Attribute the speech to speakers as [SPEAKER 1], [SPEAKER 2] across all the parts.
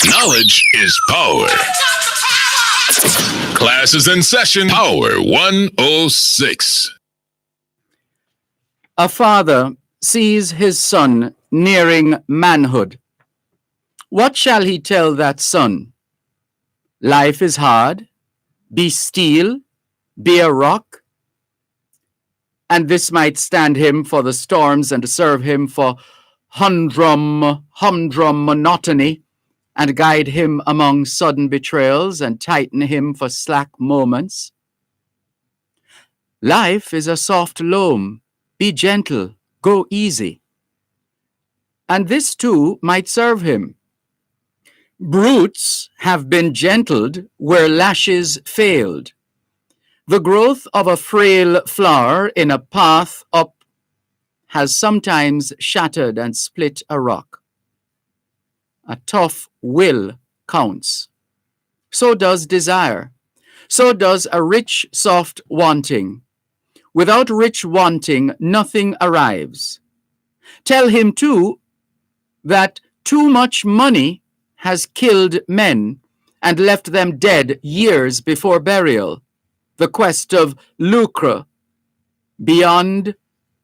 [SPEAKER 1] Knowledge is power. Class is in session. Power 106.
[SPEAKER 2] A father sees his son nearing manhood. What shall he tell that son? Life is hard. Be steel. Be a rock. And this might stand him for the storms and serve him for humdrum monotony, and guide him among sudden betrayals and tighten him for slack moments. Life is a soft loam. Be gentle, go easy. And this too might serve him. Brutes have been gentled where lashes failed. The growth of a frail flower in a path up has sometimes shattered and split a rock. A tough will counts. So does desire. So does a rich, soft wanting. Without rich wanting, nothing arrives. Tell him, too, that too much money has killed men and left them dead years before burial. The quest of lucre beyond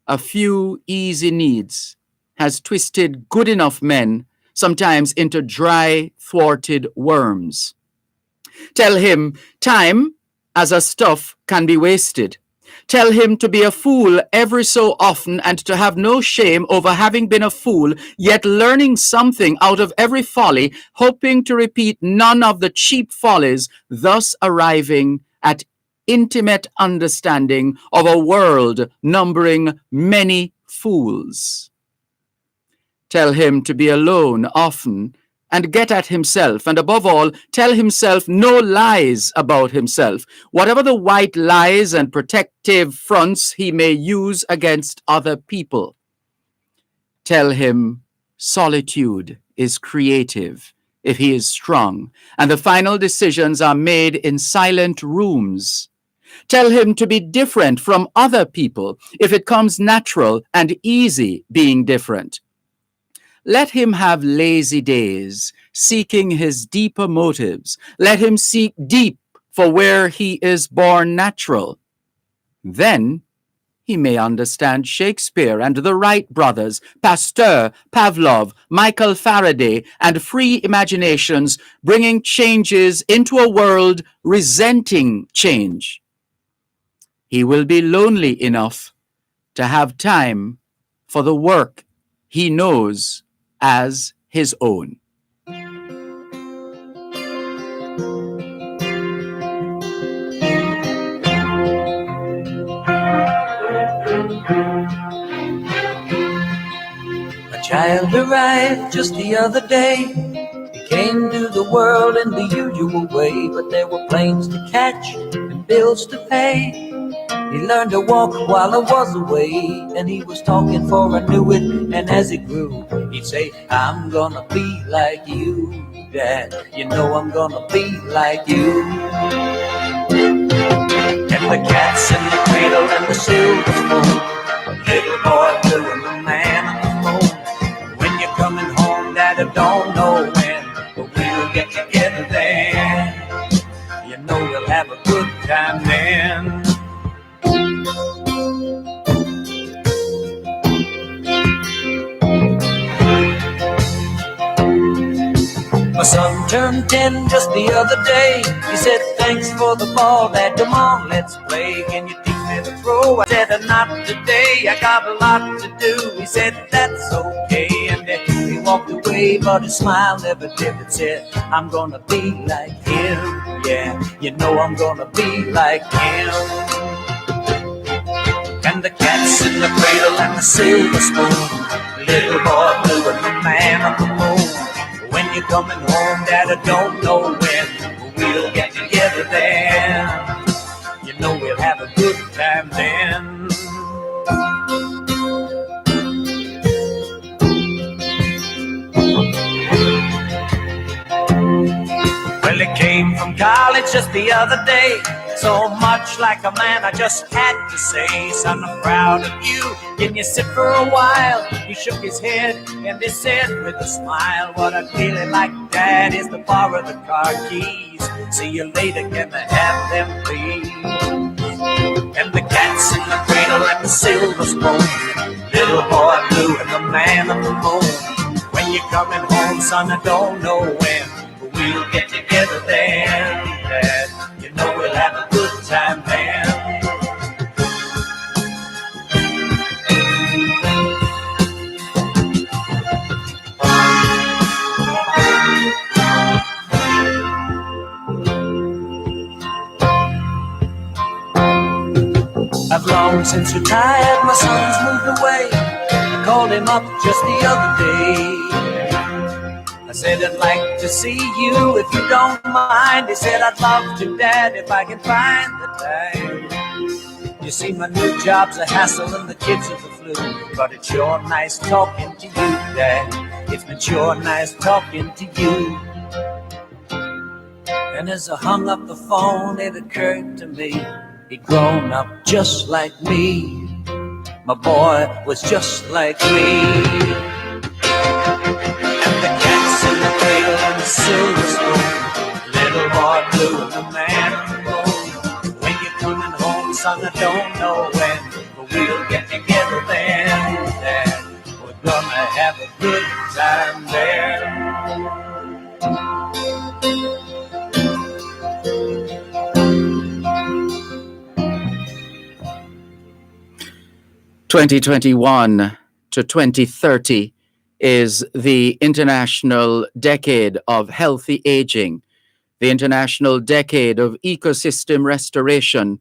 [SPEAKER 2] a few easy needs has twisted good enough men sometimes into dry, thwarted worms. Tell him time as a stuff can be wasted. Tell him to be a fool every so often and to have no shame over having been a fool, yet learning something out of every folly, hoping to repeat none of the cheap follies, thus arriving at intimate understanding of a world numbering many fools. Tell him to be alone often and get at himself, and above all, tell himself no lies about himself, whatever the white lies and protective fronts he may use against other people. Tell him solitude is creative if he is strong, and the final decisions are made in silent rooms. Tell him to be different from other people if it comes natural and easy being different. Let him have lazy days, seeking his deeper motives. Let him seek deep for where he is born natural. Then he may understand Shakespeare and the Wright brothers, Pasteur, Pavlov, Michael Faraday, and free imaginations bringing changes into a world resenting change. He will be lonely enough to have time for the work he knows as his own.
[SPEAKER 3] A child arrived just the other day. He came to the world in the usual way, but there were planes to catch and bills to pay. He learned to walk while I was away, and he was talking before I knew it. And as he grew, he'd say, I'm gonna be like you, Dad. You know I'm gonna be like you. And the cat's in the cradle and the silver spoon, little boy blue and the man on the moon. When you're coming home, Dad, I don't know when, but we'll get together then. You know we'll have a good time then. My son turned 10 just the other day. He said, thanks for the ball, Dad, come on, let's play. Can you teach me to throw? I said, not today, I got a lot to do. He said, that's okay, and then he walked away, but his smile never dimmed. Said, I'm gonna be like him, yeah, you know I'm gonna be like him. And the cat's in the cradle and the silver spoon, little boy blue and the man on the moon. When you're coming home, Dad, I don't know when, but we'll get together then. You know we'll have a good time then. Well, he came from college just the other day. So much like a man, I just had to say, son, I'm proud of you. Can you sit for a while? You shook his head and he said with a smile, what I'd really like, Dad, is to borrow the car keys. See you later, can I have them, please? And the cat's in the cradle and the silver spoon, little boy blue and the man on the moon. When you're coming home, son, I don't know when, but we'll get together then, Dad. You know we'll have a good time then. I've long since retired, my son's moved away. I called him up just the other day. I said, I'd like to see you if you don't mind. He said, I'd love to, Dad, if I can find the time. You see, my new job's a hassle and the kids are the flu, but it's sure nice talking to you, Dad. It's been sure nice talking to you. And as I hung up the phone, it occurred to me, he'd grown up just like me. My boy was just like me. And the cat's in the cradle and the silver spoon, little boy blue and the man on the moon. When you're coming home, son, I don't know when, but we'll get together then, Dad. We're gonna have a good time there.
[SPEAKER 2] 2021 to 2030 is the International Decade of Healthy Aging, the International Decade of Ecosystem Restoration,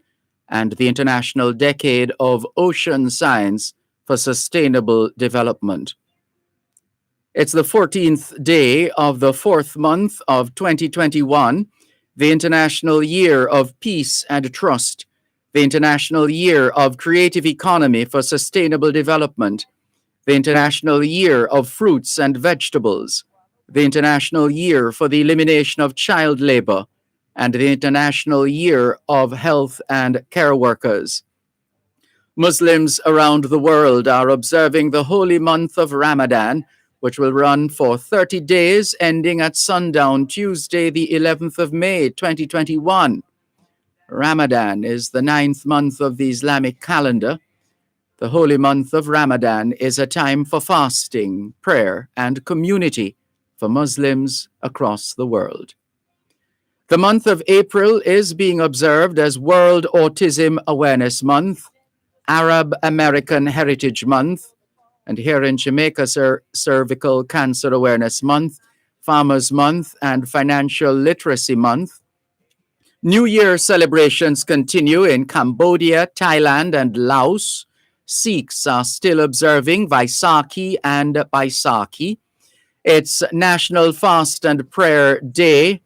[SPEAKER 2] and the International Decade of Ocean Science for Sustainable Development. It's the 14th day of the 4th month of 2021, the International Year of Peace and Trust, the International Year of Creative Economy for Sustainable Development, the International Year of Fruits and Vegetables, the International Year for the Elimination of Child Labor, and the International Year of Health and Care Workers. Muslims around the world are observing the holy month of Ramadan, which will run for 30 days, ending at sundown Tuesday, the 11th of May, 2021. Ramadan is the 9th month of the Islamic calendar. The holy month of Ramadan is a time for fasting, prayer, and community for Muslims across the world. The month of April is being observed as World Autism Awareness Month, Arab American Heritage Month, and here in Jamaica, Cervical Cancer Awareness Month, Farmers Month, and Financial Literacy Month. New Year celebrations continue in Cambodia, Thailand, and Laos. Sikhs are still observing Vaisakhi and Baisakhi. It's National Fast and Prayer Day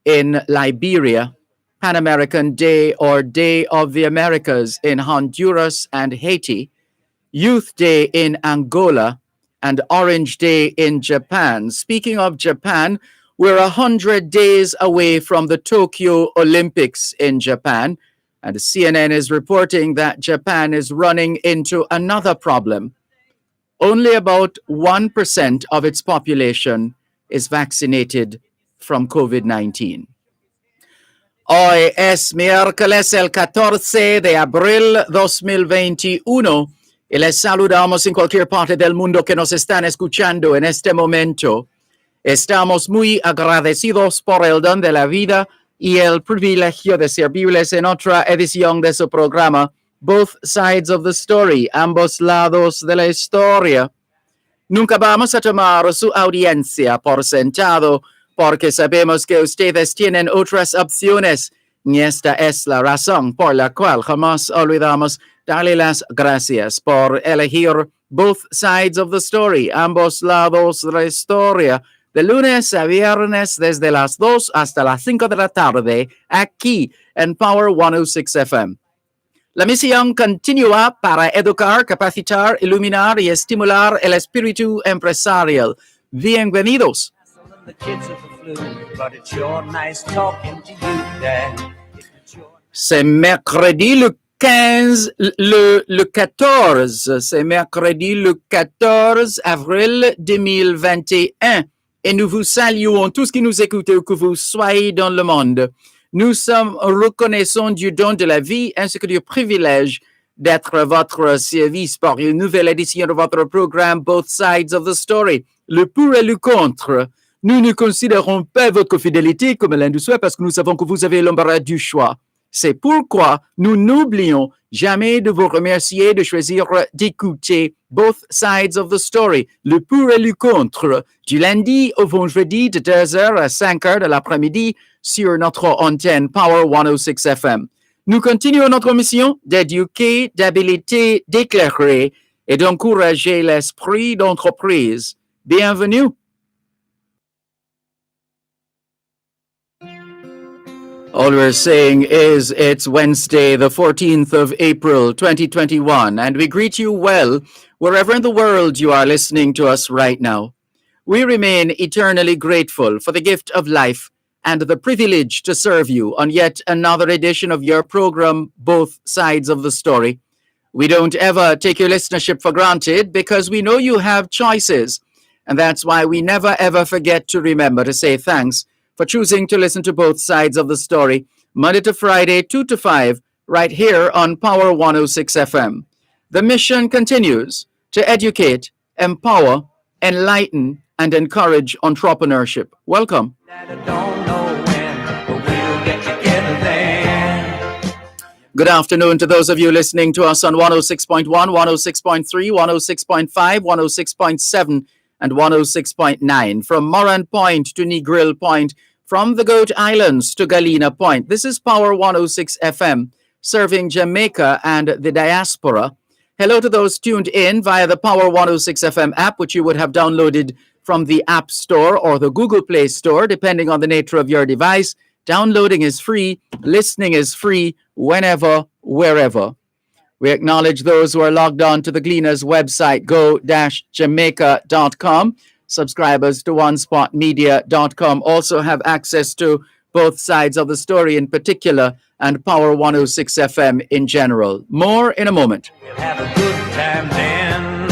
[SPEAKER 2] in Liberia, Pan American Day or Day of the Americas in Honduras and Haiti, Youth Day in Angola, and Orange Day in Japan. Speaking of Japan, we're 100 days away from the Tokyo Olympics in Japan, and CNN is reporting that Japan is running into another problem. Only about 1% of its population is vaccinated from COVID-19. Hoy es miércoles el 14 de abril 2021 y les saludamos en cualquier parte del mundo que nos están escuchando en este momento. Estamos muy agradecidos por el don de la vida y el privilegio de servirles en otra edición de su programa, Both Sides of the Story, ambos lados de la historia. Nunca vamos a tomar su audiencia por sentado, porque sabemos que ustedes tienen otras opciones, y esta es la razón por la cual jamás olvidamos darle las gracias por elegir Both Sides of the Story, ambos lados de la historia, de lunes a viernes desde las 2 hasta las 5 de la tarde, aquí en Power 106 FM. La misión continúa para educar, capacitar, iluminar y estimular el espíritu empresarial. Bienvenidos. C'est mercredi le 15, le 14, c'est mercredi le 14 avril 2021. Et nous vous saluons tous qui nous écoutez, où que vous soyez dans le monde. Nous sommes reconnaissants du don de la vie ainsi que du privilège d'être à votre service pour une nouvelle édition de votre programme Both Sides of the Story, le pour et le contre. Nous ne considérons pas votre fidélité comme l'un de soi parce que nous savons que vous avez l'embarras du choix. C'est pourquoi nous n'oublions jamais de vous remercier de choisir d'écouter Both Sides of the Story, le pour et le contre, du lundi au vendredi de 2h à 5h de l'après-midi sur notre antenne Power 106 FM. Nous continuons notre mission d'éduquer, d'habiliter, d'éclairer et d'encourager l'esprit d'entreprise. Bienvenue. All we're saying is it's Wednesday, the 14th of April, 2021, and we greet you well wherever in the world you are listening to us right now. We remain eternally grateful for the gift of life and the privilege to serve you on yet another edition of your program, Both Sides of the Story. We don't ever take your listenership for granted because we know you have choices, and that's why we never ever forget to remember to say thanks for choosing to listen to Both Sides of the Story, Monday to Friday, 2 to 5, right here on Power 106 FM. The mission continues to educate, empower, enlighten, and encourage entrepreneurship. Welcome. Good afternoon to those of you listening to us on 106.1, 106.3, 106.5, 106.7, and 106.9. From Moran Point to Negril Point, from the Goat Islands to Galena Point. This is Power 106 FM, serving Jamaica and the diaspora. Hello to those tuned in via the Power 106 FM app, which you would have downloaded from the App Store or the Google Play Store, depending on the nature of your device. Downloading is free, listening is free, whenever, wherever. We acknowledge those who are logged on to the Gleaner's website, go-jamaica.com. Subscribers to onespotmedia.com also have access to Both Sides of the Story in particular and Power 106 FM in general. More in a moment.
[SPEAKER 3] We'll have a good time then.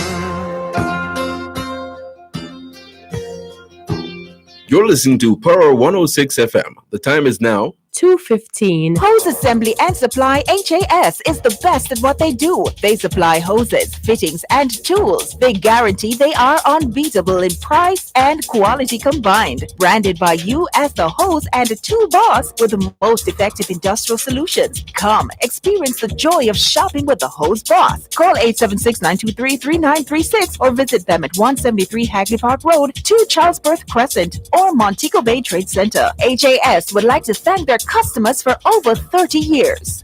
[SPEAKER 1] You're listening to Power 106 FM. The time is now
[SPEAKER 4] 2:15. Hose Assembly and Supply HAS is the best at what they do. They supply hoses, fittings, and tools. They guarantee they are unbeatable in price and quality combined. Branded by you as the hose and tool boss with the most effective industrial solutions. Come, experience the joy of shopping with the hose boss. Call 876-923-3936 or visit them at 173 Hagley Park Road, 2 Charlesworth Crescent, or Montego Bay Trade Center. HAS would like to thank their customers for over 30 years.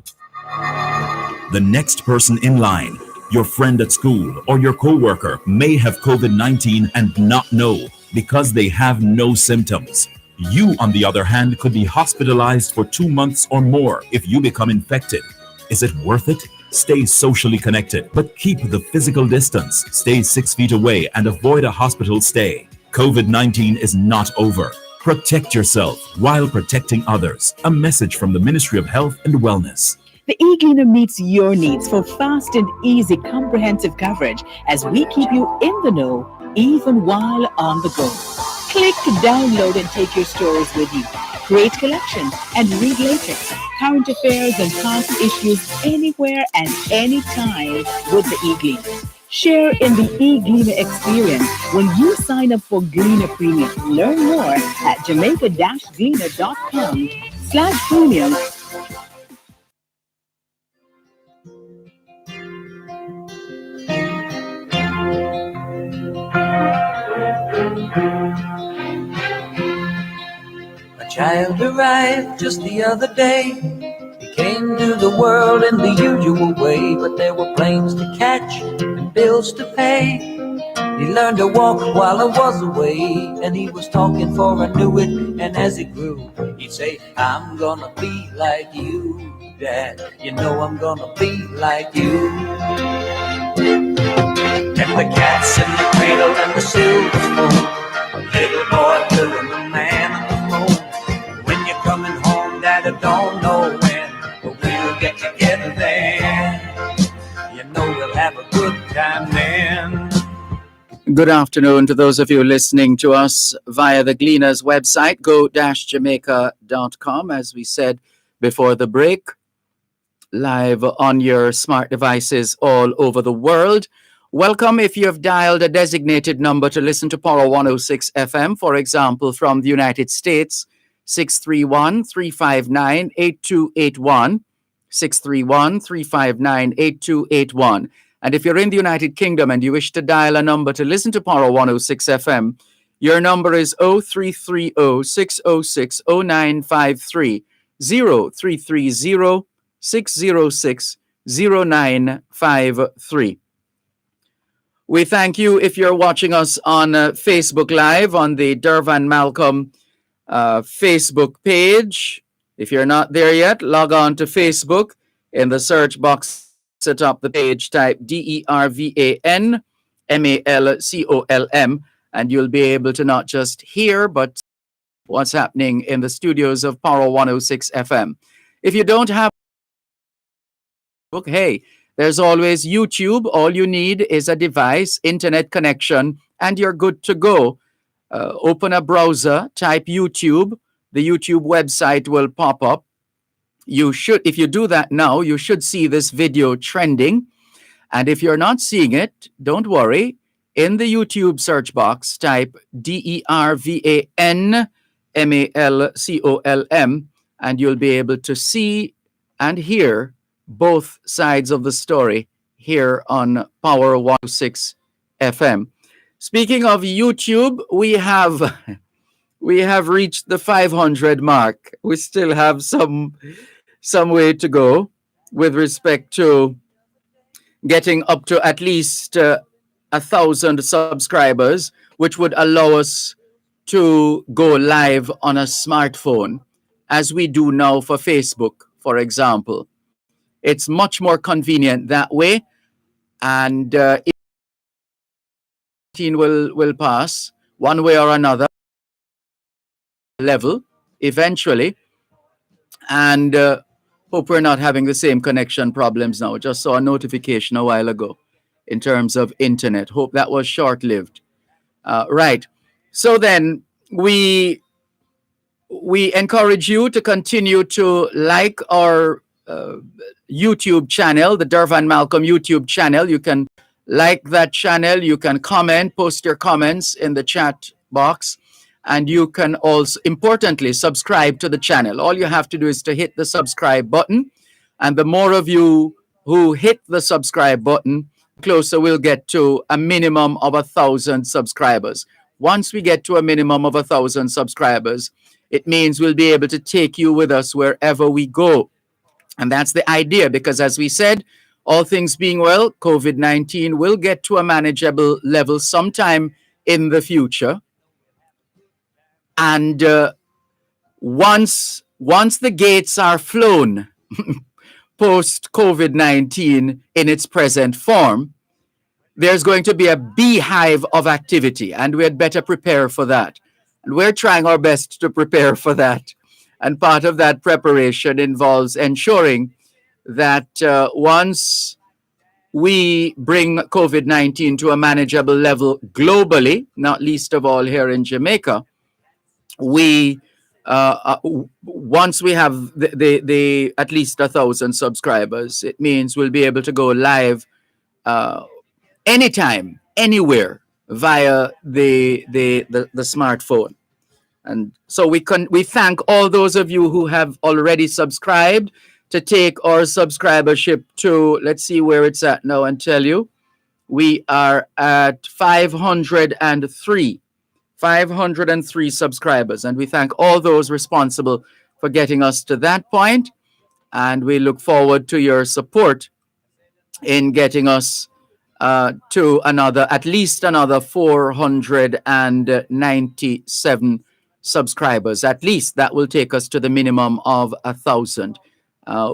[SPEAKER 5] The next person in line, your friend at school or your coworker, may have COVID-19 and not know because they have no symptoms. You, on the other hand, could be hospitalized for 2 months or more if you become infected. Is it worth it? Stay socially connected, but keep the physical distance. Stay 6 feet away and avoid a hospital stay. COVID-19 is not over. Protect yourself while protecting others. A message from the Ministry of Health and Wellness.
[SPEAKER 6] The e-Gleaner meets your needs for fast and easy comprehensive coverage as we keep you in the know even while on the go. Click, download, and take your stories with you. Create collections and read later. Current affairs and past issues anywhere and anytime with the e-Gleaner. Share in the e-Gleaner experience when you sign up for Gleaner Premium. Learn more at jamaica-gleaner.com/premium.
[SPEAKER 3] A child arrived just the other day. He came to the world in the usual way, but there were planes to catch and bills to pay. He learned to walk while I was away, and he was talking for I knew it. And as he grew, he'd say, I'm gonna be like you, Dad. You know I'm gonna be like you. And the cats in the cradle and the silver spoon, little boy doing the man on the moon. When you're coming home, Dad, I don't know when, but we'll get together then.
[SPEAKER 2] Good afternoon to those of you listening to us via the Gleaners website, go-jamaica.com, as we said before the break, live on your smart devices all over the world. Welcome if you have dialed a designated number to listen to Power 106 FM, for example, from the United States, 631-359-8281, 631-359-8281. And if you're in the United Kingdom and you wish to dial a number to listen to Power 106 FM, your number is 0330-606-0953, 0330-606-0953. We thank you if you're watching us on Facebook Live on the Dervan Malcolm Facebook page. If you're not there yet, log on to Facebook. In the search box at top the page, type Dervan Malcolm, and you'll be able to not just hear, but what's happening in the studios of Power 106 FM. If you don't have Facebook, hey, there's always YouTube. All you need is a device, internet connection, and you're good to go. Open a browser, type YouTube. The YouTube website will pop up. You should, if you do that now, you should see this video trending. And if you're not seeing it, don't worry. In the YouTube search box, type Dervan Malcolm, and you'll be able to see and hear both sides of the story here on Power 106 FM. Speaking of YouTube, we have reached the 500 mark. We still have some way to go with respect to getting up to at least 1,000 subscribers, which would allow us to go live on a smartphone, as we do now for Facebook, for example. It's much more convenient that way, and it will pass one way or another level eventually, and hope we're not having the same connection problems now. Just saw a notification a while ago in terms of internet. Hope that was short-lived. Right. So then we encourage you to continue to like our YouTube channel, the Dervan Malcolm YouTube channel. You can like that channel. You can comment, post your comments in the chat box. And you can also, importantly, subscribe to the channel. All you have to do is to hit the subscribe button. And the more of you who hit the subscribe button, the closer we'll get to a minimum of 1,000 subscribers. Once we get to a minimum of 1,000 subscribers, it means we'll be able to take you with us wherever we go. And that's the idea, because as we said, all things being well, COVID-19 will get to a manageable level sometime in the future. And once the gates are flown post COVID-19 in its present form, there's going to be a beehive of activity, and we had better prepare for that. And we're trying our best to prepare for that. And part of that preparation involves ensuring that once we bring COVID-19 to a manageable level globally, not least of all here in Jamaica, we once we have the at least 1,000 subscribers, it means we'll be able to go live anytime, anywhere via the smartphone. And so we thank all those of you who have already subscribed to take our subscribership to, let's see where it's at now and tell you. We are at 503 subscribers, and we thank all those responsible for getting us to that point, and we look forward to your support in getting us to at least another 497 subscribers. At least that will take us to the minimum of 1,000.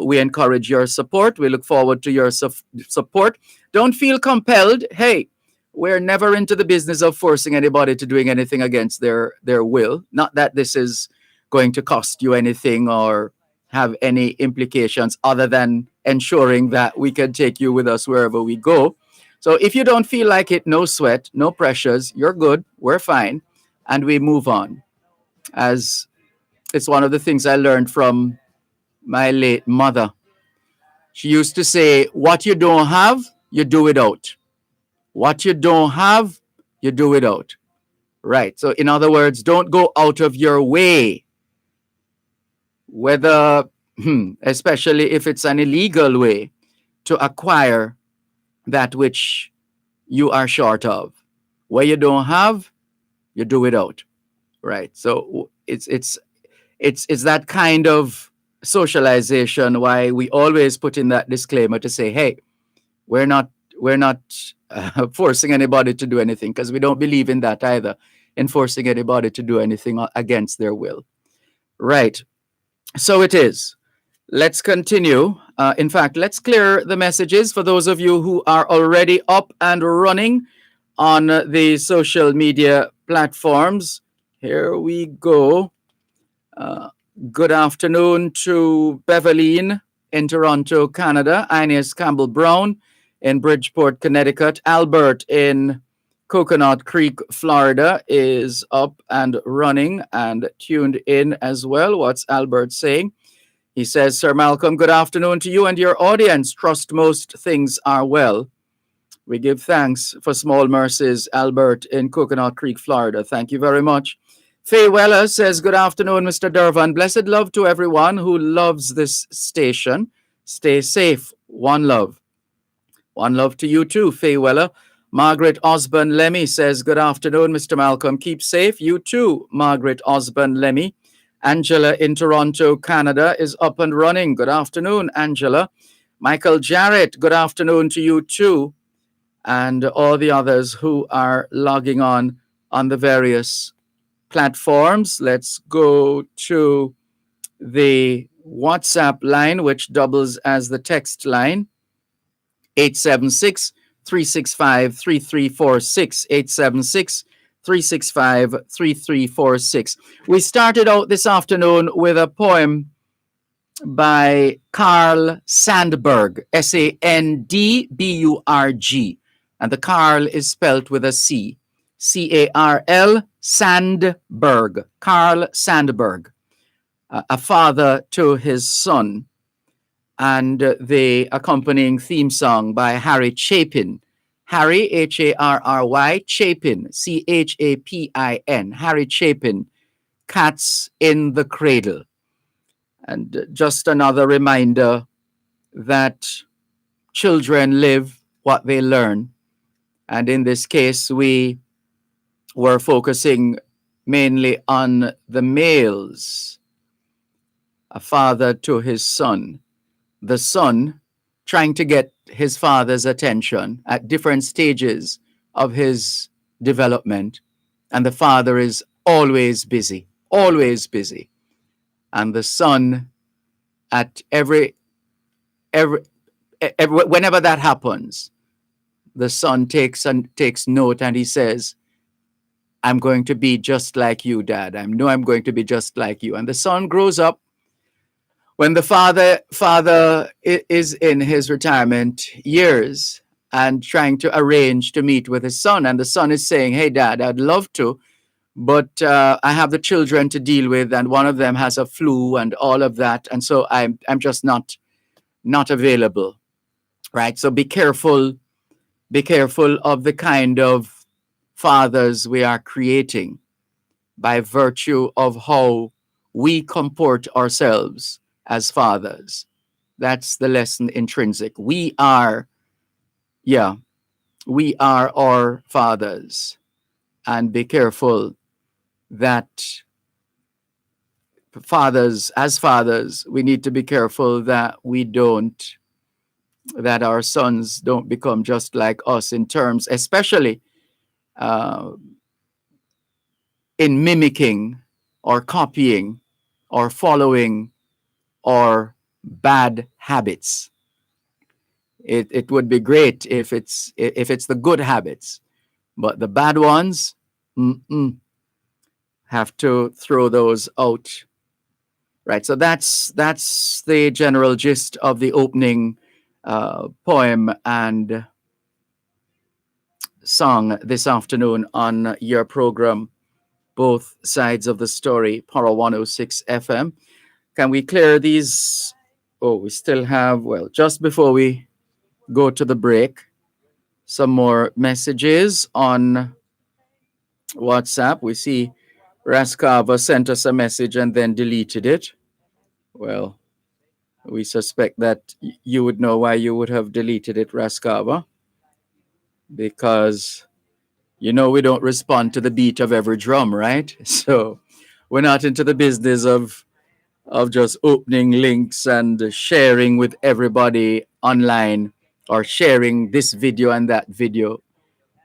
[SPEAKER 2] We encourage your support. We look forward to your support. Don't feel compelled. Hey, we're never into the business of forcing anybody to doing anything against their will. Not that this is going to cost you anything or have any implications other than ensuring that we can take you with us wherever we go. So if you don't feel like it, no sweat, no pressures, you're good, we're fine, and we move on. As it's one of the things I learned from my late mother. She used to say, what you don't have, you do without. What you don't have, you do without. Right. So, in other words, don't go out of your way, whether, especially if it's an illegal way, to acquire that which you are short of. Where you don't have, you do without. Right. So it's that kind of socialization why we always put in that disclaimer to say, hey, we're not forcing anybody to do anything, because we don't believe in that either, in forcing anybody to do anything against their will. Right. So it is. Let's continue. In fact, let's clear the messages for those of you who are already up and running on the social media platforms. Here we go. Good afternoon to Beverline in Toronto, Canada, Ines Campbell Brown in Bridgeport, Connecticut, Albert in Coconut Creek, Florida is up and running and tuned in as well. What's Albert saying? He says, Sir Malcolm, good afternoon to you and your audience. Trust most things are well. We give thanks for small mercies, Albert in Coconut Creek, Florida. Thank you very much. Faye Weller says, good afternoon, Mr. Dervan. Blessed love to everyone who loves this station. Stay safe. One love. One love to you too, Faye Weller. Margaret Osborne Lemmy says, good afternoon, Mr. Malcolm. Keep safe. You too, Margaret Osborne Lemmy. Angela in Toronto, Canada is up and running. Good afternoon, Angela. Michael Jarrett, good afternoon to you too. And all the others who are logging on the various platforms. Let's go to the WhatsApp line, which doubles as the text line. 876-365-3346. 876-365-3346. We started out this afternoon with a poem by Carl Sandburg, Sandburg. And the Carl is spelt with a C. Carl Sandburg. Carl Sandburg. A father to his son. And the accompanying theme song by Harry Chapin. Harry, Harry, Chapin, Chapin. Harry Chapin, Cats in the Cradle. And just another reminder that children live what they learn. And in this case, we were focusing mainly on the males. A father to his son. The son trying to get his father's attention at different stages of his development. And the father is always busy. And the son, at every whenever that happens, the son takes note and he says, I'm going to be just like you, Dad. I know I'm going to be just like you. And the son grows up. When the father is in his retirement years and trying to arrange to meet with his son, and the son is saying, hey, Dad, I'd love to, but I have the children to deal with, and one of them has a flu and all of that, and so I'm just not available, right? So be careful of the kind of fathers we are creating by virtue of how we comport ourselves as fathers. That's the lesson intrinsic. We are our fathers. And be careful that as fathers, we need to be careful that that our sons don't become just like us in terms, especially in mimicking or copying or following or bad habits. It would be great if it's the good habits, but the bad ones, have to throw those out. Right. So that's the general gist of the opening poem, and song this afternoon on your program, Both Sides of the Story, Power 106 FM. Can we clear these? Oh, we still have, well, just before we go to the break, some more messages on WhatsApp. We see Raskava sent us a message and then deleted it. Well, we suspect that you would know why you would have deleted it, Raskava, because we don't respond to the beat of every drum, right? So we're not into the business of just opening links and sharing with everybody online or sharing this video and that video.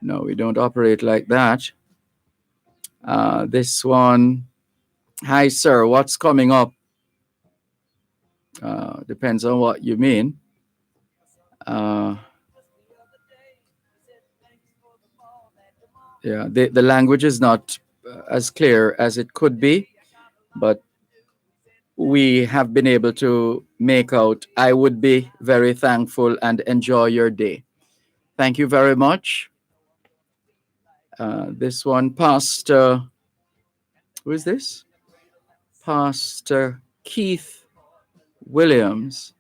[SPEAKER 2] No, we don't operate like that. This one, hi, sir, what's coming up? Depends on what you mean. Yeah, the language is not as clear as it could be, but we have been able to make out. I would be very thankful and enjoy your day. Thank you very much. This one, Pastor, who is this? Pastor Keith Williams.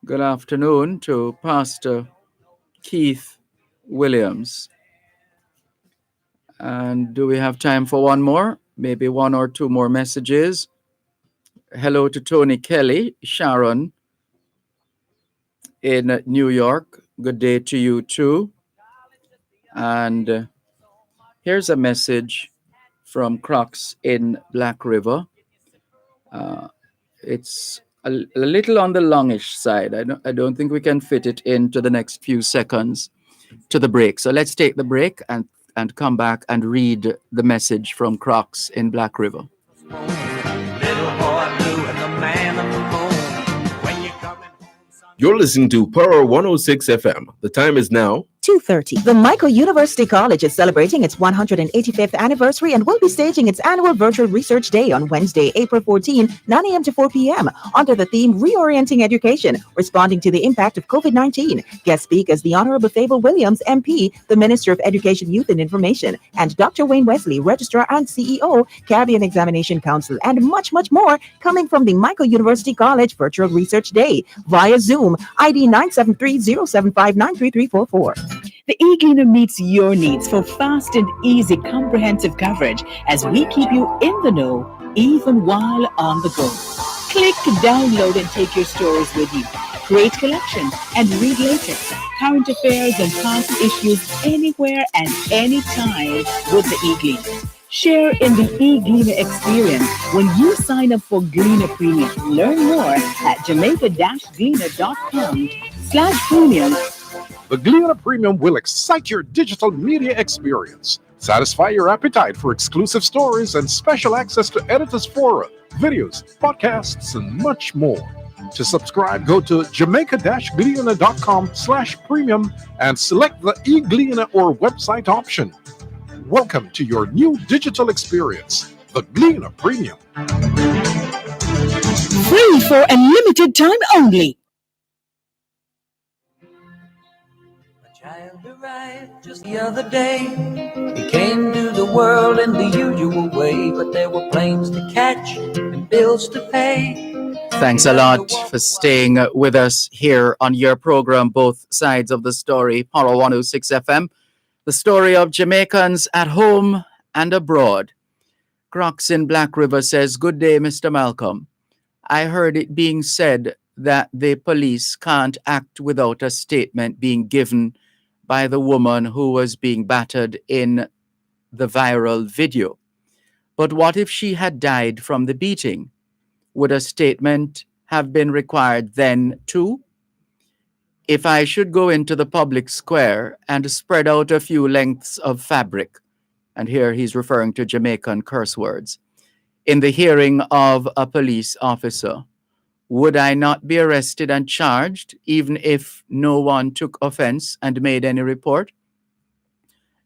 [SPEAKER 2] Good afternoon to Pastor Keith Williams. And do we have time for one more? Maybe one or two more messages. Hello to Tony Kelly, Sharon in New York. Good day to you too. And here's a message from Crocs in Black River. It's a little on the longish side. I don't think we can fit it into the next few seconds to the break. So let's take the break and come back and read the message from Crocs in Black River.
[SPEAKER 7] You're listening to Power 106 FM. The time is now
[SPEAKER 4] 2:30. The Michael University College is celebrating its 185th anniversary and will be staging its annual virtual research day on Wednesday, April 14, 9 a.m. to 4 p.m. under the theme Reorienting Education, responding to the impact of COVID-19. Guest speakers the Honorable Fable Williams, MP, the Minister of Education, Youth and Information, and Dr. Wayne Wesley, Registrar and CEO, Caribbean Examination Council, and much, much more coming from the Michael University College Virtual Research Day via Zoom, ID 973-075-93344.
[SPEAKER 6] The e-Gleaner meets your needs for fast and easy comprehensive coverage as we keep you in the know even while on the go. Click, download, and take your stories with you. Create collections and read later. Current affairs and past issues anywhere and anytime with the e-Gleaner. Share in the e-Gleaner experience when you sign up for Gleaner Premium. Learn more at jamaica-gleaner.com/premium.
[SPEAKER 8] The Gleaner Premium will excite your digital media experience, satisfy your appetite for exclusive stories and special access to editors' fora, videos, podcasts, and much more. To subscribe, go to jamaica-gleaner.com/premium and select the e-Gleaner or website option. Welcome to your new digital experience, the Gleaner Premium.
[SPEAKER 6] Free for a limited time only.
[SPEAKER 3] Child arrived just the other day. He came to the world in the usual way, but there were planes to catch and bills to pay.
[SPEAKER 2] Thanks a lot for staying with us here on your program, Both Sides of the Story, Power 106 FM. The story of Jamaicans at home and abroad. Crocs in Black River says, "Good day, Mr. Malcolm. I heard it being said that the police can't act without a statement being given by the woman who was being battered in the viral video. But what if she had died from the beating? Would a statement have been required then too? If I should go into the public square and spread out a few lengths of fabric," and here he's referring to Jamaican curse words, "in the hearing of a police officer, would I not be arrested and charged, even if no one took offense and made any report?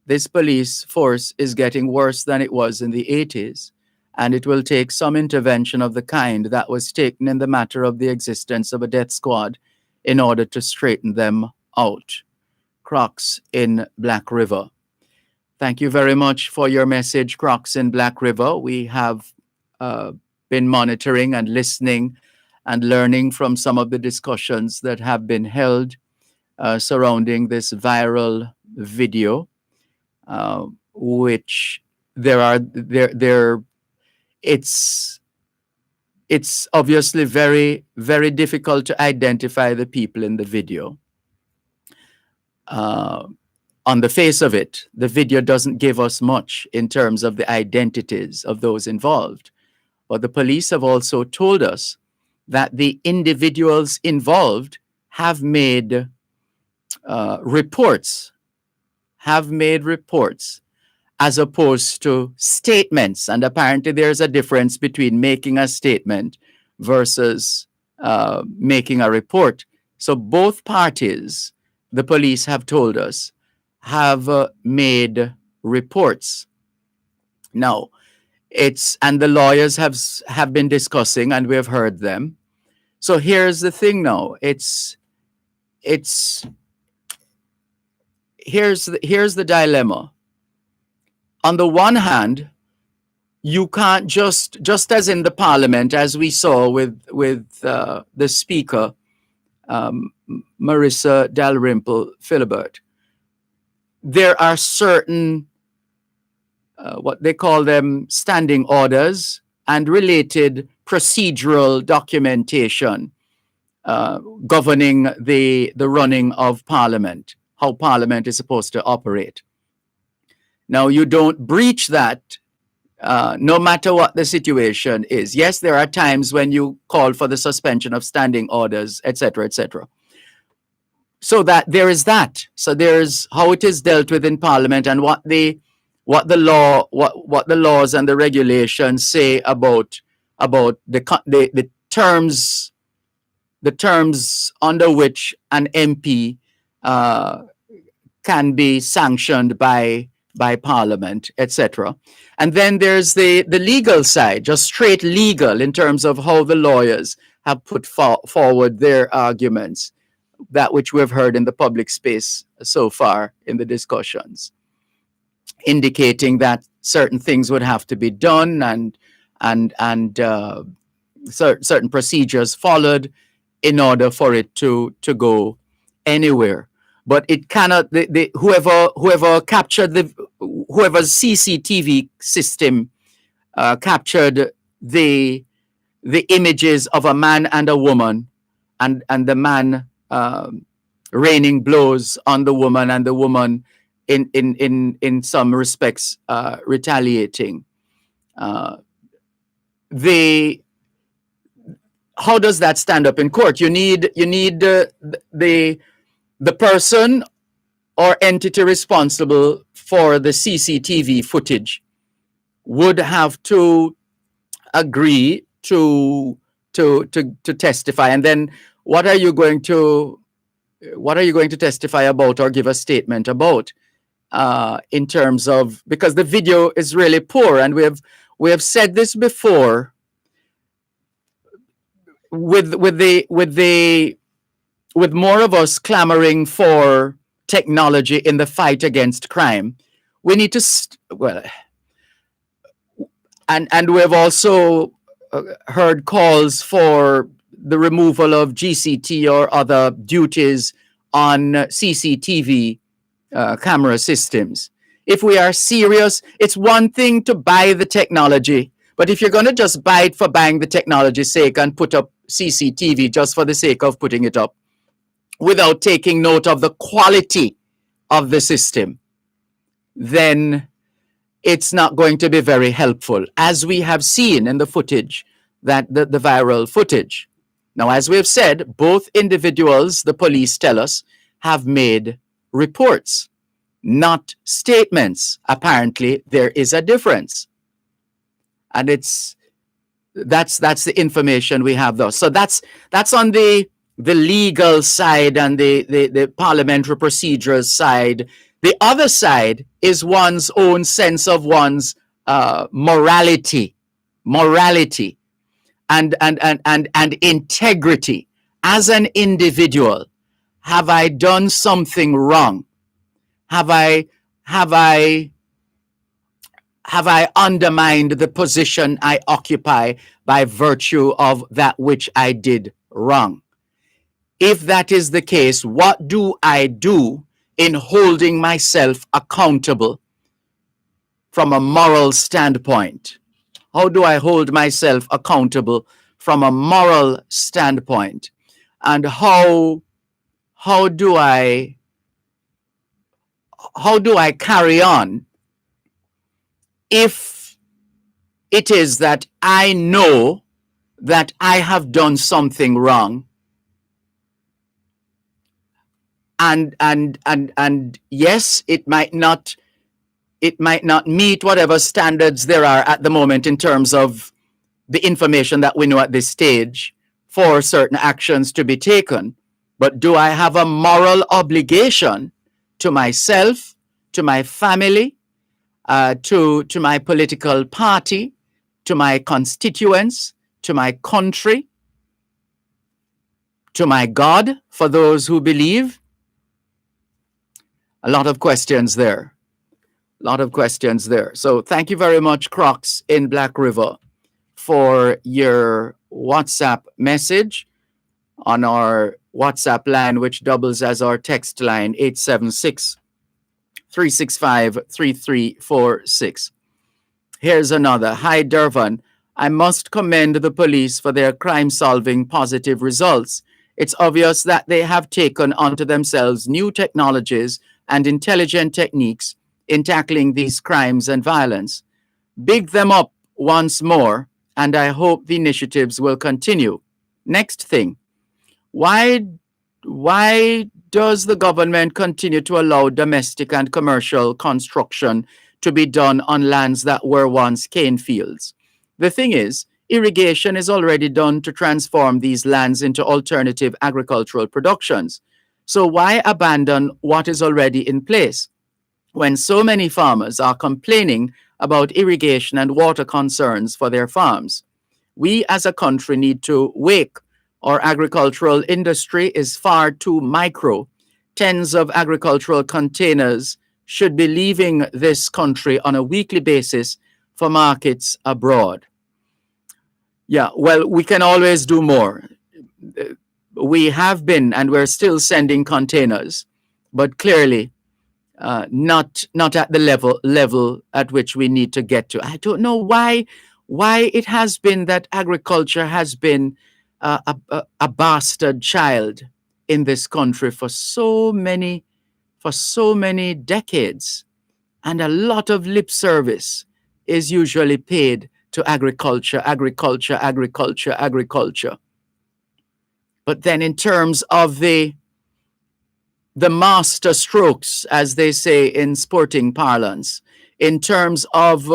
[SPEAKER 2] This police force is getting worse than it was in the 80s, and it will take some intervention of the kind that was taken in the matter of the existence of a death squad in order to straighten them out." Crocs in Black River. Thank you very much for your message, Crocs in Black River. We have been monitoring and listening and learning from some of the discussions that have been held surrounding this viral video, which it's obviously very, very difficult to identify the people in the video. On the face of it, the video doesn't give us much in terms of the identities of those involved. But the police have also told us that the individuals involved have made reports, as opposed to statements. And apparently there's a difference between making a statement versus making a report. So both parties, the police have told us, have made reports. Now, and the lawyers have been discussing, and we have heard them. So here's the thing now. Here's the dilemma. On the one hand, you can't just as in the parliament, as we saw with the speaker, Marissa Dalrymple Philibert, there are certain what they call them standing orders and related procedural documentation governing the running of Parliament, how Parliament is supposed to operate. Now, you don't breach that no matter what the situation is. Yes, there are times when you call for the suspension of standing orders, etc., etc. So that there is that. So there's how it is dealt with in Parliament and what the laws and the regulations say about the terms under which an MP can be sanctioned by Parliament, etc. And then there's the legal side, just straight legal in terms of how the lawyers have put forward their arguments, that which we've heard in the public space so far in the discussions, indicating that certain things would have to be done and certain procedures followed in order for it to go anywhere. But it cannot. Whoever captured whoever's CCTV system captured the images of a man and a woman, and the man raining blows on the woman, and the woman in some respects retaliating. How does that stand up in court? You need the person or entity responsible for the CCTV footage would have to agree to testify. And then what are you going to testify about or give a statement about in terms of, because the video is really poor, and we have said this before with more of us clamoring for technology in the fight against crime. We need to and we have also heard calls for the removal of GCT or other duties on CCTV camera systems. If we are serious, it's one thing to buy the technology, but if you're going to just buy it for buying the technology's sake and put up CCTV just for the sake of putting it up, without taking note of the quality of the system, then it's not going to be very helpful, as we have seen in the footage, that the viral footage. Now, as we have said, both individuals, the police tell us, have made reports, not statements. Apparently, there is a difference. And that's the information we have, though. So that's on the legal side and the parliamentary procedures side. The other side is one's own sense of one's morality and integrity. As an individual, have I done something wrong? Have I have I undermined the position I occupy by virtue of that which I did wrong? If that is the case, what do I do in holding myself accountable from a moral standpoint? How do I hold myself accountable from a moral standpoint? And how do I carry on if it is that I know that I have done something wrong, and yes, it might not meet whatever standards there are at the moment in terms of the information that we know at this stage for certain actions to be taken. But do I have a moral obligation to myself, to my family, to my political party, to my constituents, to my country, to my God, for those who believe? A lot of questions there. So thank you very much, Crocs in Black River, for your WhatsApp message on our WhatsApp line, which doubles as our text line, 876-365-3346. Here's another. Hi, Dervan. I must commend the police for their crime-solving positive results. It's obvious that they have taken onto themselves new technologies and intelligent techniques in tackling these crimes and violence. Big them up once more, and I hope the initiatives will continue. Next thing, why does the government continue to allow domestic and commercial construction to be done on lands that were once cane fields? The thing is, irrigation is already done to transform these lands into alternative agricultural productions. So why abandon what is already in place? When so many farmers are complaining about irrigation and water concerns for their farms, we as a country need to wake. Our agricultural industry is far too micro. Tens of agricultural containers should be leaving this country on a weekly basis for markets abroad. Yeah, well, we can always do more. We have been and we're still sending containers, but clearly not at the level at which we need to get to. I don't know why it has been that agriculture has been a bastard child in this country for so many decades, and a lot of lip service is usually paid to agriculture. But then in terms of the master strokes, as they say in sporting parlance, in terms of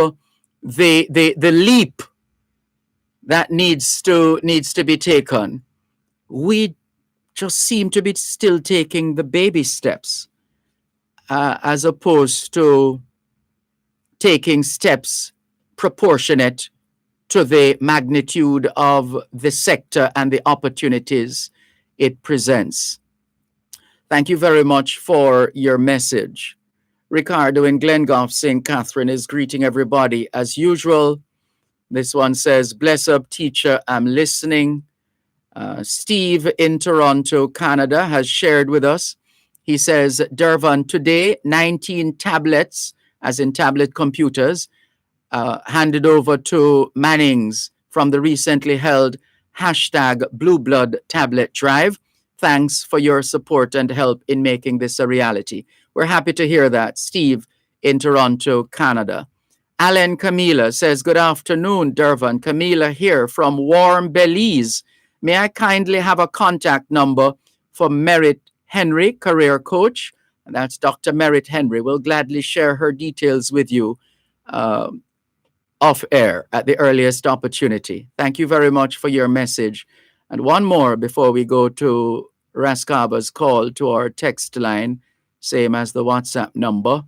[SPEAKER 2] the leap that needs to be taken, we just seem to be still taking the baby steps, as opposed to taking steps proportionate to the magnitude of the sector and the opportunities it presents. Thank you very much for your message. Ricardo in Glengoff, St. Catherine, is greeting everybody as usual. This one says, bless up, teacher, I'm listening. Steve in Toronto, Canada, has shared with us. He says, Dervan, today, 19 tablets, as in tablet computers, handed over to Mannings from the recently held #Blue Blood tablet drive. Thanks for your support and help in making this a reality. We're happy to hear that, Steve in Toronto, Canada. Alan Camila says, good afternoon, Dervan. Camila here from warm Belize. May I kindly have a contact number for Merritt Henry, career coach? And that's Dr. Merritt Henry. We'll gladly share her details with you off air at the earliest opportunity. Thank you very much for your message. And one more before we go to Raskaba's call to our text line, same as the WhatsApp number.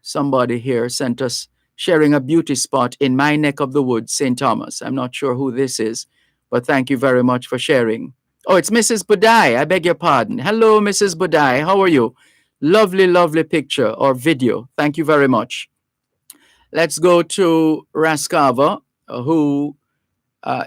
[SPEAKER 2] Somebody here sent us sharing a beauty spot in my neck of the woods, St. Thomas. I'm not sure who this is, but thank you very much for sharing. Oh, it's Mrs. Budai. I beg your pardon. Hello, Mrs. Budai. How are you? Lovely, lovely picture or video. Thank you very much. Let's go to Raskava, who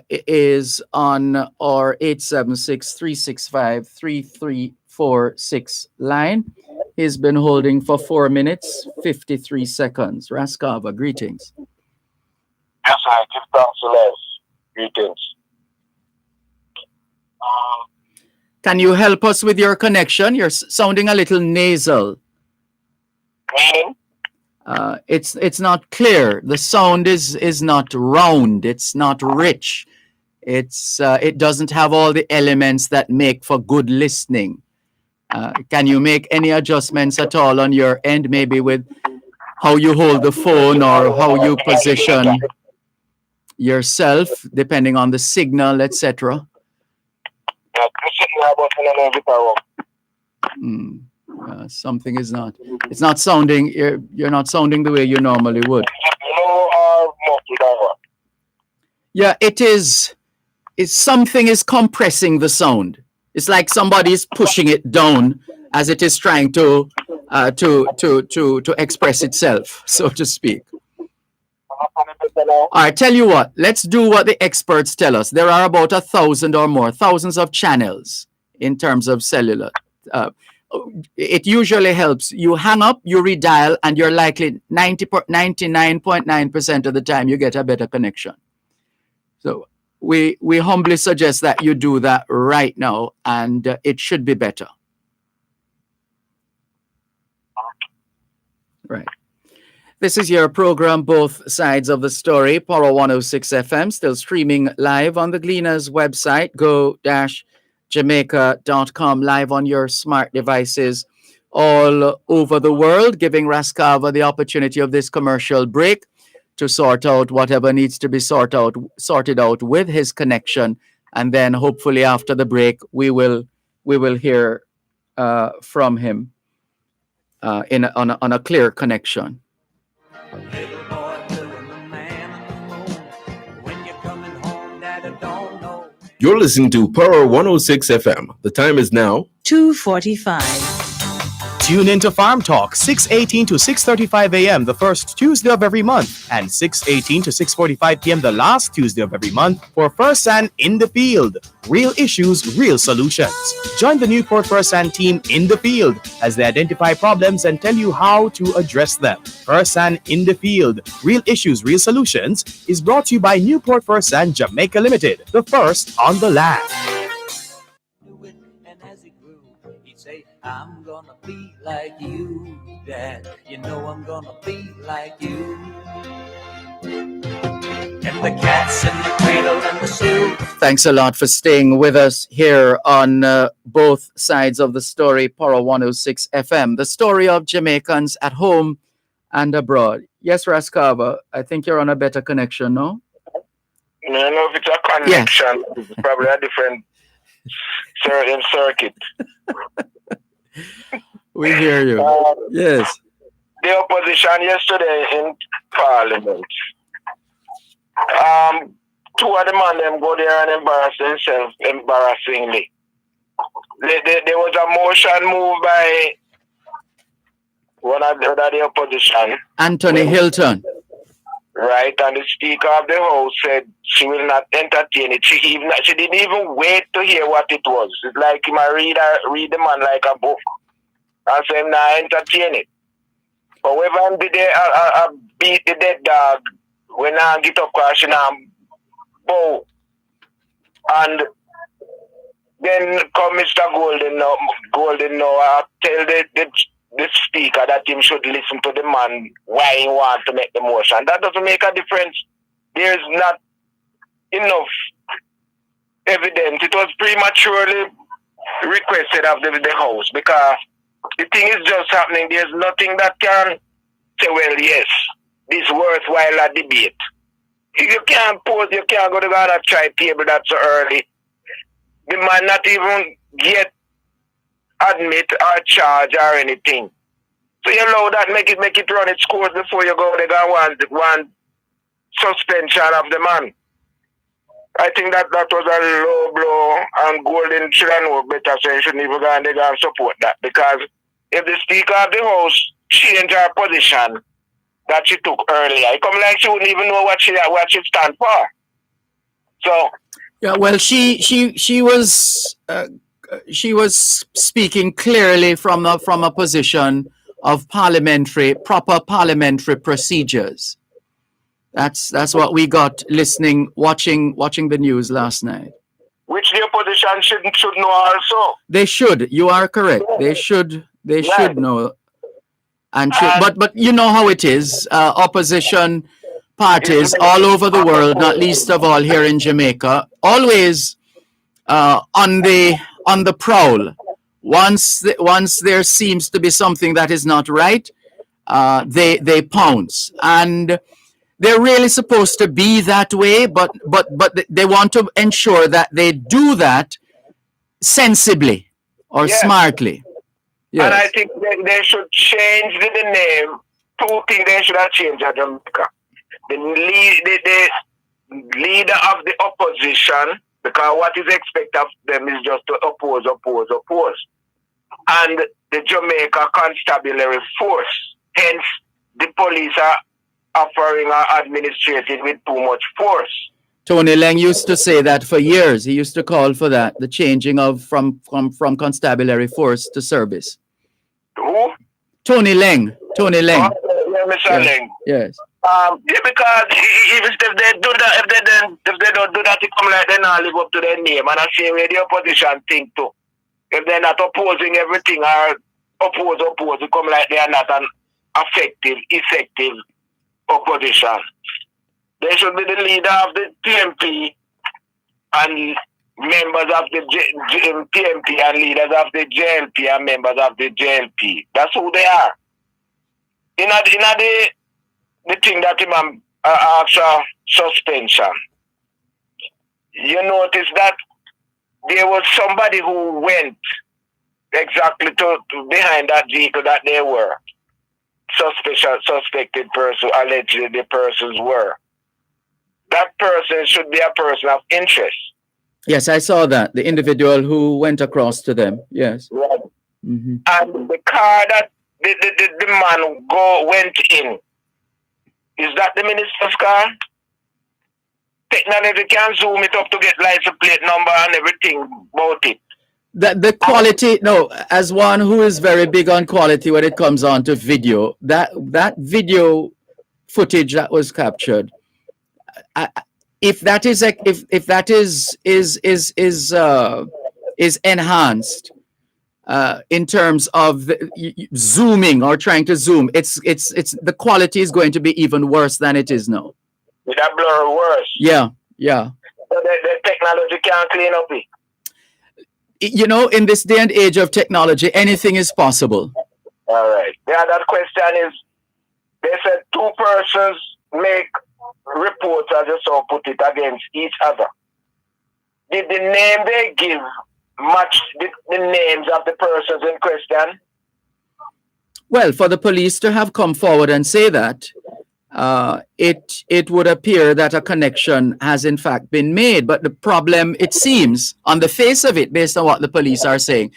[SPEAKER 2] is on our 876-365-3346 line. He's been holding for 4 minutes, 53 seconds. Raskava, greetings.
[SPEAKER 9] Yes, I give thanks to Les. Greetings.
[SPEAKER 2] Can you help us with your connection? You're sounding a little nasal.
[SPEAKER 9] Meaning?
[SPEAKER 2] It's not clear. The sound is not round. It's not rich. It doesn't have all the elements that make for good listening. Can you make any adjustments at all on your end, maybe with how you hold the phone or how you position yourself, depending on the signal, etc.? Something is not. It's not sounding. You're not sounding the way you normally would. Yeah, it is. It's something is compressing the sound. It's like somebody is pushing it down as it is trying to express itself, so to speak. All right, tell you what. Let's do what the experts tell us. There are about 1,000 or more, thousands of channels in terms of cellular. It usually helps. You hang up, you redial, and you're likely 99.9% of the time you get a better connection. So we humbly suggest that you do that right now, and it should be better. Right. This is your program, Both Sides of the Story, Power 106 FM, still streaming live on the Gleaners website, go-jamaica.com, live on your smart devices all over the world, giving Raskava the opportunity of this commercial break to sort out whatever needs to be sorted out with his connection. And then hopefully after the break, we will hear from him on a clear connection.
[SPEAKER 7] You're listening to Power 106 FM. The time is now
[SPEAKER 10] 2:45.
[SPEAKER 11] Tune into Farm Talk, 6:18 to 6:35 a.m. the first Tuesday of every month, and 6:18 to 6:45 p.m. the last Tuesday of every month for First Hand in the Field. Real issues, real solutions. Join the Newport First Hand team in the field as they identify problems and tell you how to address them. First Hand in the Field, Real Issues, Real Solutions is brought to you by Newport First Hand Jamaica Limited, the first on the land.
[SPEAKER 3] I'm gonna be like you, Dad. You know I'm gonna be like you. And the cats in the cradle and the stew.
[SPEAKER 2] Thanks a lot for staying with us here on Both Sides of the Story, Power 106 FM. The story of Jamaicans at home and abroad. Yes, Raskava, I think you're on a better connection, no?
[SPEAKER 9] I don't know if it's a connection. Yeah. It's probably a different certain circuit.
[SPEAKER 2] We hear you. Yes.
[SPEAKER 9] The opposition yesterday in Parliament. Two of the men them go there and embarrass themselves embarrassingly. There was a motion moved by one of the opposition.
[SPEAKER 2] Anthony Hilton.
[SPEAKER 9] Right, and the Speaker of the House said she will not entertain it. She didn't even wait to hear what it was. It's like him read the man like a book. And say him not entertain it. However, I beat the dead dog when I get up crashing and bow. And then come Mr. Golden now I tell the Speaker that him should listen to the man why he wants to make the motion. That doesn't make a difference. There's not enough evidence. It was prematurely requested of the House because the thing is just happening. There's nothing that can say, well, yes, this is worthwhile a debate. You can't go to the try table that so early. The man not even get admit or charge or anything. So you allow that, make it run its course before you go. They got one suspension of the man. I think that was a low blow, and Golden should have known better, so you shouldn't even go and support that. Because if the Speaker of the House change her position, that she took earlier. It come like she wouldn't even know what she stand for. So
[SPEAKER 2] yeah, well, she was speaking clearly from a position of proper parliamentary procedures. That's what we got watching the news last night.
[SPEAKER 9] which the opposition should know also.
[SPEAKER 2] They should. You are correct. They should know. And but you know how it is. Opposition parties all over the world, not least of all here in Jamaica, always on the prowl. Once there seems to be something that is not right, they pounce, and they're really supposed to be that way. But they want to ensure that they do that sensibly or smartly. Yes.
[SPEAKER 9] And I think they should change the name. Two things they should have changed at Jamaica. The leader of the opposition, because what is expected of them is just to oppose. And the Jamaica Constabulary Force. Hence, the police are offering or administrating with too much force.
[SPEAKER 2] Tony Leng used to say that for years. He used to call for that, the changing of from constabulary force to service.
[SPEAKER 9] Who?
[SPEAKER 2] Tony Leng.
[SPEAKER 9] Oh, yeah, Mr. Leng.
[SPEAKER 2] Yes.
[SPEAKER 9] Because if they do that, if they don't do that, it come like they not live up to their name. And I say where the opposition think too. If they're not opposing everything or oppose, it come like they are not an effective opposition. They should be the leader of the TMP and members of the TMP and leaders of the JLP and members of the JLP. That's who they are. In the thing that him after suspension, you notice that there was somebody who went exactly to behind that vehicle that they were suspected person, allegedly the persons were. That person should be a person of interest.
[SPEAKER 2] Yes, I saw that. The individual who went across to them. Yes.
[SPEAKER 9] Right.
[SPEAKER 2] Mm-hmm.
[SPEAKER 9] And the car that the man went in, is that the minister's car? Technology can zoom it up to get license plate number and everything about it.
[SPEAKER 2] The quality, no, as one who is very big on quality when it comes on to video, that video footage that was captured, if that is enhanced in terms of zooming or trying to zoom, it's the quality is going to be even worse than it is now.
[SPEAKER 9] With that blur worse.
[SPEAKER 2] Yeah.
[SPEAKER 9] So the technology can't clean up it.
[SPEAKER 2] You know, in this day and age of technology, anything is possible.
[SPEAKER 9] All right. The other question is, they said two persons make reports, as you saw put it, against each other. Did the name they give match the names of the persons in question?
[SPEAKER 2] Well, for the police to have come forward and say that, it would appear that a connection has in fact been made. But the problem, it seems, on the face of it, based on what the police are saying,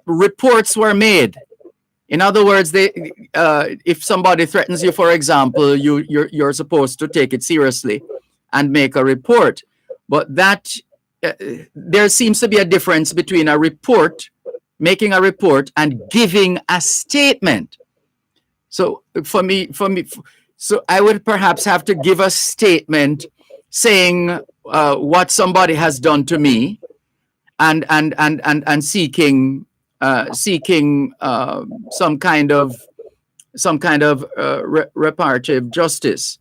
[SPEAKER 2] reports were made. In other words, if somebody threatens you, for example, you're supposed to take it seriously and make a report. But that there seems to be a difference between making a report, and giving a statement. So for me, so I would perhaps have to give a statement saying what somebody has done to me, and seeking some kind of reparative justice.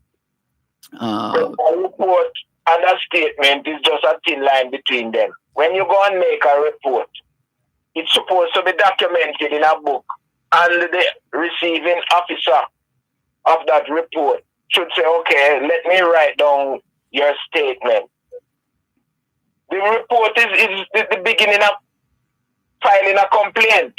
[SPEAKER 9] A report and a statement is just a thin line between them. When you go and make a report, it's supposed to be documented in a book, and the receiving officer of that report should say, okay, let me write down your statement. The report is the beginning of filing a complaint,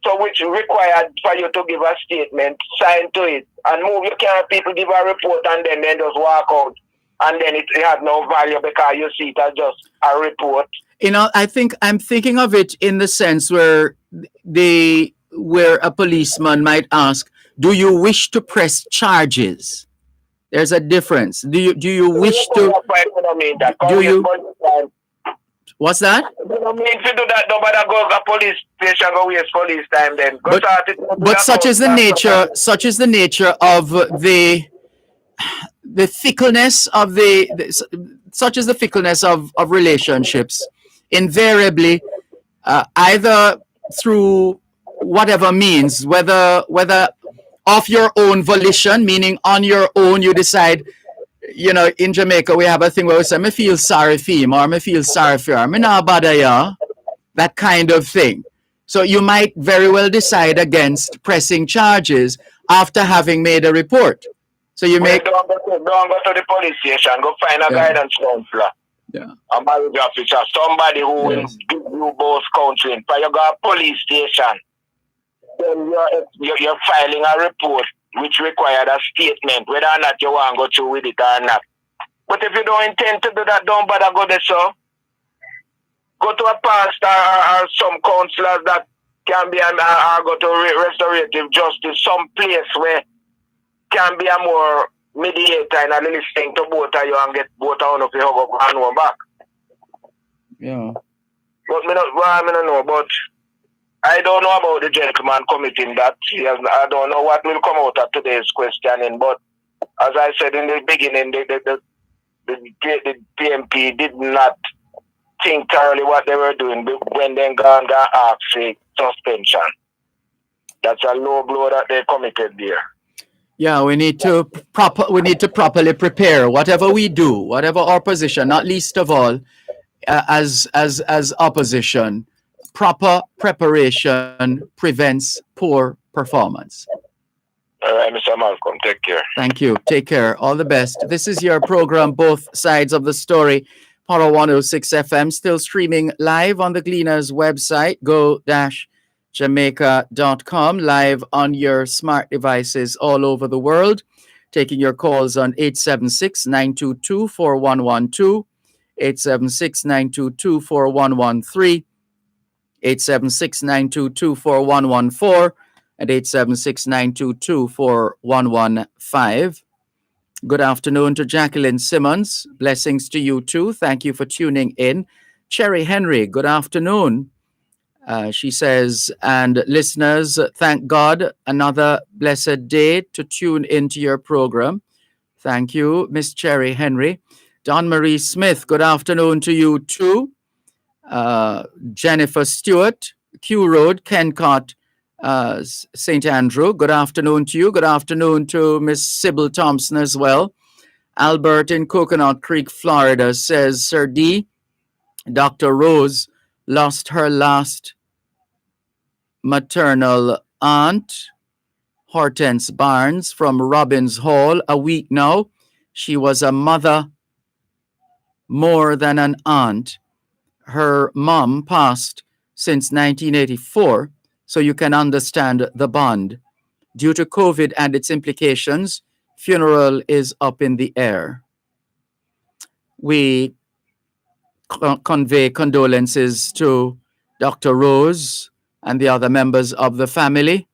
[SPEAKER 9] so which required for you to give a statement, sign to it, and move. You can't people give a report and then just walk out, and then it has no value because you see it as just a report.
[SPEAKER 2] You know, I think I'm thinking of it in the sense where the where a policeman might ask, "Do you wish to press charges?" There's a difference. Do you wish to? Do you? What's that?
[SPEAKER 9] You don't mean to do that. Nobody go to police station go waste police time. Then go
[SPEAKER 2] But,
[SPEAKER 9] start it.
[SPEAKER 2] but such is the nature. Such is the nature of the fickleness of such is the fickleness of relationships. Invariably, either through whatever means, whether of your own volition, meaning on your own, you decide. You know, in Jamaica, we have a thing where we say, "Me feel sorry for him," or "Me feel sorry for her." Me nah bother ya. That kind of thing. So you might very well decide against pressing charges after having made a report. So you make.
[SPEAKER 9] Don't go to the police station. Go find a guidance counselor.
[SPEAKER 2] Yeah.
[SPEAKER 9] A marriage officer, somebody who will give you both counseling. But you go to police station, then you're filing a report which required a statement, whether or not you want to go through with it or not. But if you don't intend to do that, don't bother go there, so. Go to a pastor or some counselors that can be, or go to restorative justice, some place where can be a more mediator and a listening to both of you and get both of you to hug up and one back.
[SPEAKER 2] Yeah.
[SPEAKER 9] But I don't know, but I don't know about the gentleman committing that. I don't know what will come out of today's questioning, but as I said in the beginning, the PMP did not think thoroughly what they were doing when they got asked for suspension. That's a low blow that they committed there.
[SPEAKER 2] Yeah, we need to properly prepare whatever we do, whatever our position, not least of all, as opposition. Proper preparation prevents poor performance.
[SPEAKER 9] All right, Mr. Malcolm, take care.
[SPEAKER 2] Thank you. Take care. All the best. This is your program, Both Sides of the Story. Power 106 FM, still streaming live on the Gleaners website, go-jamaica.com, live on your smart devices all over the world. Taking your calls on 876-922-4112, 876-922-4113, 876-922-4114, and 876-922-4115. Good afternoon to Jacqueline Simmons. Blessings to you too. Thank you for tuning in. Cherry Henry, good afternoon. She says, and listeners, thank God, another blessed day to tune into your program. Thank you, Miss Cherry Henry. Don Marie Smith, good afternoon to you too. Jennifer Stewart, Q Road, Kencott, St. Andrew, good afternoon to you. Good afternoon to Miss Sybil Thompson as well. Albert in Coconut Creek, Florida says, Sir D, Dr. Rose lost her last maternal aunt, Hortense Barnes, from Robbins Hall a week now. She was a mother more than an aunt. Her mom passed since 1984, so you can understand the bond. Due to COVID and its implications, funeral is up in the air. We convey condolences to Dr. Rose and the other members of the family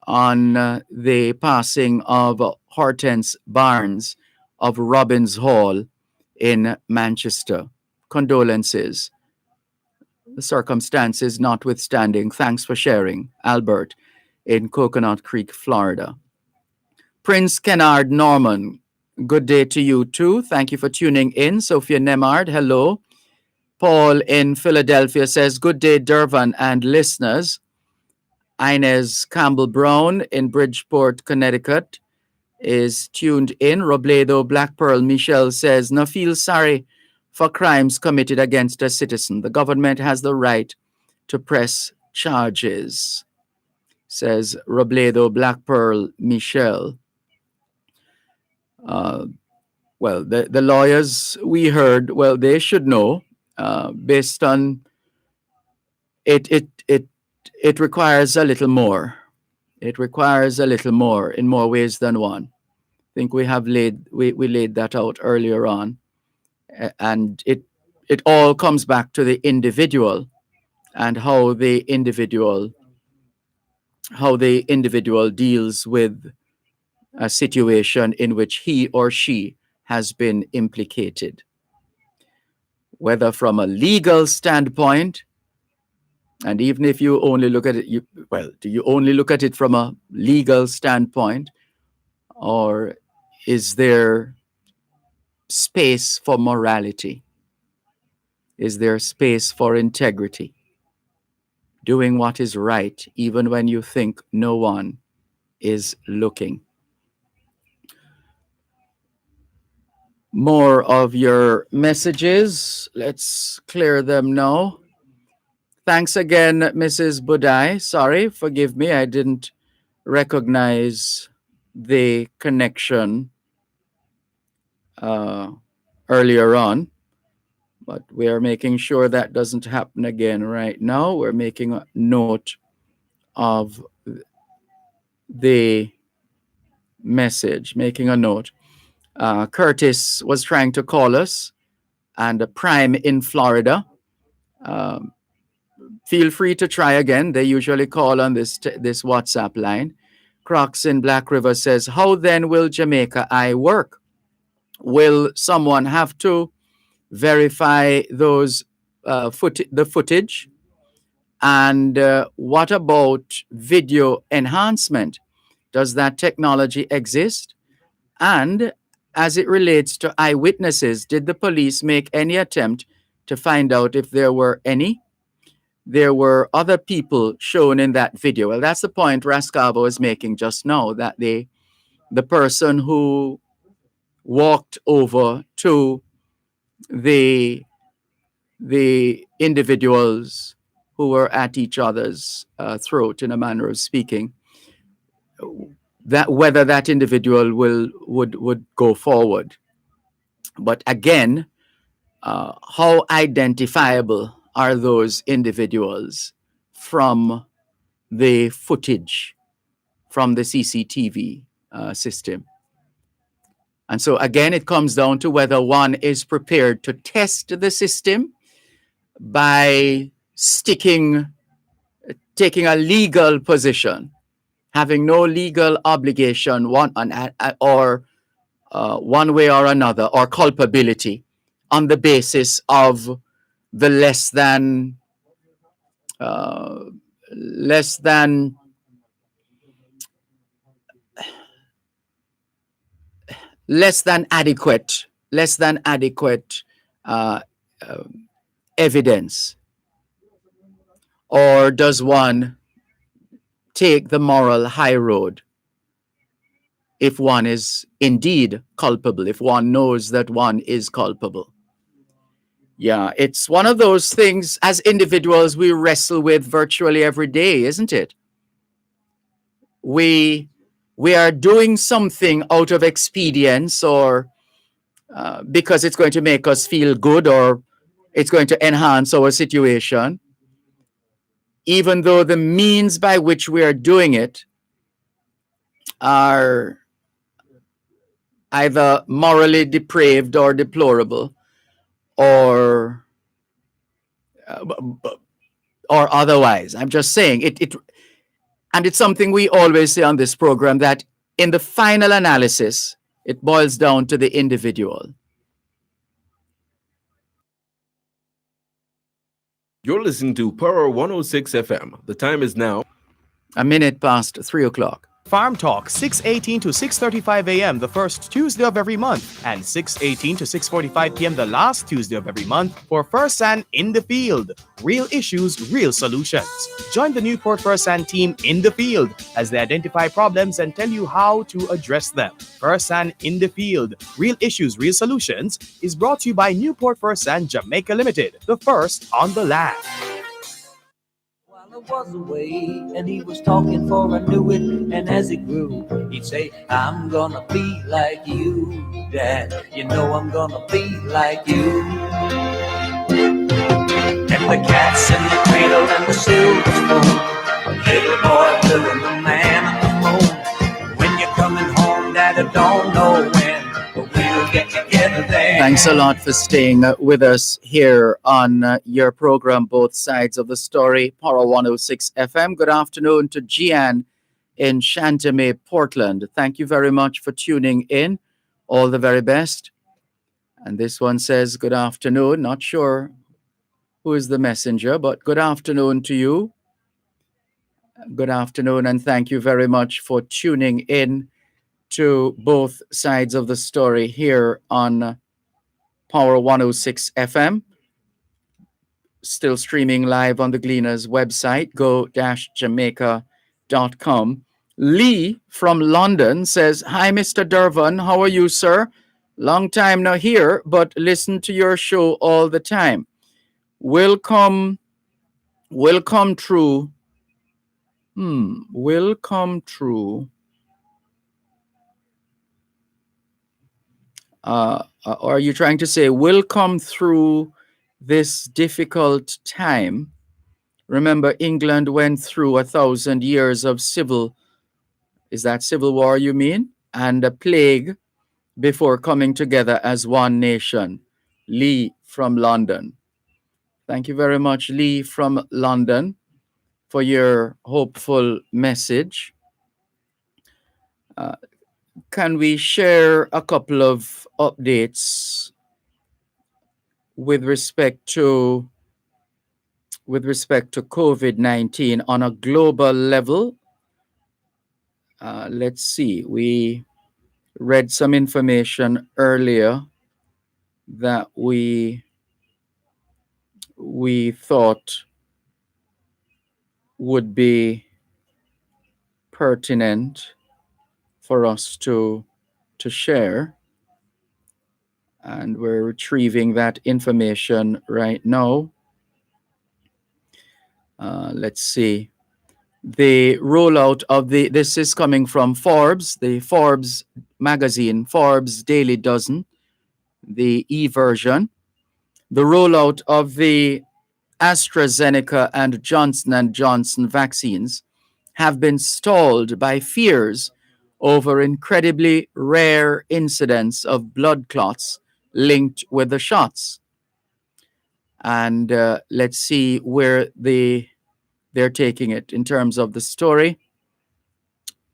[SPEAKER 2] on the passing of Hortense Barnes of Robbins Hall in Manchester. Condolences. The circumstances notwithstanding. Thanks for sharing, Albert in Coconut Creek, Florida. Prince Kennard Norman, good day to you too. Thank you for tuning in. Sophia Nemard, hello. Paul in Philadelphia says, good day, Dervan and listeners. Inez Campbell Brown in Bridgeport, Connecticut is tuned in. Robledo Black Pearl Michelle says, no feel sorry for crimes committed against a citizen. The government has the right to press charges, says Robledo Black Pearl Michelle. Well, the lawyers we heard, well, they should know, based on it requires a little more. It requires a little more in more ways than one. I think we laid that out earlier on. And it all comes back to the individual and how the individual how the individual deals with a situation in which he or she has been implicated, whether from a legal standpoint, and even if you only look at it, do you only look at it from a legal standpoint, or is there space for morality? Is there space for integrity? Doing what is right, even when you think no one is looking. More of your messages. Let's clear them now. Thanks again, Mrs. Budai. Sorry, forgive me, I didn't recognize the connection earlier on, but we are making sure that doesn't happen again right now. We're making a note of the message, making a note. Curtis was trying to call us, and Prime in Florida. Feel free to try again. They usually call on this WhatsApp line. Crocs in Black River says, how then will Jamaica Eye work? Will someone have to verify those the footage? And what about video enhancement? Does that technology exist? And as it relates to eyewitnesses, did the police make any attempt to find out if there were any? There were other people shown in that video. Well, that's the point Rascavo is making just now, that the person who walked over to the individuals who were at each other's throat, in a manner of speaking, that whether that individual would go forward. But again, how identifiable are those individuals from the footage, from the CCTV system? And so again, it comes down to whether one is prepared to test the system by taking a legal position, having no legal obligation one way or another, or culpability on the basis of the less than adequate evidence? Or does one take the moral high road if one is indeed culpable, if one knows that one is culpable? Yeah, it's one of those things as individuals we wrestle with virtually every day, isn't it? We are doing something out of expedience, or because it's going to make us feel good, or it's going to enhance our situation, even though the means by which we are doing it are either morally depraved or deplorable, or otherwise. I'm just saying it, and it's something we always say on this program, that in the final analysis, it boils down to the individual.
[SPEAKER 7] You're listening to Power 106 FM. The time is now
[SPEAKER 2] a minute past 3 o'clock.
[SPEAKER 11] Farm Talk, 6:18 to 6:35 a.m. the first Tuesday of every month, and 6:18 to 6:45 p.m. the last Tuesday of every month for First and in the Field. Real issues, real solutions. Join the Newport First and team in the field as they identify problems and tell you how to address them. First and in the Field, real issues, real solutions is brought to you by Newport First and Jamaica Limited, the first on the land.
[SPEAKER 3] I was away and he was talking for I knew it, and as it grew he'd say, I'm gonna be like you, Dad, you know I'm gonna be like you. And the cats in the cradle and the silver spoon, little boy blue and the man on the moon. When you're coming home, Dad, I don't know when, but we'll get together there.
[SPEAKER 2] Thanks a lot for staying with us here on your program, Both Sides of the Story, Power 106 FM. Good afternoon to Gian in Chantemay, Portland. Thank you very much for tuning in. All the very best. And this one says, good afternoon. Not sure who is the messenger, but good afternoon to you. Good afternoon, and thank you very much for tuning in to Both Sides of the Story here on Power 106 FM. Still streaming live on the Gleaners website, go-jamaica.com. Lee from London says, hi, Mr. Dervan. How are you, sir? Long time no here, but listen to your show all the time. Will come true. Will come true. Or are you trying to say will come through this difficult time? Remember, England went through 1,000 years of civil war, you mean? And a plague before coming together as one nation. Lee from London. Thank you very much, Lee from London, for your hopeful message. Can we share a couple of updates with respect to COVID-19 on a global level? Let's see. We read some information earlier that we thought would be pertinent for us to share, and we're retrieving that information right now. Let's see. The rollout of this is coming from Forbes, the Forbes magazine, Forbes Daily Dozen, the e-version. The rollout of the AstraZeneca and Johnson & Johnson vaccines have been stalled by fears over incredibly rare incidents of blood clots linked with the shots. And let's see where they're taking it in terms of the story.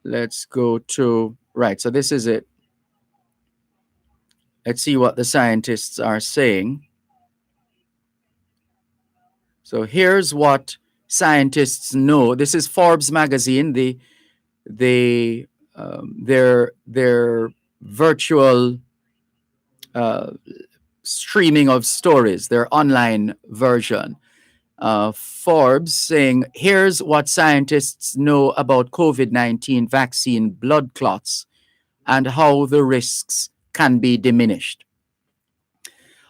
[SPEAKER 2] Let's go to, right, so this is it. Let's see what the scientists are saying. So here's what scientists know. This is Forbes magazine, their virtual streaming of stories, their online version. Forbes saying, here's what scientists know about COVID-19 vaccine blood clots and how the risks can be diminished.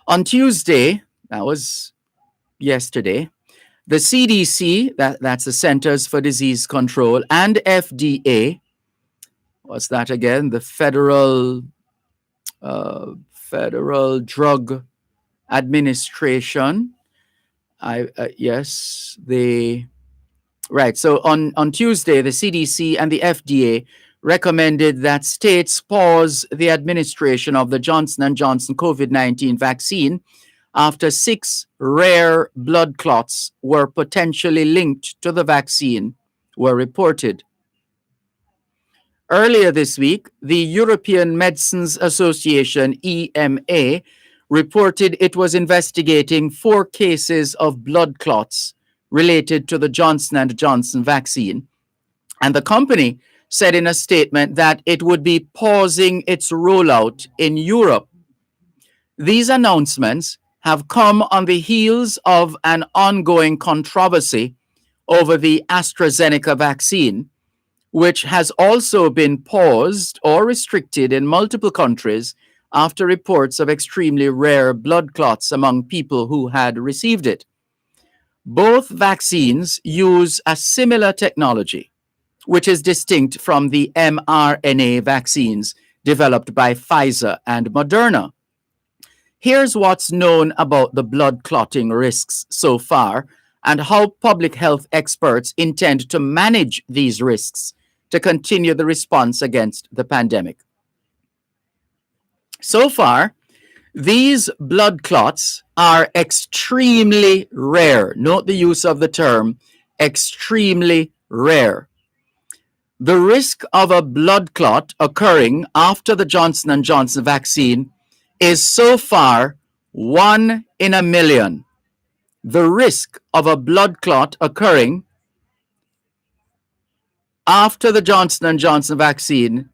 [SPEAKER 2] On Tuesday, that was yesterday, the CDC, that's the Centers for Disease Control, and FDA, what's that again? The Federal Drug Administration. Yes, right. So on Tuesday, the CDC and the FDA recommended that states pause the administration of the Johnson & Johnson COVID-19 vaccine after 6 rare blood clots were potentially linked to the vaccine were reported. Earlier this week, the European Medicines Association, EMA, reported it was investigating 4 cases of blood clots related to the Johnson & Johnson vaccine. And the company said in a statement that it would be pausing its rollout in Europe. These announcements have come on the heels of an ongoing controversy over the AstraZeneca vaccine, which has also been paused or restricted in multiple countries after reports of extremely rare blood clots among people who had received it. Both vaccines use a similar technology, which is distinct from the mRNA vaccines developed by Pfizer and Moderna. Here's what's known about the blood clotting risks so far and how public health experts intend to manage these risks to continue the response against the pandemic. So far, These blood clots are extremely rare. Note the use of the term extremely rare. The risk of a blood clot occurring after the Johnson & Johnson vaccine is so far 1 in a million. The risk of a blood clot occurring after the Johnson & Johnson vaccine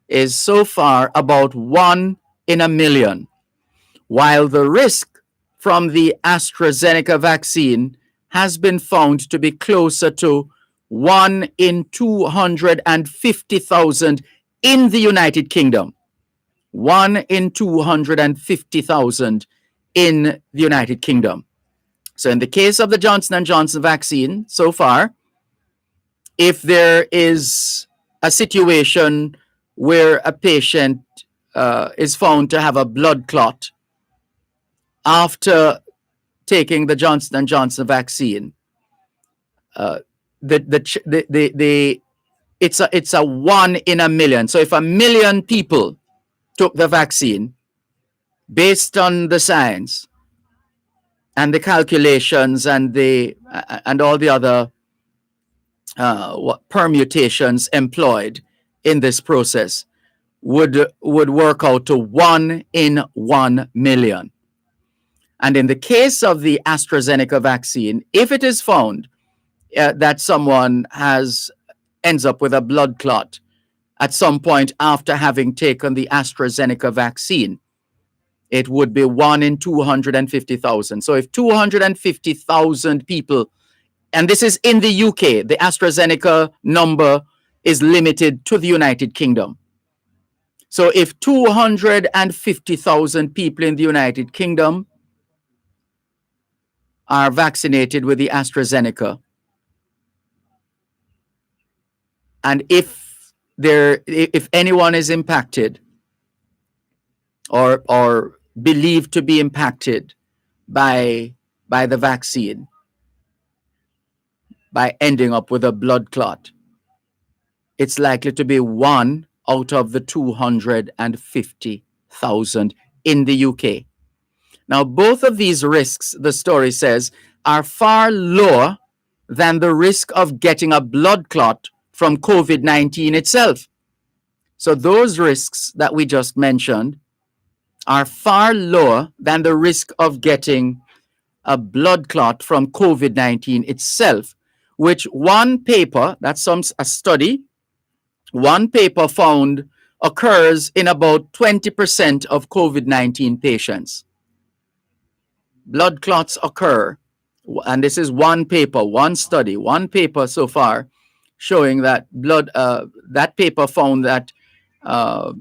[SPEAKER 2] is so far about 1 in a million, while the risk from the AstraZeneca vaccine has been found to be closer to 1 in 250,000 in the United Kingdom. 1 in 250,000 in the United Kingdom. So in the case of the Johnson & Johnson vaccine so far, if there is a situation where a patient is found to have a blood clot after taking the Johnson & Johnson vaccine, it's a 1 in a million. So if a million people took the vaccine, based on the science and the calculations and all the other permutations employed in this process, would work out to 1 in 1 million. And in the case of the AstraZeneca vaccine, if it is found that someone ends up with a blood clot at some point after having taken the AstraZeneca vaccine, it would be 1 in 250,000. So if 250,000 people, and this is in the UK, the AstraZeneca number is limited to the United Kingdom. So if 250,000 people in the United Kingdom are vaccinated with the AstraZeneca, and if anyone is impacted or believed to be impacted by the vaccine, by ending up with a blood clot, it's likely to be 1 out of the 250,000 in the UK. Now, both of these risks, the story says, are far lower than the risk of getting a blood clot from COVID-19 itself. So those risks that we just mentioned are far lower than the risk of getting a blood clot from COVID-19 itself, which one paper, a study, one paper found occurs in about 20% of COVID-19 patients. Blood clots occur, and this is one paper, one study, one paper so far, showing that that paper found that a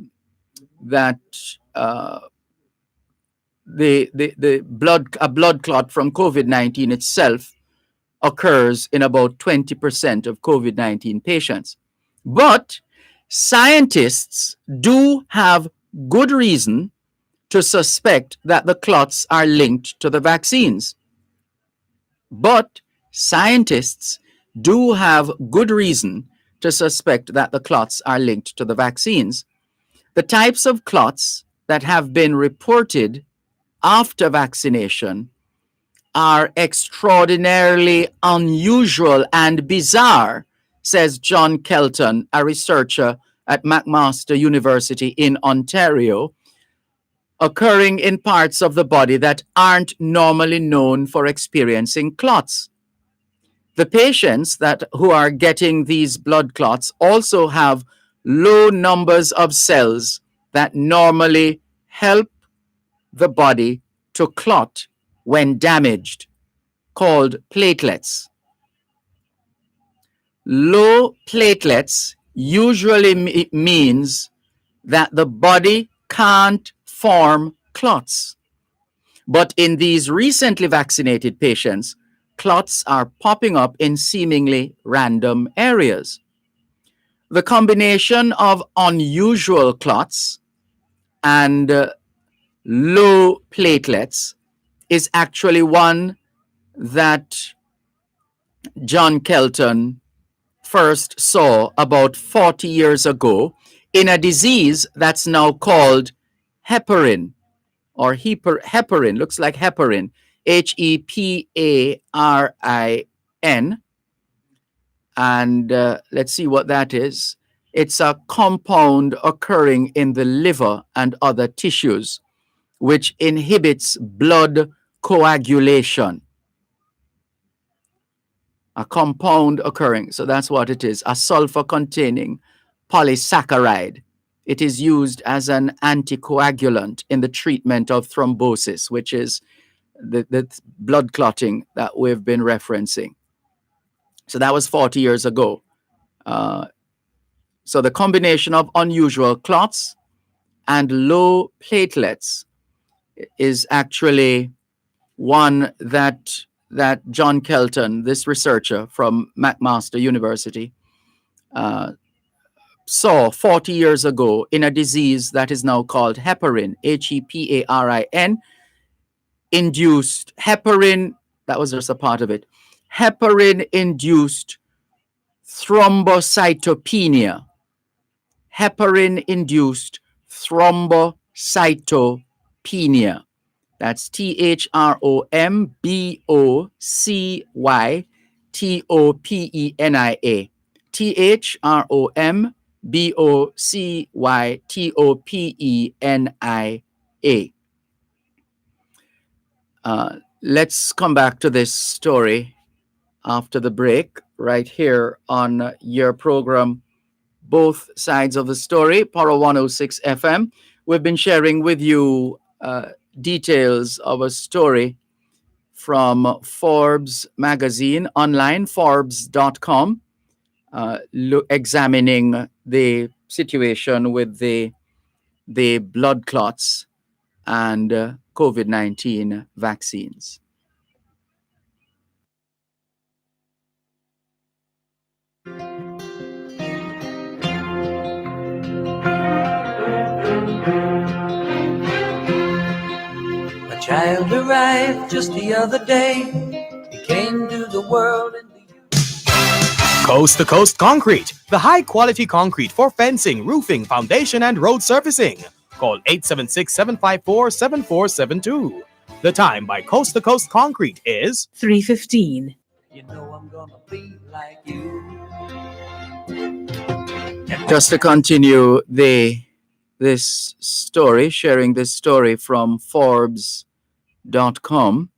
[SPEAKER 2] blood clot from COVID-19 itself occurs in about 20% of COVID-19 patients. But scientists do have good reason to suspect that the clots are linked to the vaccines. But scientists do have good reason to suspect that the clots are linked to the vaccines. The types of clots that have been reported after vaccination are extraordinarily unusual and bizarre, says John Kelton, a researcher at McMaster University in Ontario, occurring in parts of the body that aren't normally known for experiencing clots. The patients who are getting these blood clots also have low numbers of cells that normally help the body to clot when damaged, called platelets. Low platelets usually means that the body can't form clots. But in these recently vaccinated patients, clots are popping up in seemingly random areas. The combination of unusual clots and low platelets is actually one that John Kelton first saw about 40 years ago in a disease that's now called heparin, or heparin, looks like heparin, Heparin. And let's see what that is. It's a compound occurring in the liver and other tissues, which inhibits blood coagulation. A compound occurring, so that's what it is, a sulfur-containing polysaccharide. It is used as an anticoagulant in the treatment of thrombosis, which is the blood clotting that we've been referencing. So that was 40 years ago. So the combination of unusual clots and low platelets is actually one that John Kelton, this researcher from McMaster University, saw 40 years ago in a disease that is now called heparin, Heparin, induced heparin, that was just a part of it, heparin-induced thrombocytopenia. Heparin-induced thrombocytopenia. That's THROMBOCYTOPENIA. THROMBOCYTOPENIA. Let's come back to this story after the break, right here on your program, Both Sides of the Story, Power 106 FM. We've been sharing with you details of a story from Forbes magazine online, Forbes.com, examining the situation with the blood clots and COVID-19 vaccines.
[SPEAKER 3] A child arrived just the other day. He came to the world in the
[SPEAKER 11] Coast to Coast Concrete, the high quality concrete for fencing, roofing, foundation, and road surfacing. Call 876-754-7472. The time by Coast to Coast Concrete is
[SPEAKER 10] 3:15.
[SPEAKER 3] You know I'm gonna be like you.
[SPEAKER 2] Just to continue this story, sharing this story from Forbes.com.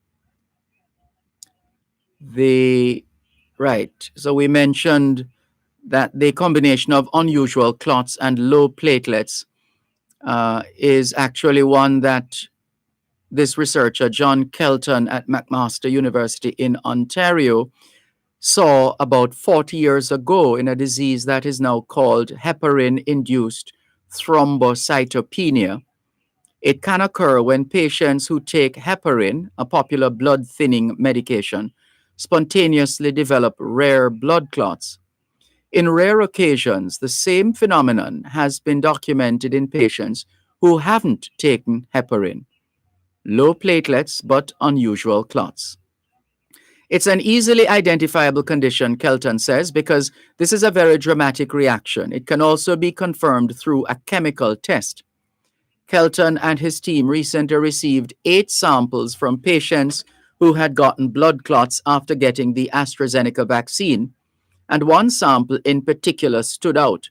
[SPEAKER 2] So we mentioned that the combination of unusual clots and low platelets is actually one that this researcher, John Kelton at McMaster University in Ontario, saw about 40 years ago in a disease that is now called heparin-induced thrombocytopenia. It can occur when patients who take heparin, a popular blood thinning medication, spontaneously develop rare blood clots. In rare occasions, the same phenomenon has been documented in patients who haven't taken heparin. Low platelets, but unusual clots. It's an easily identifiable condition, Kelton says, because this is a very dramatic reaction. It can also be confirmed through a chemical test. Kelton and his team recently received 8 samples from patients who had gotten blood clots after getting the AstraZeneca vaccine, and one sample in particular stood out.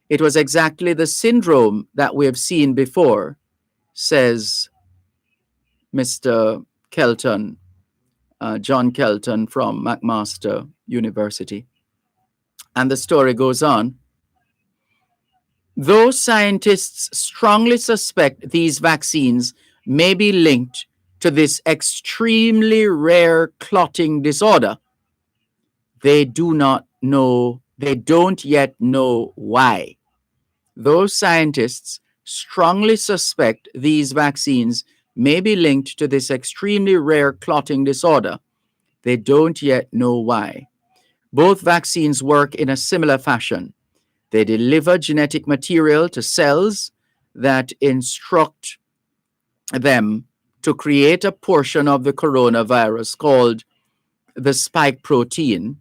[SPEAKER 2] It was exactly the syndrome that we have seen before, says Mr. Kelton, John Kelton from McMaster University. And the story goes on. Though scientists strongly suspect these vaccines may be linked to this extremely rare clotting disorder, they don't yet know why. Those scientists strongly suspect these vaccines may be linked to this extremely rare clotting disorder. They don't yet know why. Both vaccines work in a similar fashion. They deliver genetic material to cells that instruct them to create a portion of the coronavirus called the spike protein,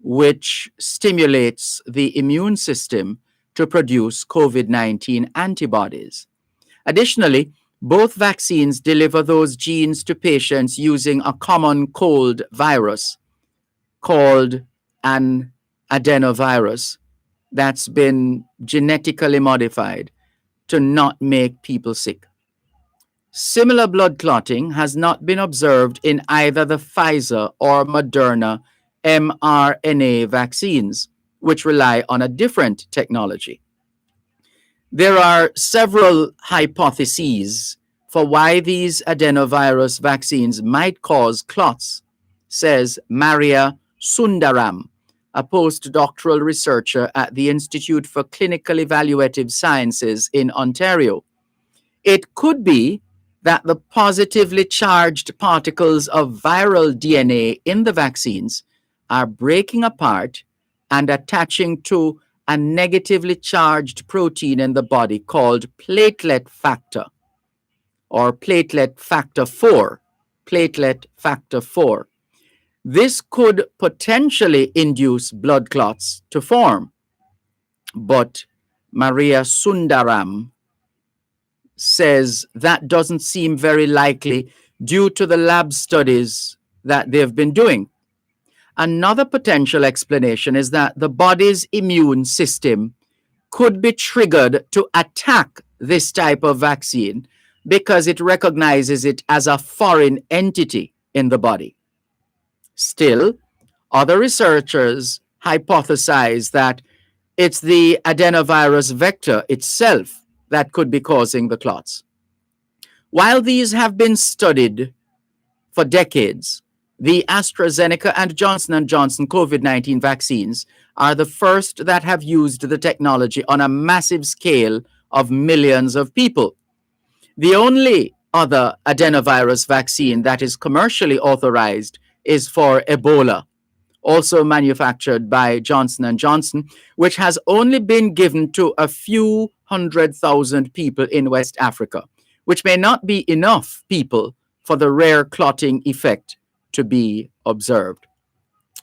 [SPEAKER 2] which stimulates the immune system to produce COVID-19 antibodies. Additionally, Both vaccines deliver those genes to patients using a common cold virus called an adenovirus that's been genetically modified to not make people sick. Similar blood clotting has not been observed in either the Pfizer or Moderna mRNA vaccines, which rely on a different technology. There are several hypotheses for why these adenovirus vaccines might cause clots, says Maria Sundaram, a postdoctoral researcher at the Institute for Clinical Evaluative Sciences in Ontario. It could be that the positively charged particles of viral DNA in the vaccines are breaking apart and attaching to a negatively charged protein in the body called platelet factor or platelet factor 4. Platelet factor 4. This could potentially induce blood clots to form, but Maria Sundaram says that doesn't seem very likely due to the lab studies that they've been doing. Another potential explanation is that the body's immune system could be triggered to attack this type of vaccine because it recognizes it as a foreign entity in the body. Still, other researchers hypothesize that it's the adenovirus vector itself that could be causing the clots. While these have been studied for decades, the AstraZeneca and Johnson & Johnson COVID-19 vaccines are the first that have used the technology on a massive scale of millions of people. The only other adenovirus vaccine that is commercially authorized is for Ebola, also manufactured by Johnson & Johnson, which has only been given to a few 100,000 people in West Africa, which may not be enough people for the rare clotting effect to be observed.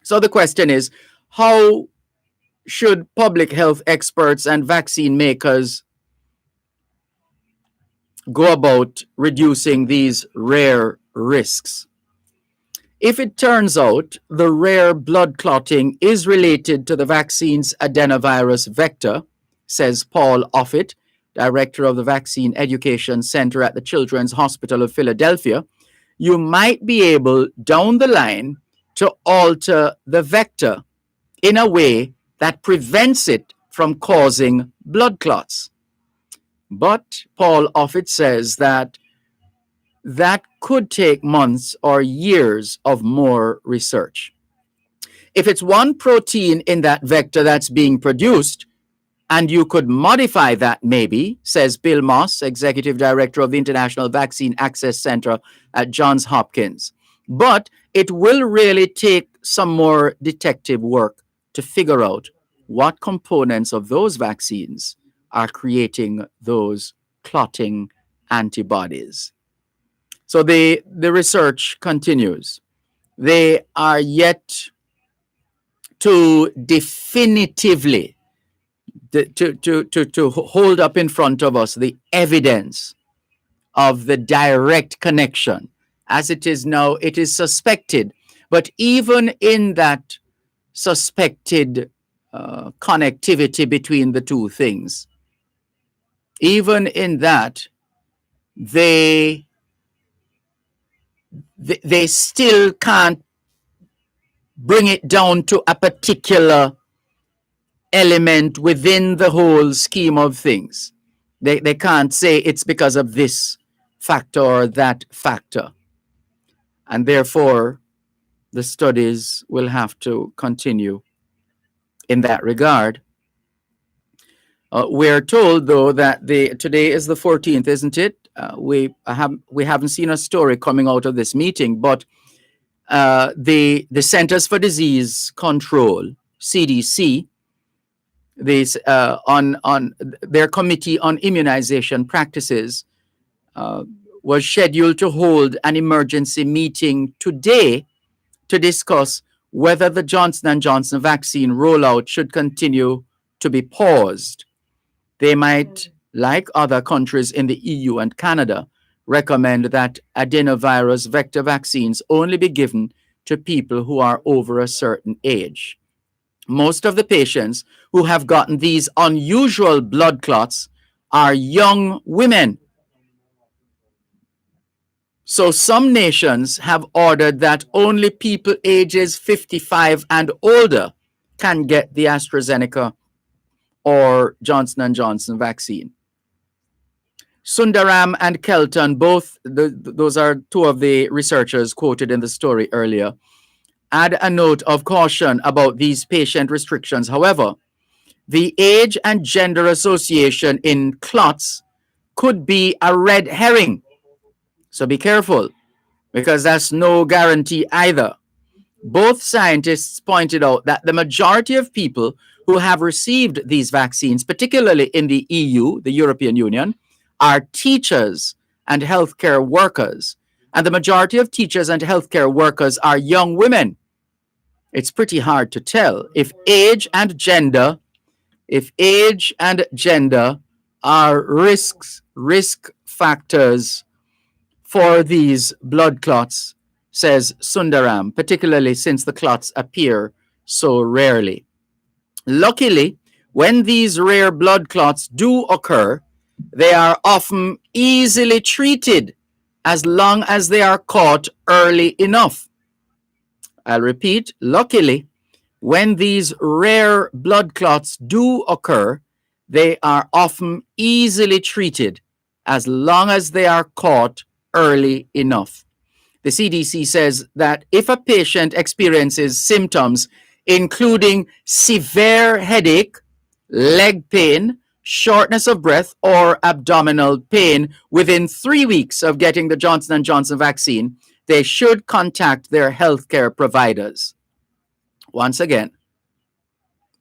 [SPEAKER 2] So the question is, how should public health experts and vaccine makers go about reducing these rare risks? If it turns out the rare blood clotting is related to the vaccine's adenovirus vector, says Paul Offit, director of the Vaccine Education Center at the Children's Hospital of Philadelphia, you might be able down the line to alter the vector in a way that prevents it from causing blood clots. But Paul Offit says that could take months or years of more research. If it's one protein in that vector that's being produced, and you could modify that maybe, says Bill Moss, executive director of the International Vaccine Access Center at Johns Hopkins. But it will really take some more detective work to figure out what components of those vaccines are creating those clotting antibodies. So the research continues. They are yet to definitively to hold up in front of us the evidence of the direct connection. As it is now, it is suspected. But even in that suspected connectivity between the two things, even in that, they still can't bring it down to a particular element within the whole scheme of things. They can't say it's because of this factor or that factor. And therefore, the studies will have to continue in that regard. We're told, though, that today is the 14th, isn't it? We haven't seen a story coming out of this meeting, but the Centers for Disease Control, CDC, on their committee on immunization practices was scheduled to hold an emergency meeting today to discuss whether the Johnson & Johnson vaccine rollout should continue to be paused. They might, like other countries in the EU and Canada, recommend that adenovirus vector vaccines only be given to people who are over a certain age. Most of the patients who have gotten these unusual blood clots are young women. So some nations have ordered that only people ages 55 and older can get the AstraZeneca or Johnson & Johnson vaccine. Sundaram and Kelton, those are two of the researchers quoted in the story earlier, add a note of caution about these patient restrictions. However, the age and gender association in clots could be a red herring. So be careful, because that's no guarantee either. Both scientists pointed out that the majority of people who have received these vaccines, particularly in the EU, the European Union, are teachers and healthcare workers. And the majority of teachers and healthcare workers are young women. It's pretty hard to tell if age and gender are risk factors for these blood clots, says Sundaram, particularly since the clots appear so rarely. Luckily, when these rare blood clots do occur, they are often easily treated as long as they are caught early enough. I'll repeat, luckily, when these rare blood clots do occur, they are often easily treated as long as they are caught early enough. The CDC says that if a patient experiences symptoms including severe headache, leg pain, shortness of breath, or abdominal pain within 3 weeks of getting the Johnson & Johnson vaccine, they should contact their healthcare providers. Once again,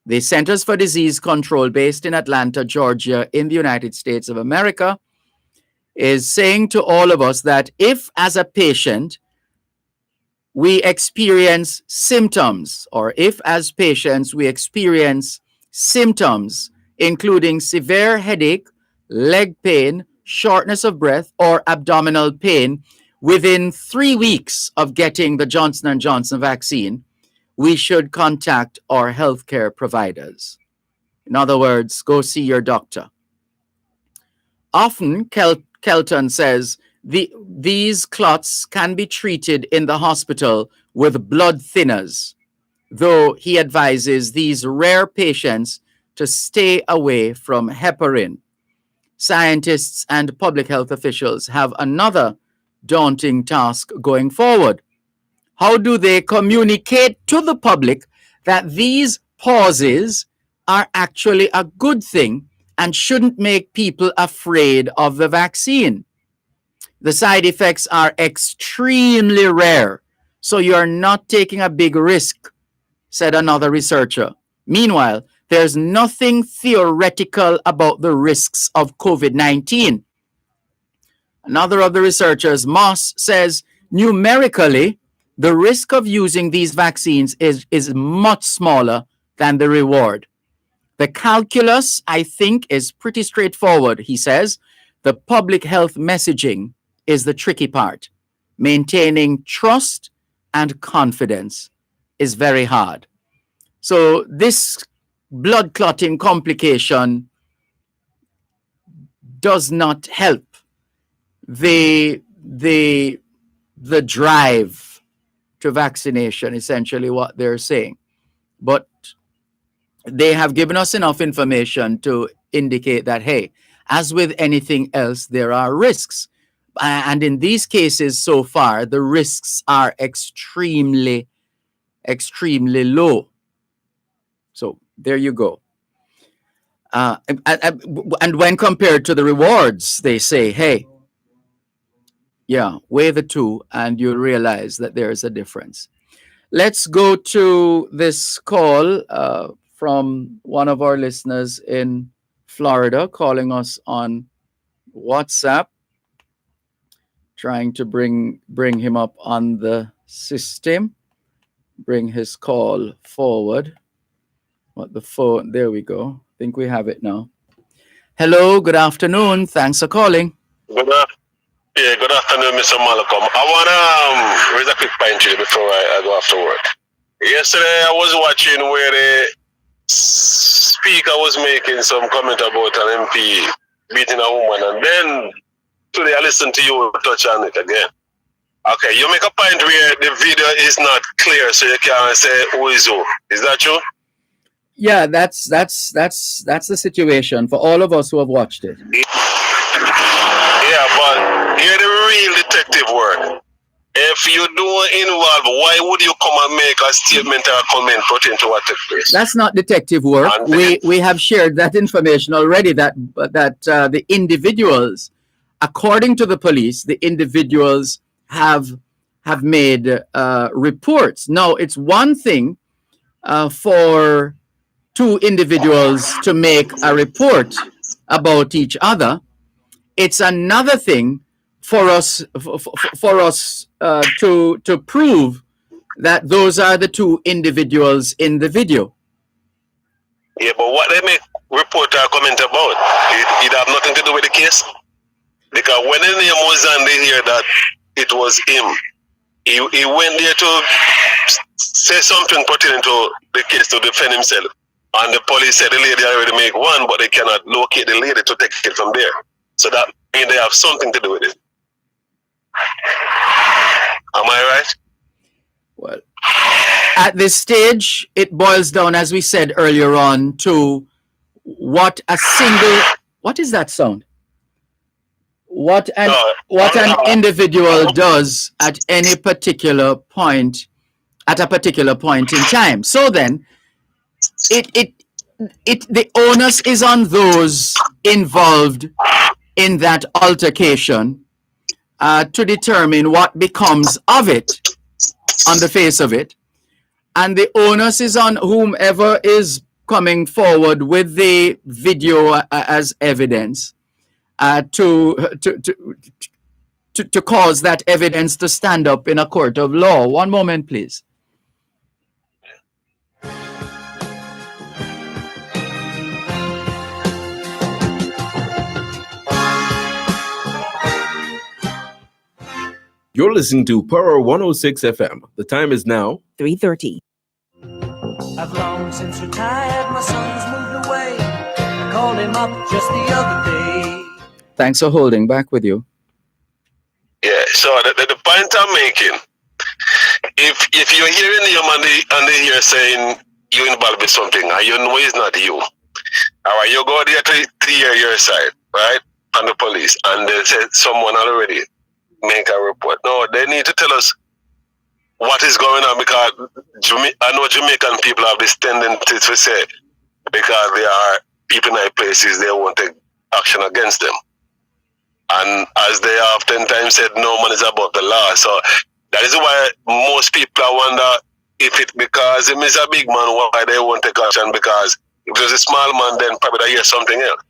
[SPEAKER 2] the Centers for Disease Control, based in Atlanta, Georgia, in the United States of America, is saying to all of us that if, as a patient, we experience symptoms, or if, as patients, we experience symptoms including severe headache, leg pain, shortness of breath, or abdominal pain within 3 weeks of getting the Johnson & Johnson vaccine, we should contact our healthcare providers. In other words, go see your doctor. Often, Kelton says, these clots can be treated in the hospital with blood thinners, though he advises these rare patients to stay away from heparin. Scientists and public health officials have another daunting task going forward. How do they communicate to the public that these pauses are actually a good thing and shouldn't make people afraid of the vaccine? The side effects are extremely rare, so you're not taking a big risk, said another researcher. Meanwhile, there's nothing theoretical about the risks of COVID-19. Another of the researchers, Moss, says numerically, the risk of using these vaccines is much smaller than the reward. The calculus, I think, is pretty straightforward, he says. The public health messaging is the tricky part. Maintaining trust and confidence is very hard. So this blood clotting complication does not help the drive to vaccination, essentially what they're saying. But they have given us enough information to indicate that, hey, as with anything else, there are risks. And in these cases so far, the risks are extremely, extremely low. So there you go. And when compared to the rewards, they say, hey, yeah, weigh the two and you'll realize that there is a difference. Let's go to this call from one of our listeners in Florida, calling us on WhatsApp, trying to bring him up on the system, bring his call forward. What the phone? There we go. I think we have it now. Hello, good afternoon. Thanks for calling.
[SPEAKER 12] Yeah, good afternoon, Mr. Malcolm. I want to raise a quick point to you before I go after work. Yesterday, I was watching where the speaker was making some comment about an MP beating a woman, and then today I listened to you touch on it again. Okay, you make a point where the video is not clear, so you can't say who is who. Is that true?
[SPEAKER 2] Yeah, that's the situation for all of us who have watched it.
[SPEAKER 12] Yeah, but you're the real detective work. If you don't involve, why would you come and make a statement or a comment pertaining to what took place?
[SPEAKER 2] That's not detective work. We have shared that information already. That the individuals, according to the police, the individuals have made reports. Now, it's one thing for two individuals to make a report about each other. It's another thing for us to prove that those are the two individuals in the video.
[SPEAKER 12] Yeah, but what they make report or comment about, it have nothing to do with the case. Because when the name was on, they hear that it was him. He went there to say something pertaining to the case to defend himself. And the police said the lady already make one, but they cannot locate the lady to take it from there. So that means they have something to do with it. Am I right?
[SPEAKER 2] Well, at this stage, it boils down, as we said earlier on, to what a single... What is that sound? What an individual does at any particular point, at a particular point in time. So then, the onus is on those involved in that altercation to determine what becomes of it on the face of it. And the onus is on whomever is coming forward with the video as evidence to cause that evidence to stand up in a court of law. One moment, please.
[SPEAKER 7] You're listening to Power 106 FM. The time is now
[SPEAKER 4] 3:30.
[SPEAKER 3] I've long since retired, my son's moved away. I called him up just the other day.
[SPEAKER 2] Thanks for holding. Back with you.
[SPEAKER 12] Yeah, so the point I'm making, if you're hearing him and they hear saying you involved with something and you know it's not you, all right, you go there to hear your side, right, and the police, and they said someone already make a report. No, they need to tell us what is going on, because I know Jamaican people have this tendency to say because they are people in high places, they won't take action against them. And as they oftentimes said, no man is above the law. So that is why most people wonder if it's because him is a big man, why they won't take action, because if it was a small man, then probably they hear something else.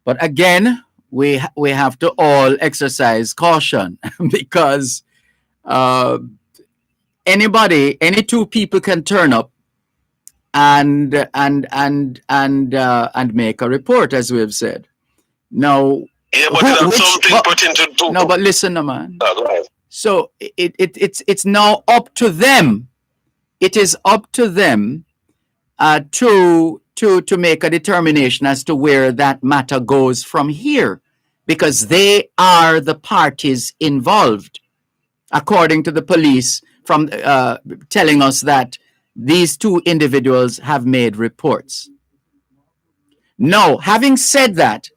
[SPEAKER 2] But again, we have to all exercise caution because any two people can turn up and make a report, as we have said. Now,
[SPEAKER 12] yeah, but
[SPEAKER 2] no, but listen, man.
[SPEAKER 12] Go ahead.
[SPEAKER 2] So it's now up to them. It is up to them to make a determination as to where that matter goes from here, because they are the parties involved, according to the police, from telling us that these two individuals have made reports. Now, having said that,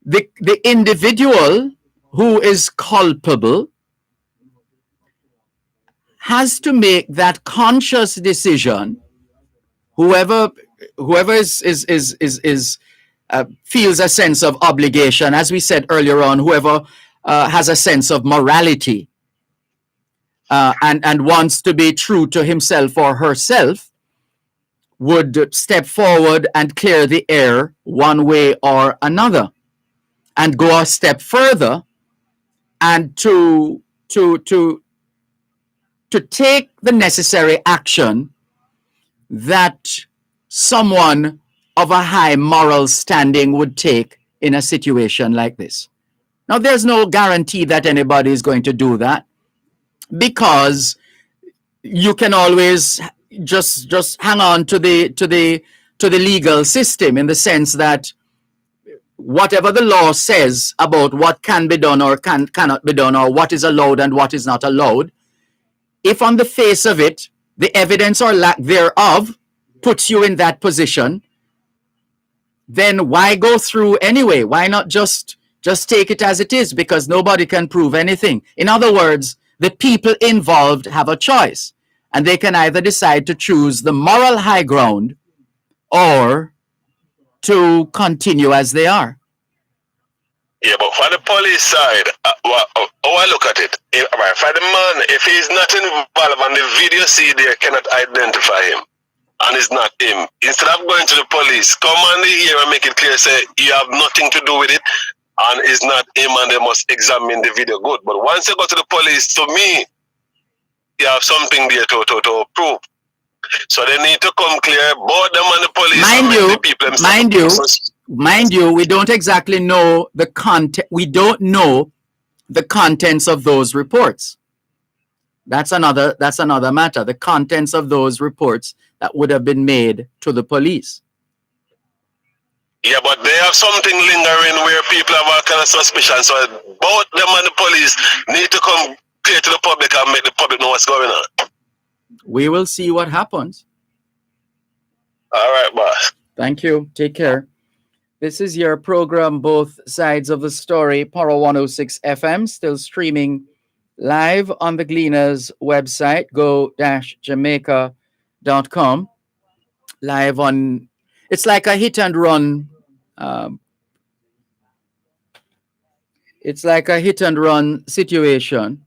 [SPEAKER 2] the individual who is culpable has to make that conscious decision. Whoever is feels a sense of obligation, as we said earlier on, whoever has a sense of morality and wants to be true to himself or herself, would step forward and clear the air one way or another, and go a step further and to take the necessary action that someone of a high moral standing would take in a situation like this. Now, there's no guarantee that anybody is going to do that, because you can always just hang on to the legal system, in the sense that whatever the law says about what can be done or cannot be done, or what is allowed and what is not allowed, if on the face of it the evidence or lack thereof puts you in that position, then why go through anyway? Why not just take it as it is? Because nobody can prove anything. In other words, the people involved have a choice, and they can either decide to choose the moral high ground or to continue as they are.
[SPEAKER 12] Yeah, but for the police side, how I look at it, for the man, if he's not involved and the video see there cannot identify him, and it's not him, instead of going to the police, come on here and make it clear, say you have nothing to do with it, and it's not him, and they must examine the video good. But once you go to the police, to me, you have something there to prove. So they need to come clear, both them and the police.
[SPEAKER 2] Mind you, we don't exactly know the content. We don't know the contents of those reports. That's another matter. The contents of those reports that would have been made to the police.
[SPEAKER 12] Yeah, but they have something lingering where people have all kind of suspicion. So both them and the police need to come clear to the public and make the public know what's going on.
[SPEAKER 2] We will see what happens.
[SPEAKER 12] All right, boss.
[SPEAKER 2] Thank you. Take care. This is your program, Both Sides of the Story, Power 106 FM, still streaming live on the Gleaners website, go-jamaica.com. Live on, it's like a hit and run. It's like a hit and run situation,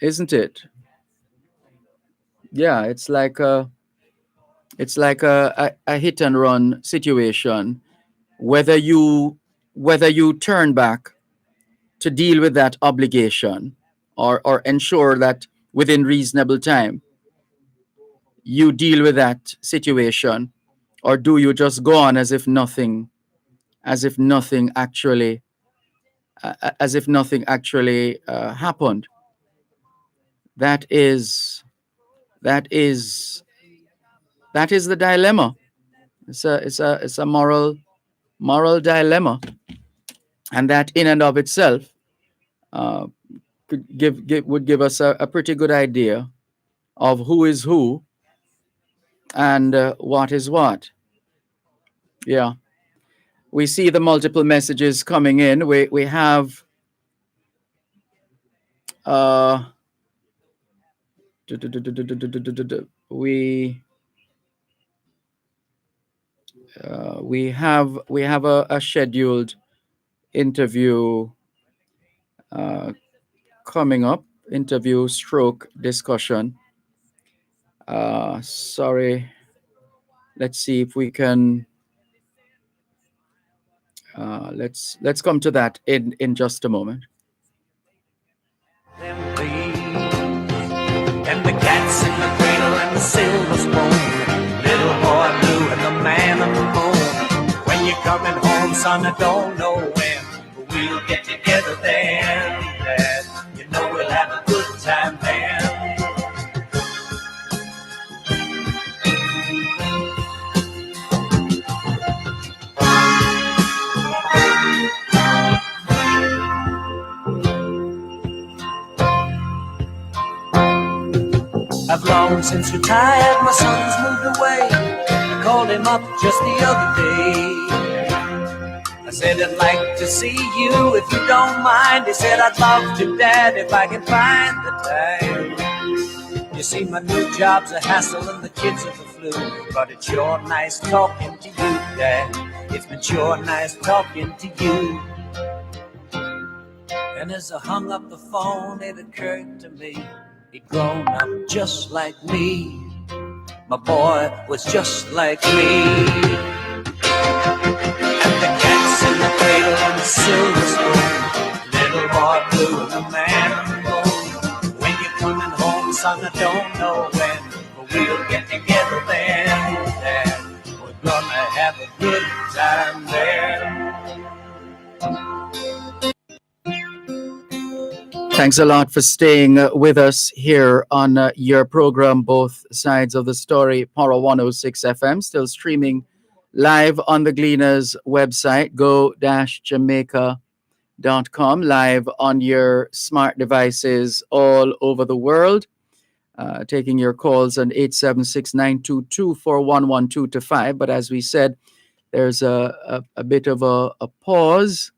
[SPEAKER 2] isn't it? Yeah, it's like a hit and run situation. Whether you turn back to deal with that obligation, or ensure that within reasonable time you deal with that situation, or do you just go on as if nothing actually happened? That is the dilemma. It's a moral dilemma, and that in and of itself would give us a pretty good idea of who is who and what is what. Yeah, we see the multiple messages coming in. We have we have a scheduled interview coming up, interview stroke discussion. Sorry, let's see if we can let's come to that in just a moment.
[SPEAKER 3] And the cats in the cradle and the silver spoon, little boy blue and the man on the moon. When you're coming home, son, I don't know when, but we'll get together then, Dad. You know we'll have a good time then. I've long since retired, my son's moved away. I called him up just the other day. I said, I'd like to see you if you don't mind. He said, I'd love to, Dad, if I can find the time. You see, my new job's a hassle and the kids are the flu, but it's sure nice talking to you, Dad. It's been sure nice talking to you. And as I hung up the phone, it occurred to me, he'd grown up just like me. My boy was just like me. And the cats in the cradle and the silver spoon, little boy blue and the man on the moon. When you're coming home, son, I don't know when, but we'll get together then, Dad. We're gonna have a good time there.
[SPEAKER 2] Thanks a lot for staying with us here on your program, Both Sides of the Story, Power 106 FM, still streaming live on the Gleaners website, go-jamaica.com, live on your smart devices all over the world. Taking your calls on 876-922-4112 to 5. But as we said, there's a bit of a pause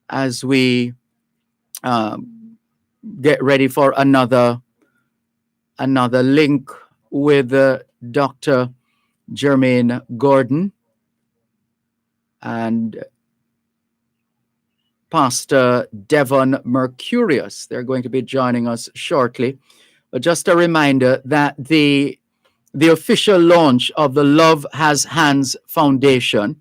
[SPEAKER 2] as we get ready for another link with Dr. Jermaine Gordon and Pastor Dervan Mercurius. They're going to be joining us shortly. But just a reminder that the official launch of the Love Has Hands Foundation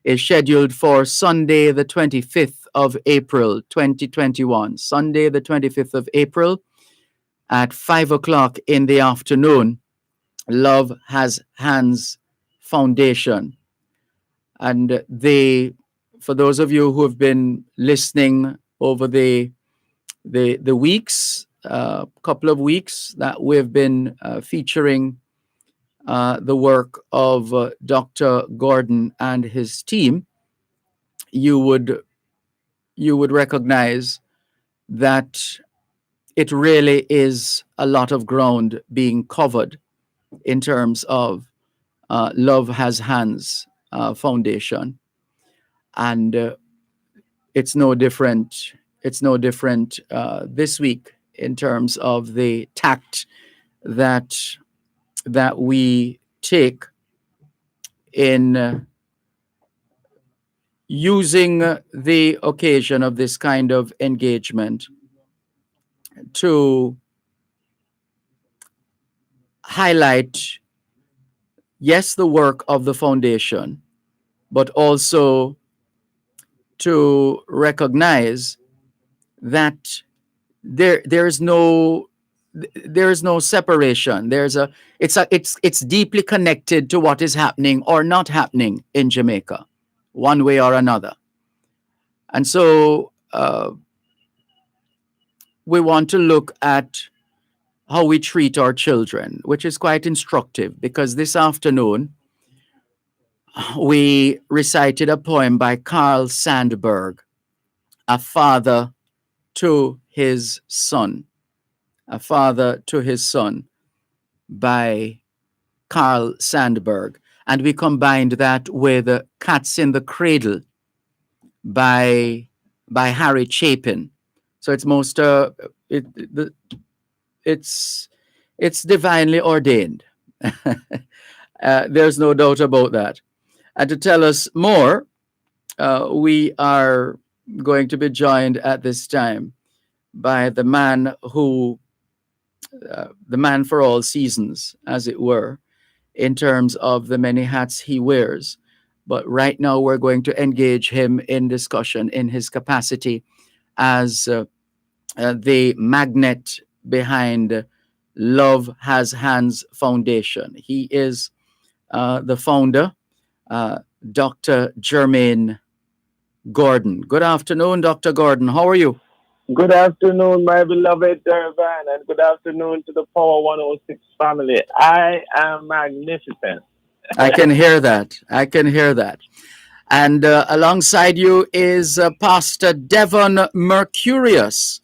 [SPEAKER 2] is scheduled for Sunday, the 25th of April, 2021. Sunday, the 25th of April at 5 o'clock in the afternoon. Love Has Hands Foundation. And for those of you who have been listening over the weeks, couple of weeks that we've been featuring the work of Dr. Gordon and his team, you would recognize that it really is a lot of ground being covered in terms of Love Has Hands Foundation, and it's no different. It's no different this week in terms of the tact that we take in using the occasion of this kind of engagement to highlight, yes, the work of the foundation, but also to recognize that there is no separation. It's deeply connected to what is happening or not happening in Jamaica, one way or another. And so we want to look at how we treat our children, which is quite instructive, because this afternoon we recited a poem by Carl Sandburg, A Father to His Son. A Father to His Son by Carl Sandburg. And we combined that with Cats in the Cradle by Harry Chapin. So it's most it's divinely ordained. There's no doubt about that. And to tell us more, we are going to be joined at this time by the man for all seasons, as it were, in terms of the many hats he wears. But right now we're going to engage him in discussion in his capacity as the magnet behind Love Has Hands Foundation. He is the founder, Dr. Jermaine Gordon. Good afternoon, Dr. Gordon. How are you?
[SPEAKER 13] Good afternoon, my beloved Dervan, and good afternoon to the Power 106 family. I am magnificent.
[SPEAKER 2] I can hear that. I can hear that. And alongside you is Pastor Dervan Mercurius.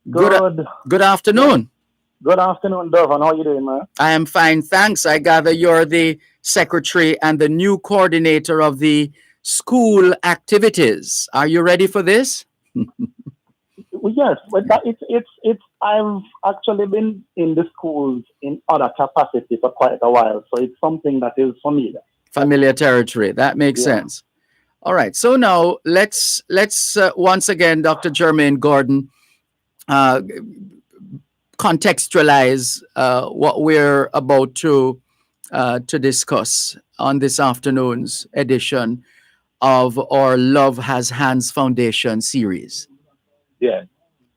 [SPEAKER 2] Good afternoon.
[SPEAKER 13] Good afternoon, Dervan. How are you doing, man?
[SPEAKER 2] I am fine, thanks. I gather you're the secretary and the new coordinator of the school activities. Are you ready for this?
[SPEAKER 13] Yes, but I've actually been in the schools in other capacity for quite a while, so it's something that is familiar.
[SPEAKER 2] Familiar territory. That makes sense. All right. So now let's once again, Dr. Jermaine Gordon, contextualize what we're about to discuss on this afternoon's edition of our Love Has Hands Foundation series.
[SPEAKER 13] Yeah.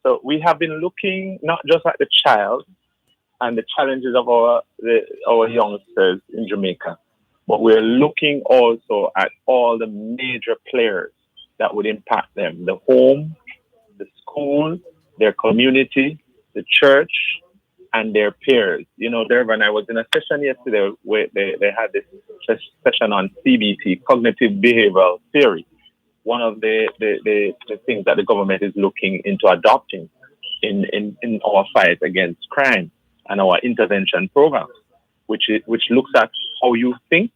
[SPEAKER 13] So we have been looking not just at the child and the challenges of our youngsters in Jamaica, but we're looking also at all the major players that would impact them: the home, the school, their community, the church, and their peers. You know, Dervan, I was in a session yesterday where they had this session on CBT, cognitive behavioral theory. One of the things that the government is looking into adopting in our fight against crime and our intervention programs, which looks at how you think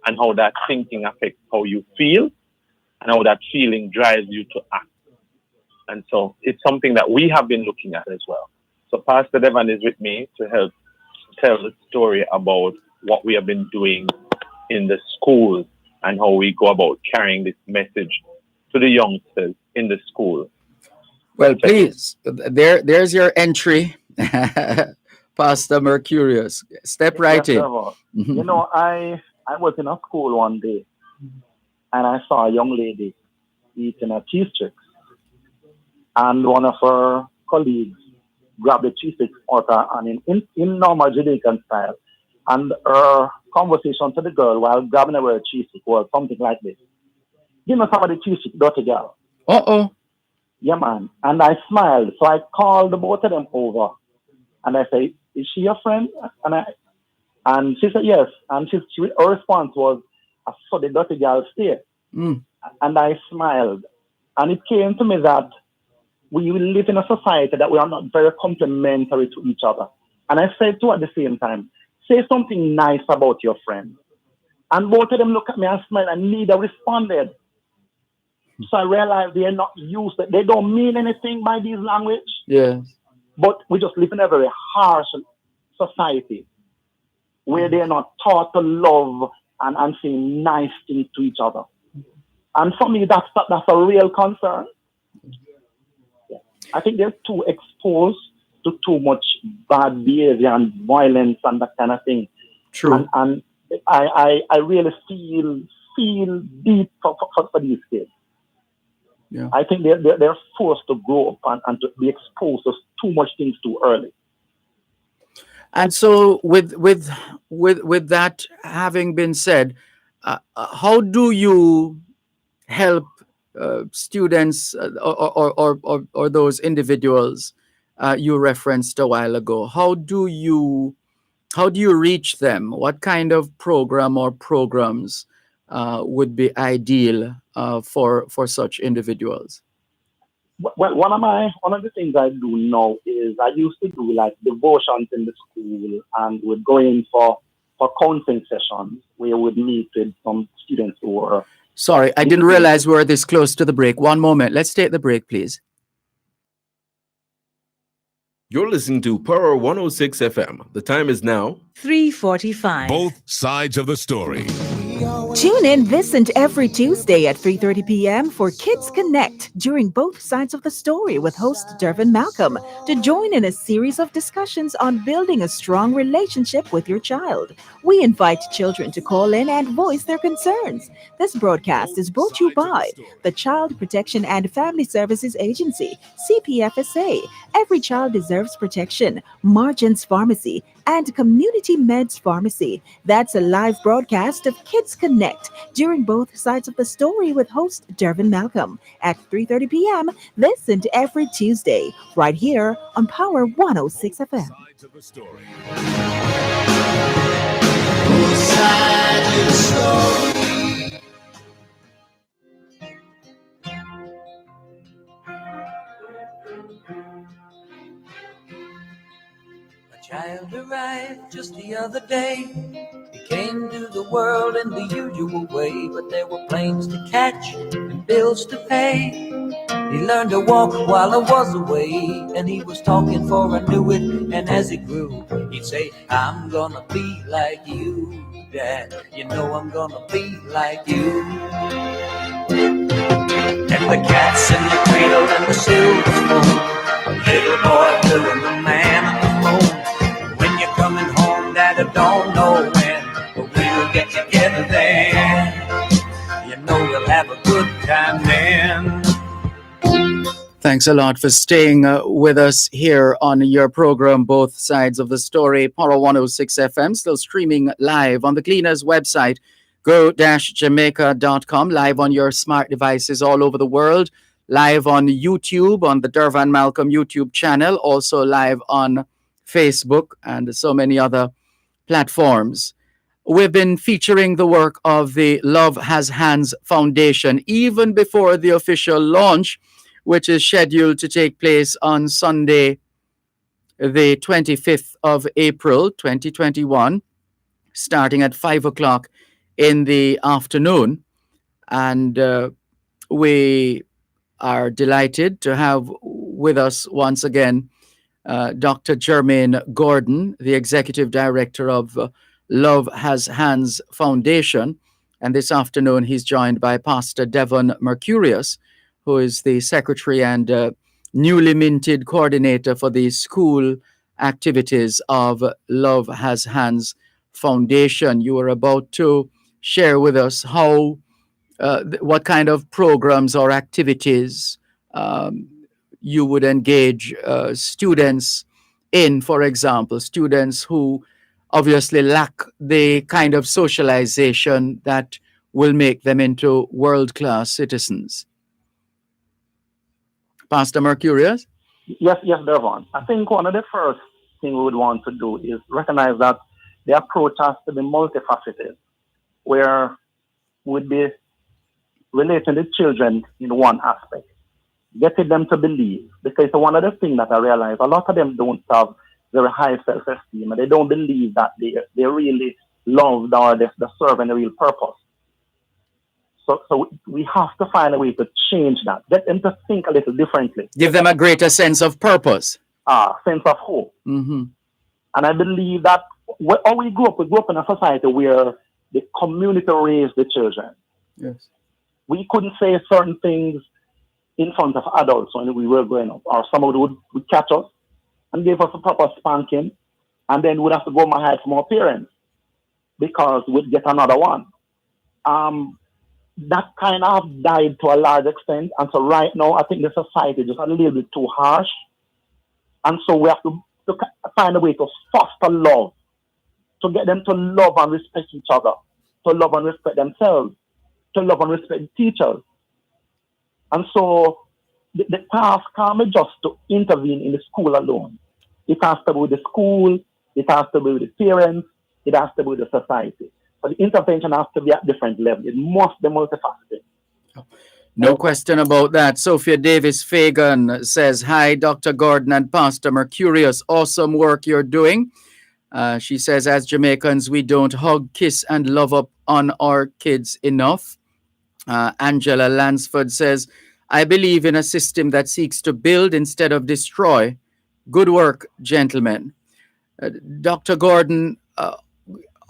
[SPEAKER 13] and how that thinking affects how you feel and how that feeling drives you to act. And so it's something that we have been looking at as well. So Pastor Dervan is with me to help tell the story about what we have been doing in the schools and how we go about carrying this message to the youngsters in the school.
[SPEAKER 2] Well, please, there's your entry, Pastor Mercurius. Step right in.
[SPEAKER 14] You know, I was in a school one day and I saw a young lady eating a cheese sticks. And one of her colleagues grabbed the cheese sticks out of her and in normal Jamaican style. And her conversation to the girl while grabbing her cheese stick was something like this. Give me some of the cheese stick, dirty girl.
[SPEAKER 2] Uh-oh.
[SPEAKER 14] Yeah, man. And I smiled. So I called the both of them over. And I said, is she your friend? And she said, yes. And her response was, I saw the dirty girl stay. And I smiled. And it came to me that we live in a society that we are not very complimentary to each other. And I said to her at the same time, say something nice about your friend. And both of them looked at me and smiled and neither responded. So I realized they are not used to it. They don't mean anything by this language.
[SPEAKER 2] Yes.
[SPEAKER 14] But we just live in a very harsh society where they are not taught to love and say nice things to each other. And for me, that's a real concern. Yeah. I think they're too exposed to too much bad behavior and violence and that kind of thing.
[SPEAKER 2] True.
[SPEAKER 14] And I really feel deep for these kids.
[SPEAKER 2] Yeah.
[SPEAKER 14] I think they're forced to grow up and to be exposed to too much things too early.
[SPEAKER 2] And so, with that having been said, how do you help students or those individuals you referenced a while ago? How do you reach them? What kind of program or programs would be ideal for such individuals?
[SPEAKER 14] Well, one of the things I do now is I used to do like devotions in the school and would go in for counseling sessions where we would meet with some students who were.
[SPEAKER 2] Sorry, I didn't realize we were this close to the break. One moment. Let's take the break, please.
[SPEAKER 7] You're listening to Power 106 FM. The time is now
[SPEAKER 10] 3:45.
[SPEAKER 1] Both sides of the story.
[SPEAKER 4] Tune in this and every Tuesday at 3:30 p.m. for Kids Connect during Both Sides of the Story with host Dervan Malcolm to join in a series of discussions on building a strong relationship with your child. We invite children to call in and voice their concerns. This broadcast is brought to you by the Child Protection and Family Services Agency, CPFSA, Every Child Deserves Protection, Margins Pharmacy, and Community Meds Pharmacy. That's a live broadcast of Kids Connect during Both Sides of the Story with host Dervan Malcolm at 3:30 p.m. this and every Tuesday, right here on Power 106 FM.
[SPEAKER 1] Sides of the story.
[SPEAKER 3] Both sides of the story. Child arrived just the other day. He came to the world in the usual way, but there were planes to catch and bills to pay. He learned to walk while I was away, and he was talking for I knew it. And as he grew, he'd say, I'm gonna be like you, Dad. You know I'm gonna be like you. And the cat's in the cradle and the silver spoon, little boy doing the man on the moon. When you're coming home, Dad, I don't know when, but we'll get together then. You know we'll have a good time then.
[SPEAKER 2] Thanks a lot for staying with us here on your program, Both Sides of the Story, Power 106 FM, still streaming live on the Cleaners website, go-jamaica.com, live on your smart devices all over the world, live on YouTube, on the Dervan Malcolm YouTube channel, also live on Facebook and so many other platforms. We've been featuring the work of the Love Has Hands Foundation even before the official launch, which is scheduled to take place on Sunday, the 25th of April, 2021, starting at 5 o'clock in the afternoon. And we are delighted to have with us once again Dr. Jermaine Gordon, the Executive Director of Love Has Hands Foundation. And this afternoon, he's joined by Pastor Dervan Mercurius, who is the Secretary and newly minted coordinator for the school activities of Love Has Hands Foundation. You are about to share with us how, what kind of programs or activities you would engage students in, for example, students who obviously lack the kind of socialization that will make them into world-class citizens. Pastor Mercurius?
[SPEAKER 14] Yes, Dervan. I think one of the first things we would want to do is recognize that the approach has to be multifaceted, where we'd be relating to children in one aspect, getting them to believe, because one of the things that I realize, a lot of them don't have very high self-esteem, and they don't believe that they really loved or they're serving a real purpose. So we have to find a way to change that, get them to think a little differently.
[SPEAKER 2] Give them a greater sense of purpose.
[SPEAKER 14] Sense of hope.
[SPEAKER 2] Mm-hmm.
[SPEAKER 14] And I believe that how we grew up in a society where the community raised the children.
[SPEAKER 2] Yes.
[SPEAKER 14] We couldn't say certain things in front of adults when we were growing up, or somebody would catch us and give us a proper spanking, and then we'd have to go and hide from our parents because we'd get another one. That kind of died to a large extent, and so right now I think the society is just a little bit too harsh, and so we have to find a way to foster love, to get them to love and respect each other, to love and respect themselves, to love and respect teachers. And so the task can't be just to intervene in the school alone. It has to be with the school, it has to be with the parents, it has to be with the society. But the intervention has to be at different levels. It must be multifaceted.
[SPEAKER 2] No question about that. Sophia Davis Fagan says, hi, Dr. Gordon and Pastor Mercurius. Awesome work you're doing. She says, as Jamaicans, we don't hug, kiss, and love up on our kids enough. Angela Lansford says, I believe in a system that seeks to build instead of destroy. Good work, gentlemen. Dr. Gordon,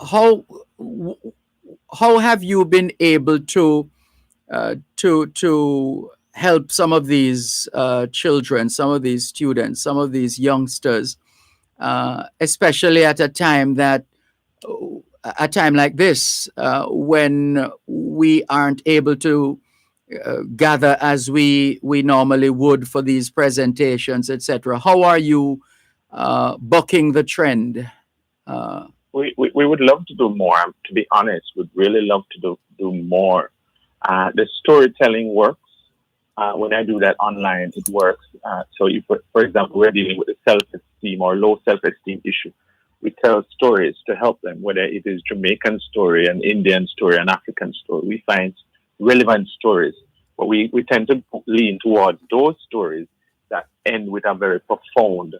[SPEAKER 2] how have you been able to help some of these children, some of these students, some of these youngsters, especially at a time like this, when we aren't able to gather as we normally would for these presentations, etc. How are you bucking the trend?
[SPEAKER 13] We would love to do more. To be honest, we'd really love to do more. The storytelling works. When I do that online, it works. So if, for example, we're dealing with a self-esteem or low self-esteem issue, we tell stories to help them, whether it is Jamaican story, an Indian story, an African story. We find relevant stories, but we tend to lean towards those stories that end with a very profound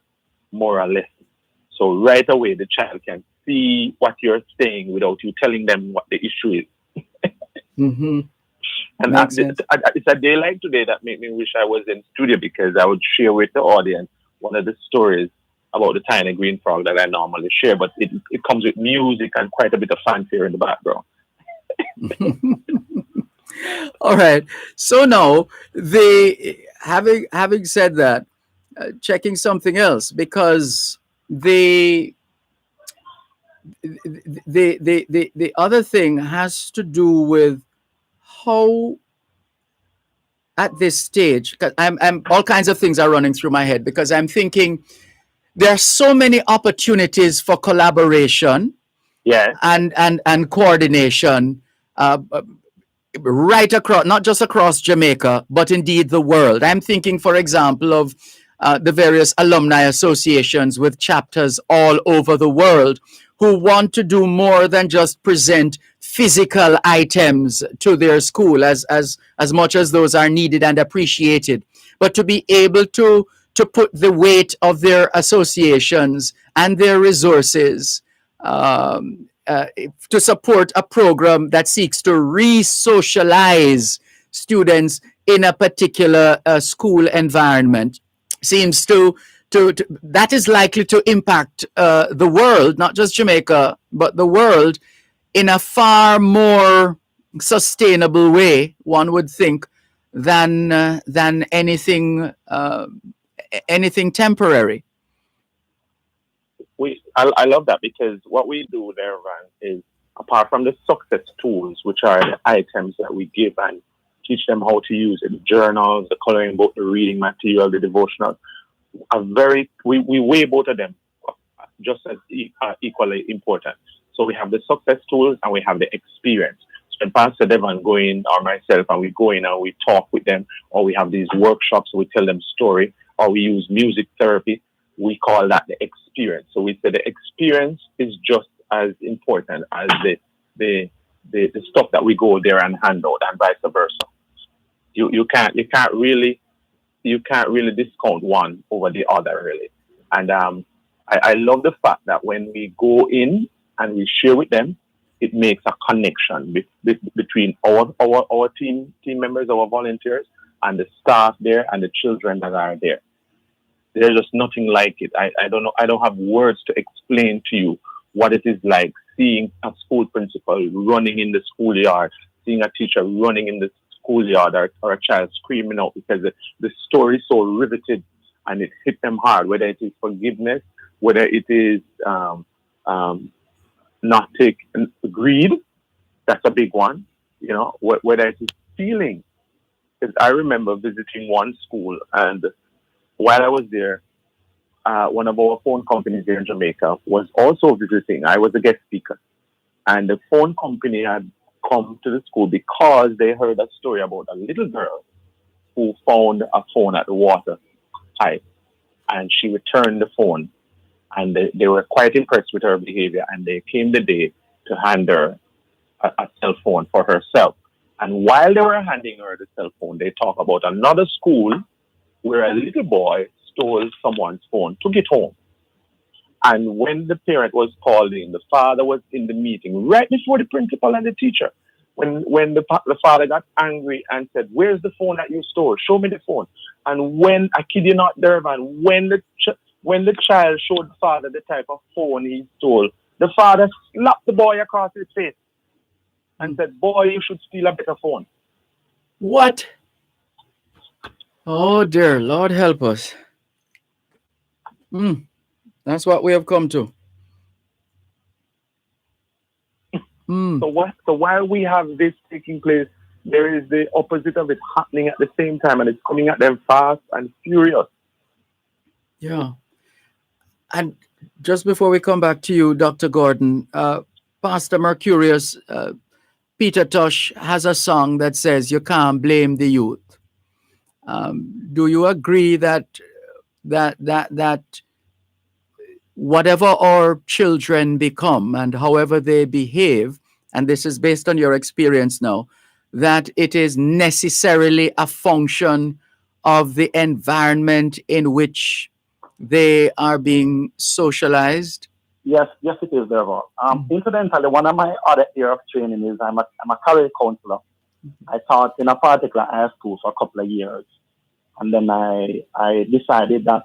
[SPEAKER 13] moral lesson. So right away, the child can see what you're saying without you telling them what the issue is.
[SPEAKER 2] Mm-hmm.
[SPEAKER 13] And it's a day like today that made me wish I was in studio, because I would share with the audience one of the stories about the tiny green frog that I normally share, but it comes with music and quite a bit of fanfare in the background.
[SPEAKER 2] All right. So now, having said that, checking something else, because the other thing has to do with how at this stage, because I'm all kinds of things are running through my head, because I'm thinking there are so many opportunities for collaboration,
[SPEAKER 13] yeah,
[SPEAKER 2] and coordination right across, not just across Jamaica, but indeed the world. I'm thinking, for example, of the various alumni associations with chapters all over the world who want to do more than just present physical items to their school, as much as those are needed and appreciated, but to be able to put the weight of their associations and their resources to support a program that seeks to re-socialize students in a particular school environment seems to that is likely to impact the world, not just Jamaica, but the world in a far more sustainable way, one would think, than anything temporary.
[SPEAKER 13] I love that, because what we do there, Van, is apart from the success tools, which are the items that we give and teach them how to use it, the journals, the coloring book, the reading material, the devotional, we weigh both of them just as equally important. So we have the success tools and we have the experience. So when Pastor Dervan go in, or myself, and we go in and we talk with them, or we have these workshops, we tell them story, or we use music therapy, we call that the experience. So we say the experience is just as important as the stuff that we go there and hand out, and vice versa. You can't really discount one over the other, really. And I love the fact that when we go in and we share with them, it makes a connection between our team members, our volunteers, and the staff there and the children that are there. There's just nothing like it. I don't know. I don't have words to explain to you what it is like seeing a school principal running in the schoolyard, seeing a teacher running in the schoolyard, or a child screaming out because the story is so riveted and it hit them hard, whether it is forgiveness, whether it is not taking greed. That's a big one, whether it is feeling. Because I remember visiting one school, and while I was there, one of our phone companies here in Jamaica was also visiting. I was a guest speaker. And the phone company had come to the school because they heard a story about a little girl who found a phone at the water pipe. And she returned the phone. And they were quite impressed with her behavior. And they came the day to hand her a cell phone for herself. And while they were handing her the cell phone, they talk about another school where a little boy stole someone's phone, took it home. And when the parent was called in, the father was in the meeting right before the principal and the teacher. When the father got angry and said, "Where's the phone that you stole? Show me the phone." And when, I kid you not, Dervan, when the child showed the father the type of phone he stole, the father slapped the boy across his face and said, "Boy, you should steal a better phone."
[SPEAKER 2] What? Oh dear, Lord help us. That's what we have come to.
[SPEAKER 13] So while we have this taking place, there is the opposite of it happening at the same time, and it's coming at them fast and furious.
[SPEAKER 2] Yeah. And just before we come back to you, Dr. Gordon, Pastor Mercurius, Peter Tosh has a song that says, "You can't blame the youth." Do you agree that whatever our children become and however they behave, and this is based on your experience now, that it is necessarily a function of the environment in which they are being socialized?
[SPEAKER 14] Yes, it is, Dervan. Incidentally, one of my other area of training is I'm a career counselor. I taught in a particular high school for a couple of years. And then I decided that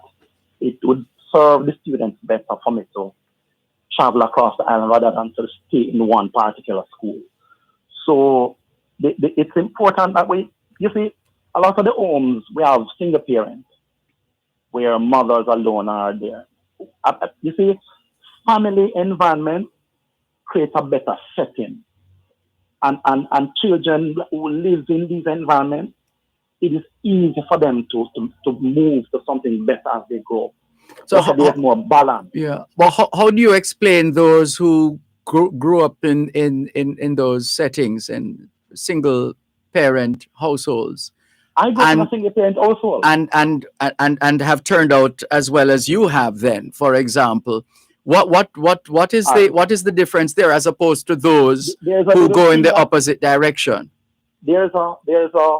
[SPEAKER 14] it would serve the students better for me to travel across the island rather than to stay in one particular school. So it's important that you see, a lot of the homes, we have single parents where mothers alone are there. You see, family environment creates a better setting. And children who live in these environments, it is easy for them to move to something better as they grow. So there's more balance.
[SPEAKER 2] Yeah. Well, how do you explain those who grew up in those settings and single parent households.
[SPEAKER 14] I grew up in a single parent household.
[SPEAKER 2] And have turned out as well as you have then, for example. What is the difference there as opposed to those who go in the opposite direction?
[SPEAKER 14] There's a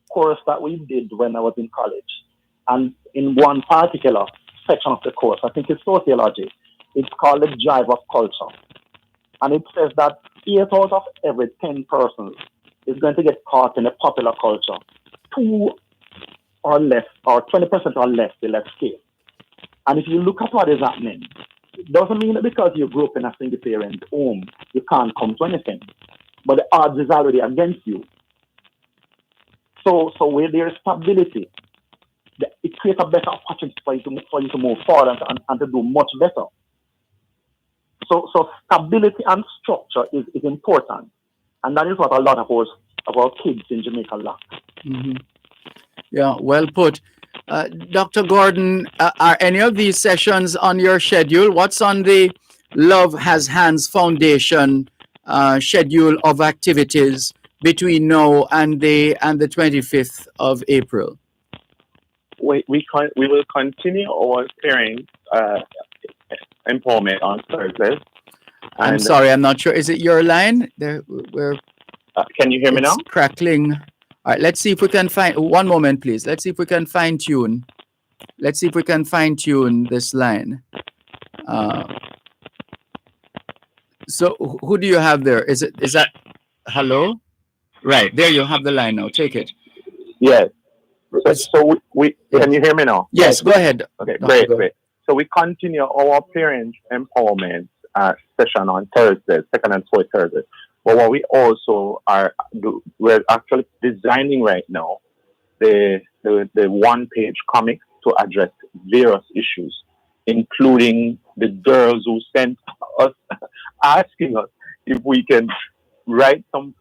[SPEAKER 14] course that we did when I was in college, and in one particular section of the course, I think it's sociology, it's called the drive of culture. And it says that 8 out of every 10 persons is going to get caught in the popular culture. 2 or less, or 20% or less, will escape. And if you look at what is happening, it doesn't mean that because you grew up in a single parent home, you can't come to anything. But the odds is already against you. So where there is stability, it creates a better opportunity for you to move forward and to do much better. So stability and structure is important. And that is what a lot of our kids in Jamaica lack.
[SPEAKER 2] Mm-hmm. Yeah, well put. Dr. Gordon, are any of these sessions on your schedule? What's on the Love Has Hands Foundation schedule of activities between now and the 25th of April?
[SPEAKER 13] We will continue our parent empowerment on Thursdays.
[SPEAKER 2] I'm sorry, I'm not sure. Is it your line?
[SPEAKER 13] Can you hear me now?
[SPEAKER 2] Crackling. All right, let's see if we can find. One moment, please. Let's see if we can fine tune. Let's see if we can fine tune this line. So, who do you have there? Is that? Hello? Right there, you have the line now. Take it.
[SPEAKER 13] Yes. So we can you hear me now?
[SPEAKER 2] Yes. Go ahead.
[SPEAKER 13] Okay. Great. So we continue our parent empowerment session on Thursday, second and fourth Thursday. But what we also we're actually designing right now the one-page comic to address various issues, including the girls who sent us asking us if we can write some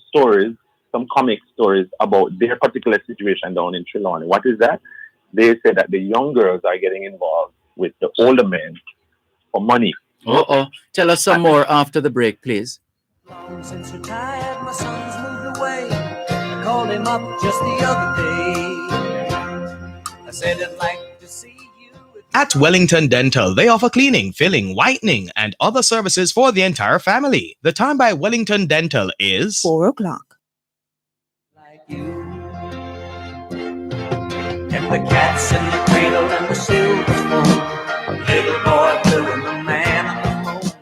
[SPEAKER 13] stories, some comic stories about their particular situation down in Trelawney. What is that? They say that the young girls are getting involved with the older men for money.
[SPEAKER 2] Tell us some more after the break, please.
[SPEAKER 3] Long since retired, my son's moved away. I called him up just the other day. I said I'd like to see you.
[SPEAKER 11] At Wellington Dental, they offer cleaning, filling, whitening, and other services for the entire family. The time by Wellington Dental is
[SPEAKER 4] 4 o'clock.
[SPEAKER 3] Like you. And the cats in the cradle and the silver spoon. Little boy blue and the man on the moon.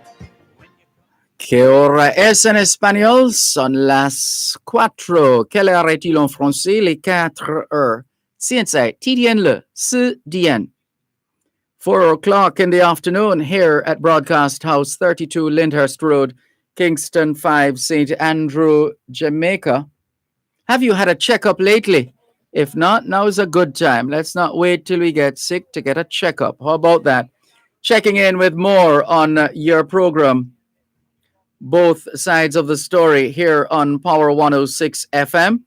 [SPEAKER 2] ¿Qué hora es en español? Son las 4. Quelle heure est-il en français? Les 4 heures. 现在几点了？4点. 4 o'clock in the afternoon here at Broadcast House, 32 Lyndhurst Road, Kingston 5, St. Andrew, Jamaica. Have you had a checkup lately? If not, now is a good time. Let's not wait till we get sick to get a checkup. How about that? Checking in with more on your program. Both sides of the story here on Power 106 FM.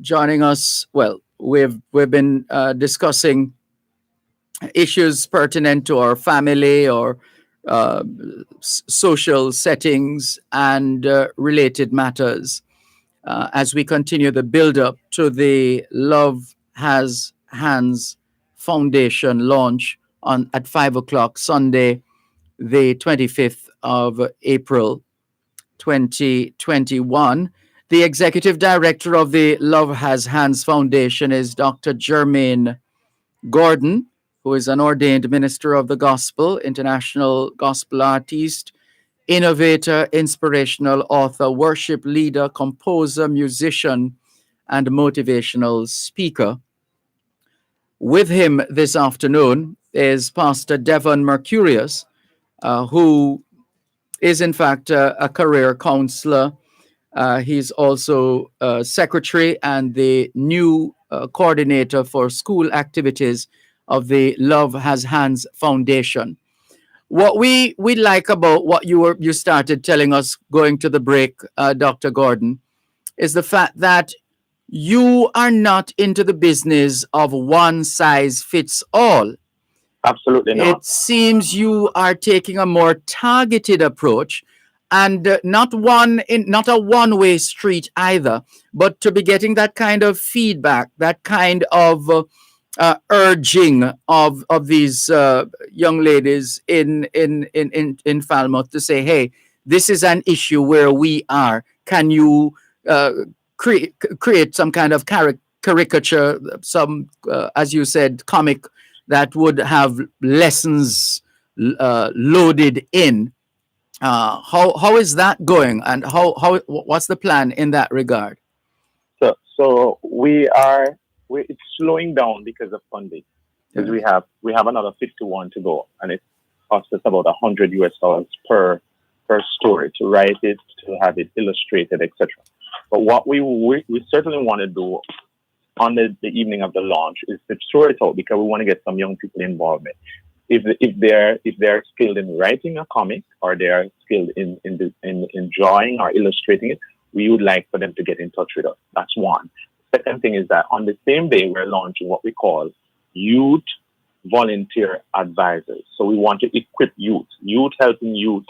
[SPEAKER 2] Joining us, well, we've been discussing issues pertinent to our family or social settings and related matters as we continue the build-up to the Love Has Hands Foundation launch at 5 o'clock Sunday, the 25th of April, 2021. The executive director of the Love Has Hands Foundation is Dr. Jermaine Gordon, who is an ordained minister of the gospel, international gospel artist, innovator, inspirational author, worship leader, composer, musician, and motivational speaker. With him this afternoon is Pastor Dervan Mercurius, who is in fact a career counselor. He's also secretary and the new coordinator for school activities of the Love Has Hands Foundation. What we like about what you started telling us going to the break, Dr. Gordon, is the fact that you are not into the business of one size fits all.
[SPEAKER 13] Absolutely not.
[SPEAKER 2] It seems you are taking a more targeted approach, and not a one-way street either, but to be getting that kind of feedback, that kind of urging of these young ladies in Falmouth to say, hey, this is an issue where we are. Can you create some kind of caricature, some, as you said, comic that would have lessons loaded in? How is that going, and what's the plan in that regard?
[SPEAKER 13] So it's slowing down because of funding. Because we have another 51 to go, and it costs us about $100 per story to write it, to have it illustrated, etc. But what we certainly want to do on the evening of the launch is to throw it out, because we want to get some young people involved. If they're skilled in writing a comic, or they are skilled in drawing or illustrating it, we would like for them to get in touch with us. That's one. Second thing is that on the same day, we're launching what we call youth volunteer advisors. So we want to equip youth helping youth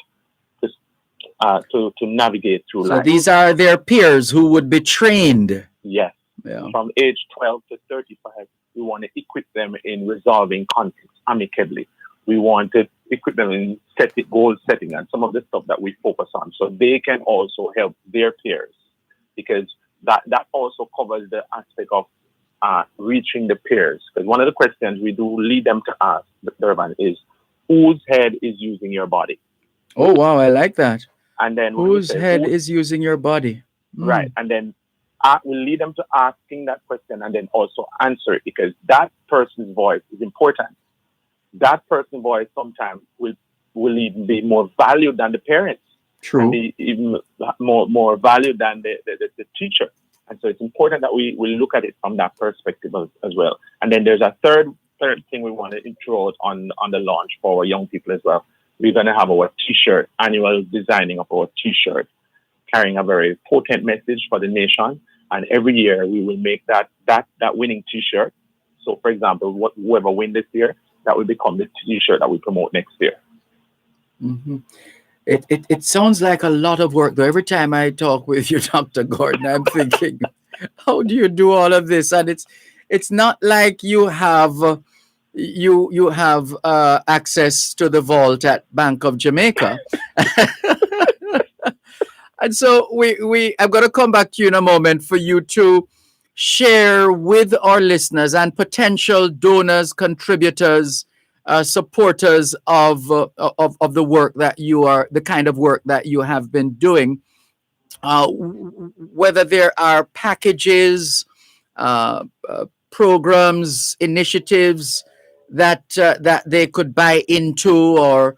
[SPEAKER 13] to navigate through life.
[SPEAKER 2] So these are their peers who would be trained.
[SPEAKER 13] Yes. Yeah. From age 12 to 35, we want to equip them in resolving conflicts amicably. We want to equip them in goal setting and some of the stuff that we focus on, so they can also help their peers, because that also covers the aspect of reaching the peers. Because one of the questions we do lead them to ask, Dervan, is whose head is using your body?
[SPEAKER 2] Oh, wow, I like that.
[SPEAKER 13] And then
[SPEAKER 2] whose head is using your body?
[SPEAKER 13] Right. And then we'll lead them to asking that question and then also answer it, because that person's voice is important. That person's voice sometimes will even be more valued than the parents.
[SPEAKER 2] True.
[SPEAKER 13] And be even more valued than the teacher. And so it's important that we look at it from that perspective as well. And then there's a third thing we want to introduce on the launch for our young people as well. We're going to have our T-shirt, annual designing of our T-shirt, carrying a very potent message for the nation. And every year we will make that winning T-shirt. So, for example, whoever wins this year, that will become the T-shirt that we promote next year.
[SPEAKER 2] Mm-hmm. It sounds like a lot of work, though. Every time I talk with you, Dr. Gordon, I'm thinking, how do you do all of this? And it's not like you have access to the vault at Bank of Jamaica. And so I'm going to come back to you in a moment for you to share with our listeners and potential donors, contributors, supporters of the work that the kind of work that you have been doing, whether there are packages, programs, initiatives that they could buy into or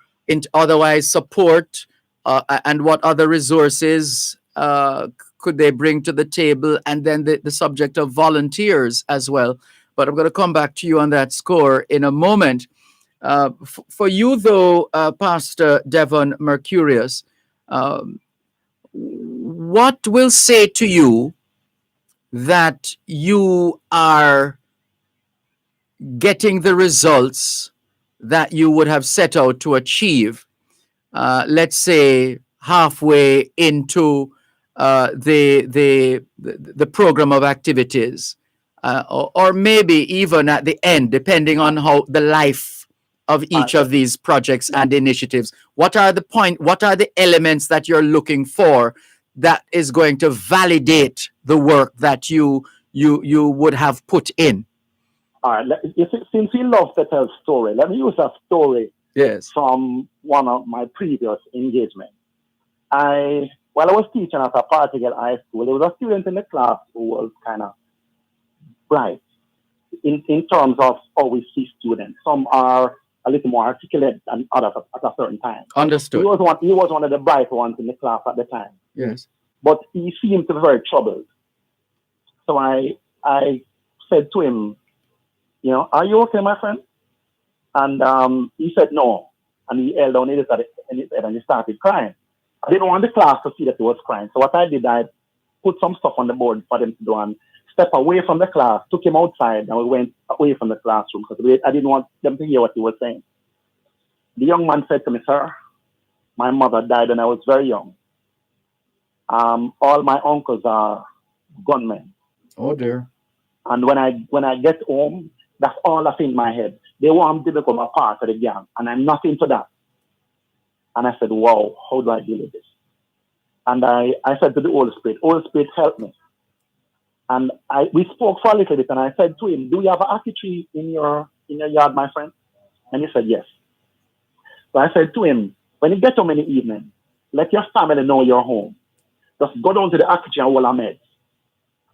[SPEAKER 2] otherwise support, and what other resources could they bring to the table, and then the subject of volunteers as well. But I'm going to come back to you on that score in a moment. For you, though, Pastor Devon Mercurius, what will say to you that you are getting the results that you would have set out to achieve, let's say halfway into the program of activities, or maybe even at the end, depending on how the life of each of these projects and initiatives? What are the elements that you're looking for that is going to validate the work that you would have put in?
[SPEAKER 14] All right. Since we love to tell story, let me use a story from one of my previous engagements. While I was teaching at a Particle High School, there was a student in the class who was kind of bright in terms of how we see students. Some are a little more articulate than others at a certain time.
[SPEAKER 2] Understood.
[SPEAKER 14] He was one of the bright ones in the class at the time.
[SPEAKER 2] Yes.
[SPEAKER 14] But he seemed to be very troubled. So I said to him, are you okay, my friend? And he said no. And he held down his head and he started crying. I didn't want the class to see that he was crying. So what I did, I put some stuff on the board for them to do and step away from the class, took him outside, and we went away from the classroom because I didn't want them to hear what he was saying. The young man said to me, sir, My mother died when I was very young. All my uncles are gunmen.
[SPEAKER 2] Oh dear.
[SPEAKER 14] And when I get home, that's all that's in my head. They want me to become a part of the gang, and I'm not into that. And I said, wow, how do I deal with this? And I said to the Holy Spirit, help me. And we spoke for a little bit, and I said to him, do you have an apple tree in your yard, my friend? And he said, yes. So I said to him, when you get home in the evening, let your family know you're home. Just go down to the apple tree and hold a med.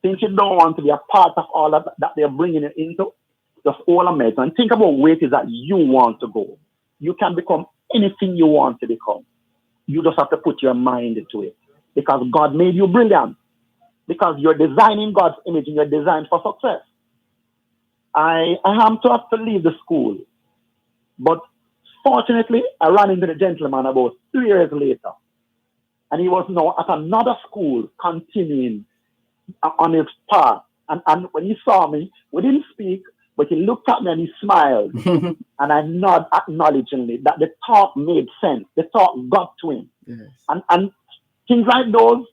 [SPEAKER 14] Since you don't want to be a part of all that they're bringing you into, just hold a med and think about where it is that you want to go. You can become anything you want to become. You just have to put your mind into it. Because God made you brilliant. Because you're designing God's image and you're designed for success. I am to have to leave the school. But fortunately, I ran into the gentleman about 3 years later. And he was now at another school continuing on his path. And when he saw me, we didn't speak, but he looked at me and he smiled. And I nod acknowledgingly that the talk made sense. The talk got to him.
[SPEAKER 2] Yes.
[SPEAKER 14] And things like those,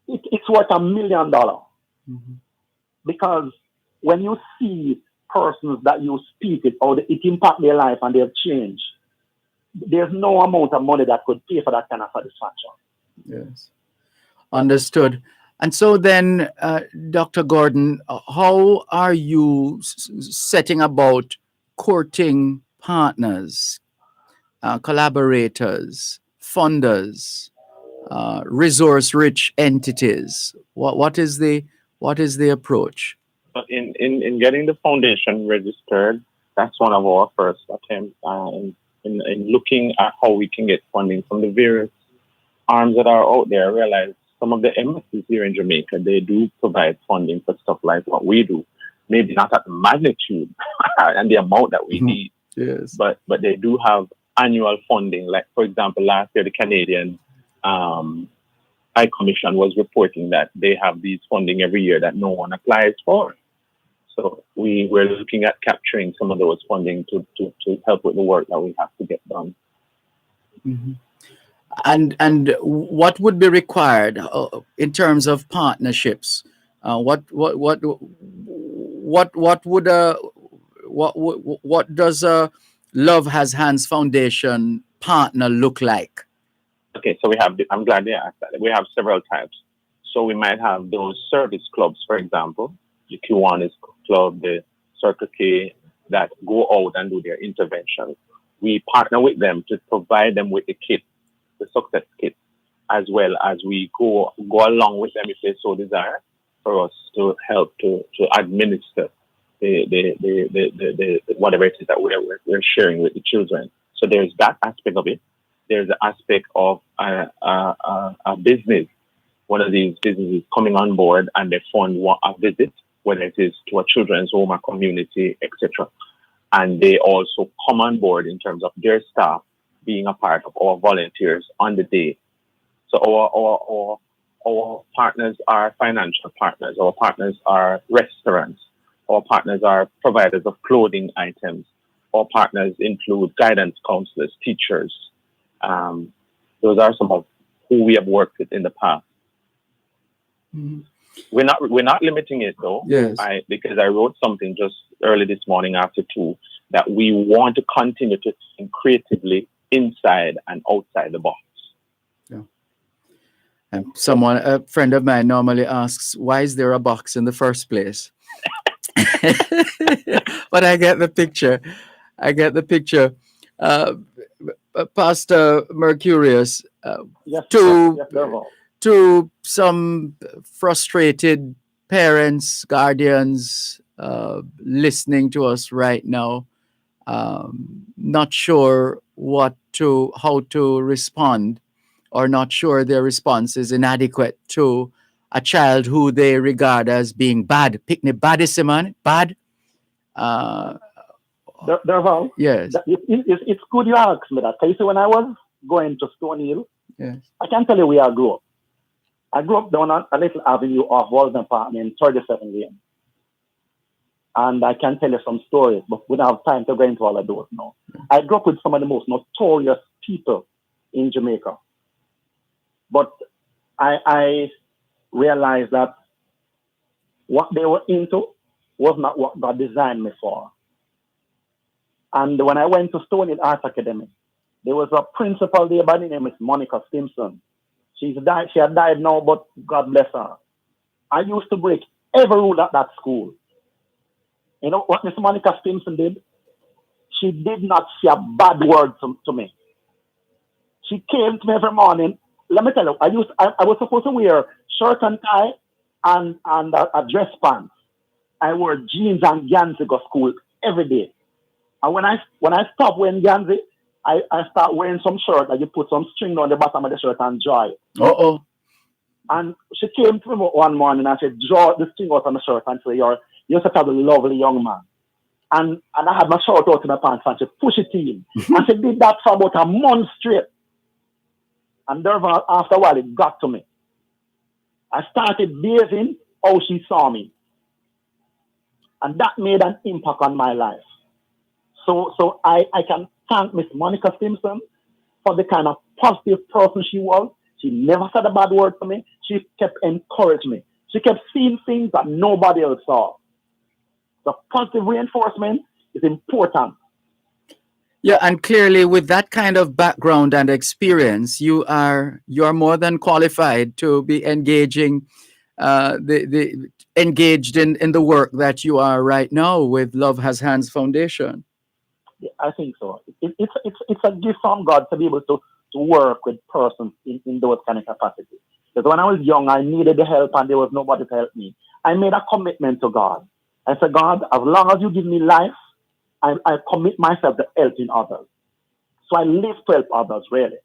[SPEAKER 14] it's worth $1 million.
[SPEAKER 2] Mm-hmm.
[SPEAKER 14] Because when you see persons that you speak it or it impact their life and they've changed, there's no amount of money that could pay for that kind of satisfaction.
[SPEAKER 2] Yes. Understood. And so then, Dr. Gordon, how are you setting about courting partners, collaborators, funders, resource-rich entities? What is the approach?
[SPEAKER 13] In getting the foundation registered, that's one of our first attempts in looking at how we can get funding from the various arms that are out there. I realize some of the embassies here in Jamaica, they do provide funding for stuff like what we do. Maybe not at the magnitude and the amount that we need.
[SPEAKER 2] Yes.
[SPEAKER 13] But they do have annual funding. Like, for example, last year, the Canadian High Commission was reporting that they have these funding every year that no one applies for. So we were looking at capturing some of those funding to help with the work that we have to get done.
[SPEAKER 2] Mm-hmm. And what would be required in terms of partnerships? What does a Love Has Hands Foundation partner look like?
[SPEAKER 13] Okay, so I'm glad they asked that. We have several types. So we might have those service clubs, for example, the Kiwanis Club, the Circle K, that go out and do their intervention. We partner with them to provide them with the kit, the success kit, as well as we go along with them if they so desire, for us to help to administer the whatever it is that we're sharing with the children. So there's that aspect of it. There's the aspect of a business. One of these businesses coming on board and they fund a visit, whether it is to a children's home, a community, etc. And they also come on board in terms of their staff being a part of our volunteers on the day. So our partners are financial partners. Our partners are restaurants. Our partners are providers of clothing items. Our partners include guidance counselors, teachers. Those are some of who we have worked with in the past.
[SPEAKER 2] Mm-hmm.
[SPEAKER 13] We're not limiting it though.
[SPEAKER 2] Yes.
[SPEAKER 13] Because I wrote something just early this morning after 2 that we want to continue to think creatively inside and outside the box.
[SPEAKER 2] Yeah. And a friend of mine normally asks, why is there a box in the first place? But I get the picture. Pastor Mercurius,
[SPEAKER 14] Yes,
[SPEAKER 2] to some frustrated parents, guardians listening to us right now, not sure how to respond, or not sure their response is inadequate to a child who they regard as being bad. Picnic badism, bad.
[SPEAKER 14] Dervan,
[SPEAKER 2] yes.
[SPEAKER 14] It's good you asked me that. You see, when I was going to Stone Hill,
[SPEAKER 2] yes,
[SPEAKER 14] I can tell you where I grew up. I grew up down a little avenue off Walden Park in 37 Lane. And I can tell you some stories, but we don't have time to go into all of those now. I grew up with some of the most notorious people in Jamaica. But I realized that what they were into was not what God designed me for. And when I went to Stony Art Academy, there was a principal there by the name of Monica Stimson. She had died now, but God bless her. I used to break every rule at that school. You know what Miss Monica Stimson did? She did not say a bad word to me. She came to me every morning. Let me tell you, I was supposed to wear shirt and tie and a dress pants. I wore jeans and Gansey to go to school every day. And when I stopped wearing Gansey, I start wearing some shirt and you put some string on the bottom of the shirt and draw it.
[SPEAKER 2] Uh-oh.
[SPEAKER 14] And she came to me one morning and said, draw the string out on the shirt and say, you're such a lovely young man. And I had my shirt out in my pants and she pushed it in. And she did that for about a month straight. And Dervan, after a while, it got to me. I started basing how she saw me. And that made an impact on my life. So I can thank Miss Monica Simpson for the kind of positive person she was. She never said a bad word to me. She kept encouraging me. She kept seeing things that nobody else saw. The positive reinforcement is important.
[SPEAKER 2] Yeah, and clearly with that kind of background and experience, you are more than qualified to be engaging engaged in the work that you are right now with Love Has Hands Foundation.
[SPEAKER 14] Yeah, I think so. It's a gift from God to be able to work with persons in those kind of capacities. Because when I was young, I needed the help and there was nobody to help me. I made a commitment to God. I said, God, as long as you give me life, I commit myself to helping others. So I live to help others, really.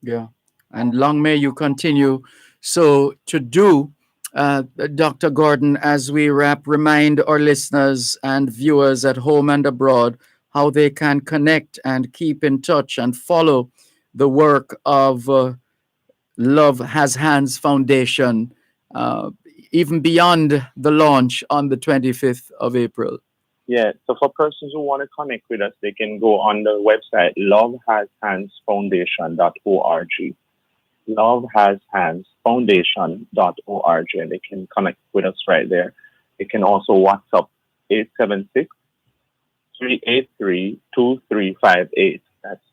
[SPEAKER 2] Yeah. And long may you continue so to do. Dr. Gordon, as we wrap, remind our listeners and viewers at home and abroad how they can connect and keep in touch and follow the work of Love Has Hands Foundation, even beyond the launch on the 25th of April.
[SPEAKER 13] Yeah, so for persons who want to connect with us, they can go on the website lovehashandsfoundation.org. Lovehashandsfoundation.org, and they can connect with us right there. They can also WhatsApp 876-383-2358. That's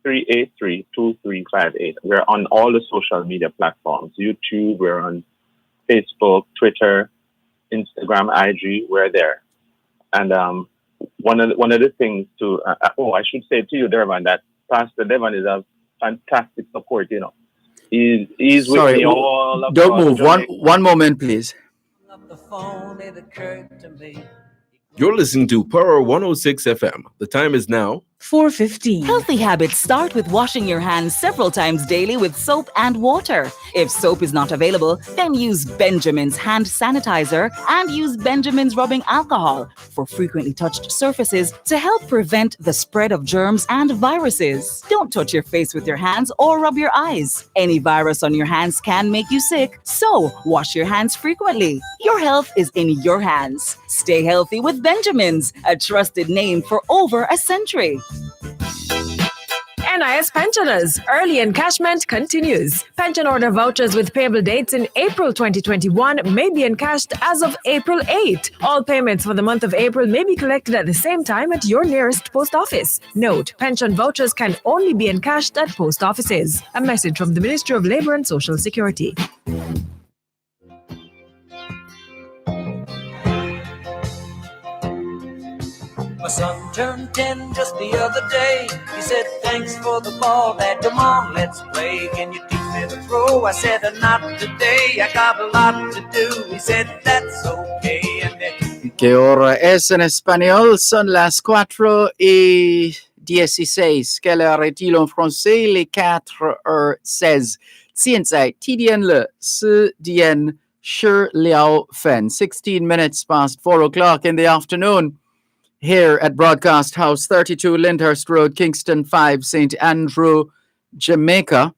[SPEAKER 13] 876-383-2358. We're on all the social media platforms. YouTube, we're on Facebook, Twitter, Instagram, IG, we're there. And one of the things to I should say to you, Dervan, that Pastor Dervan is a fantastic support. You know, he's with me all across.
[SPEAKER 2] Don't move. One moment, please.
[SPEAKER 3] The phone, it occurred to me.
[SPEAKER 7] You're listening to Power 106 FM. The time is now
[SPEAKER 10] 4:15.
[SPEAKER 4] Healthy habits start with washing your hands several times daily with soap and water. If soap is not available, then use Benjamin's hand sanitizer and use Benjamin's rubbing alcohol for frequently touched surfaces to help prevent the spread of germs and viruses. Don't touch your face with your hands or rub your eyes. Any virus on your hands can make you sick, so wash your hands frequently. Your health is in your hands. Stay healthy with Benjamin's, a trusted name for over a century.
[SPEAKER 15] NIS pensioners, early encashment continues. Pension order vouchers with payable dates in April 2021 may be encashed as of April 8. All payments for the month of April may be collected at the same time at your nearest post office. Note, pension vouchers can only be encashed at post offices. A message from the Ministry of Labour and Social Security.
[SPEAKER 3] My son turned 10 just the other day. He said, thanks for the ball, Dad, come on, let's play. Can you teach me to throw? I said, not today, I got a lot to do. He said, that's okay. And then...
[SPEAKER 2] Que ahora es en español, son las 4:16. Quelle heure-t-il en français? Les 4:16. 现在几点了？10点16分. 16 minutes past 4 o'clock in the afternoon. Here at Broadcast House, 32 Lyndhurst Road, Kingston 5, St. Andrew, Jamaica.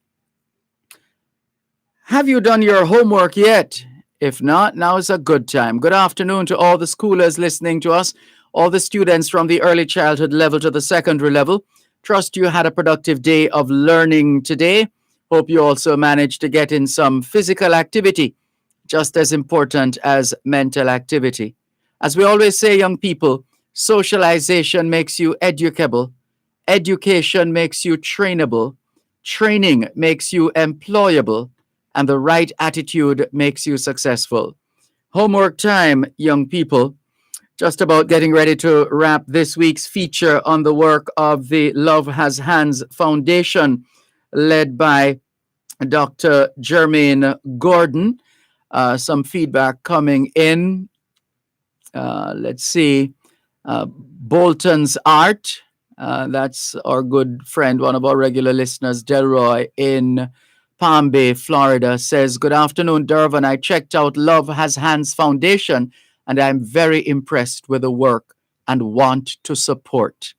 [SPEAKER 2] Have you done your homework yet? If not, now is a good time. Good afternoon to all the schoolers listening to us, all the students from the early childhood level to the secondary level, Trust you had a productive day of learning today. Hope you also managed to get in some physical activity, just as important as mental activity. As we always say, young people, socialization makes you educable, education makes you trainable, training makes you employable, and the right attitude makes you successful. Homework time, young people. Just about getting ready to wrap this week's feature on the work of the Love Has Hands Foundation, led by Dr. Jermaine Gordon. Some feedback coming in. Let's see. Bolton's Art. That's our good friend, one of our regular listeners, Delroy in Palm Bay, Florida, says, "Good afternoon, Dervan. I checked out Love Has Hands Foundation, and I'm very impressed with the work and want to support."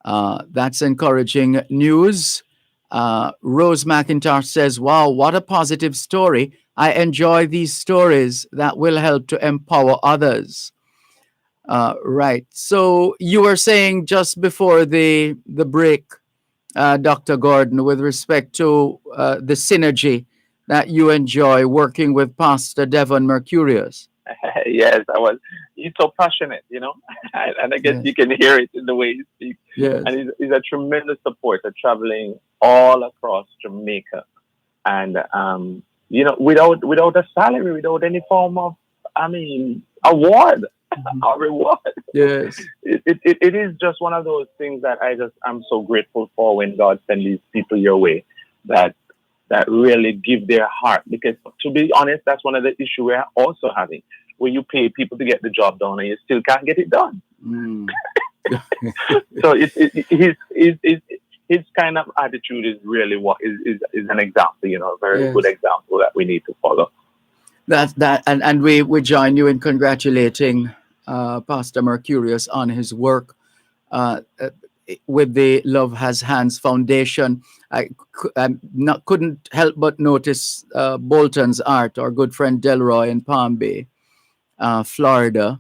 [SPEAKER 2] That's encouraging news. Rose McIntosh says, "Wow, what a positive story. I enjoy these stories that will help to empower others." Right. So you were saying just before the break, Dr. Gordon, with respect to the synergy that you enjoy working with Pastor Dervan Mercurius.
[SPEAKER 13] Yes, he's so passionate, and I guess you can hear it in the way he speaks.
[SPEAKER 2] Yes.
[SPEAKER 13] And he's a tremendous supporter, traveling all across Jamaica. And, without a salary, without any form of, award or reward.
[SPEAKER 2] Yes.
[SPEAKER 13] It is just one of those things that I'm so grateful for when God sends these people your way that really give their heart. Because to be honest, that's one of the issues we're also having, where you pay people to get the job done and you still can't get it done. So his kind of attitude is really what is an example, a very good example that we need to follow.
[SPEAKER 2] And we join you in congratulating Pastor Mercurius on his work with the Love Has Hands Foundation. I couldn't help but notice Bolton's Art, our good friend Delroy in Palm Bay, Florida,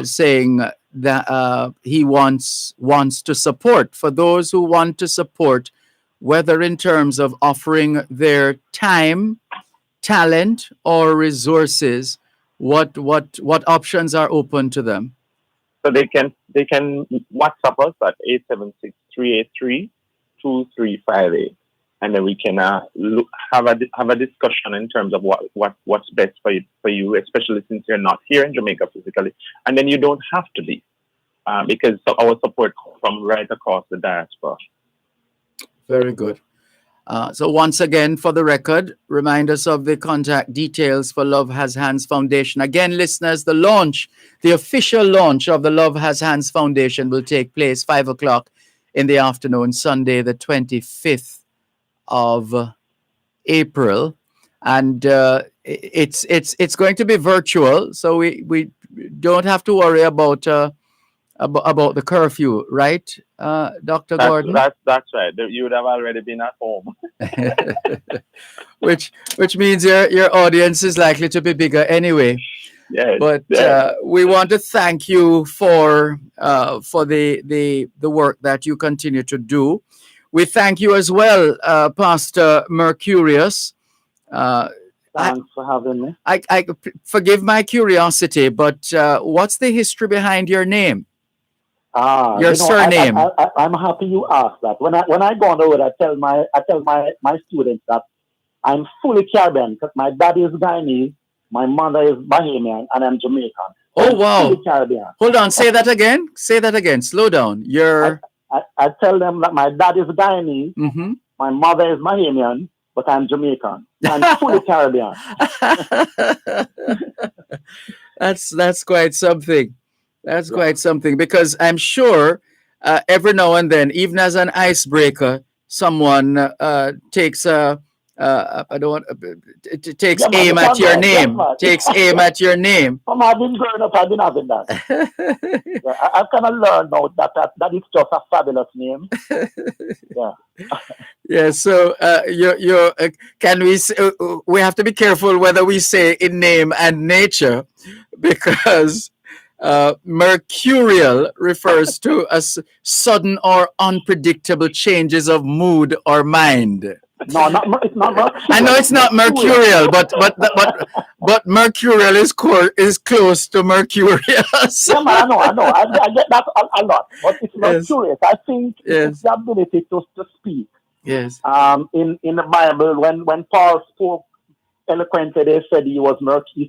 [SPEAKER 2] saying that he wants to support, for those who want to support, whether in terms of offering their time, talent, or resources, what options are open to them?
[SPEAKER 13] So they can WhatsApp us at 876-383-2358, and then we can have a discussion in terms of what's best for you, especially since you're not here in Jamaica physically, and then you don't have to be, because our support comes from right across the diaspora.
[SPEAKER 2] Very good. So once again, for the record, remind us of the contact details for Love Has Hands Foundation. Again, listeners, the official launch of the Love Has Hands Foundation will take place 5 o'clock in the afternoon, Sunday, the 25th of April. And it's going to be virtual, so we don't have to worry about the curfew, right, Dr. Gordon?
[SPEAKER 13] That's right. You would have already been at home.
[SPEAKER 2] which means your audience is likely to be bigger anyway.
[SPEAKER 13] Yes.
[SPEAKER 2] But we want to thank you for the work that you continue to do. We thank you as well, Pastor Mercurius.
[SPEAKER 14] Thanks for having me.
[SPEAKER 2] I forgive my curiosity, but what's the history behind your name? Your surname.
[SPEAKER 14] I'm happy you asked that. When I go on the road, I tell my students that I'm fully Caribbean because my daddy is Guyanese, my mother is Bahamian, and I'm Jamaican.
[SPEAKER 2] Oh wow!
[SPEAKER 14] Fully Caribbean.
[SPEAKER 2] Hold on, say that again. Say that again. Slow down.
[SPEAKER 14] I tell them that my dad is Guyanese, my mother is Bahamian, but I'm Jamaican. I'm fully Caribbean.
[SPEAKER 2] That's quite something. That's quite something, because I'm sure every now and then, even as an icebreaker, someone takes aim at your name. Takes aim at your name.
[SPEAKER 14] I've been growing up, I've been having that. I've kind of learned now that it's just a fabulous name.
[SPEAKER 2] Yeah. So can we? We have to be careful whether we say in name and nature, because Mercurial refers to sudden or unpredictable changes of mood or mind.
[SPEAKER 14] No, it's not mercurial.
[SPEAKER 2] I know it's not mercurial, but mercurial is close to mercurious.
[SPEAKER 14] Yeah, man, I know. I get that a lot, but it's mercurious. I think it's the ability to speak.
[SPEAKER 2] Yes.
[SPEAKER 14] In the Bible, when Paul spoke eloquently, they said he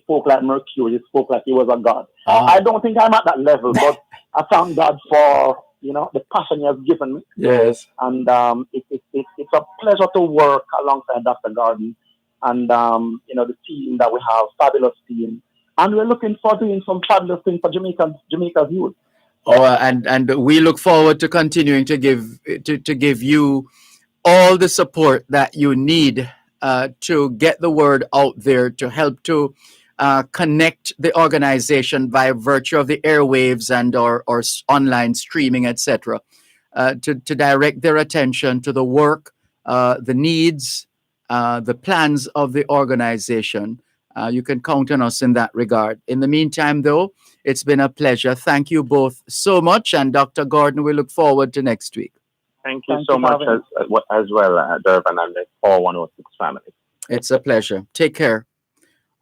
[SPEAKER 14] spoke like Mercury. He spoke like he was a god. I don't think I'm at that level, but I thank God for the passion He has given me.
[SPEAKER 2] Yes.
[SPEAKER 14] And it's a pleasure to work alongside Dr. Gordon and the team that we have, fabulous team, and we're looking for doing some fabulous things for Jamaica's youth.
[SPEAKER 2] And we look forward to continuing to give you all the support that you need to get the word out there, to help to connect the organization by virtue of the airwaves and or online streaming, etc. To direct their attention to the work, the needs, the plans of the organization. You can count on us in that regard. In the meantime, though, it's been a pleasure. Thank you both so much. And Dr. Gordon, we look forward to next week.
[SPEAKER 13] Thank you so much as well, Dervan and the 4106 family.
[SPEAKER 2] It's a pleasure. Take care.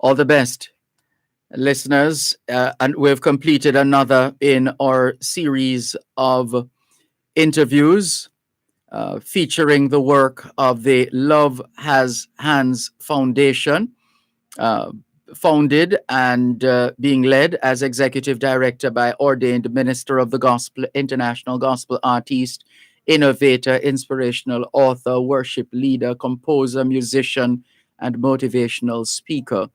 [SPEAKER 2] All the best, listeners. And we've completed another in our series of interviews featuring the work of the Love Has Hands Foundation, founded and being led as executive director by ordained minister of the gospel, international gospel artist, innovator, inspirational author, worship leader, composer, musician, and motivational speaker,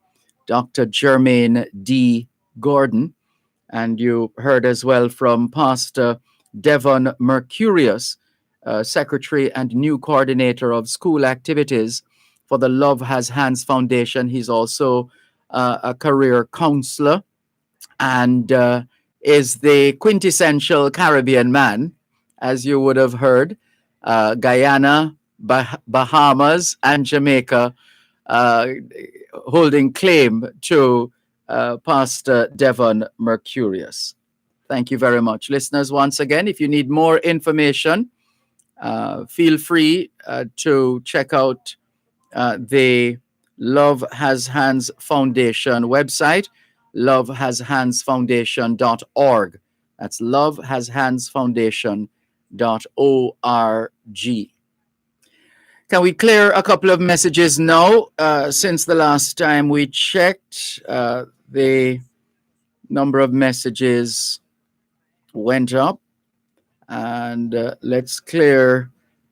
[SPEAKER 2] Dr. Jermaine D. Gordon. And you heard as well from Pastor Dervan Mercurius, secretary and new coordinator of school activities for the Love Has Hands Foundation. He's also a career counselor and is the quintessential Caribbean man, as you would have heard. Guyana, Bahamas, and Jamaica holding claim to Pastor Dervan Mercurius. Thank you very much. Listeners, once again, if you need more information, feel free to check out the Love Has Hands Foundation website, lovehashandsfoundation.org. That's lovehashandsfoundation.org. Can we clear a couple of messages now? Since the last time we checked, the number of messages went up. And let's clear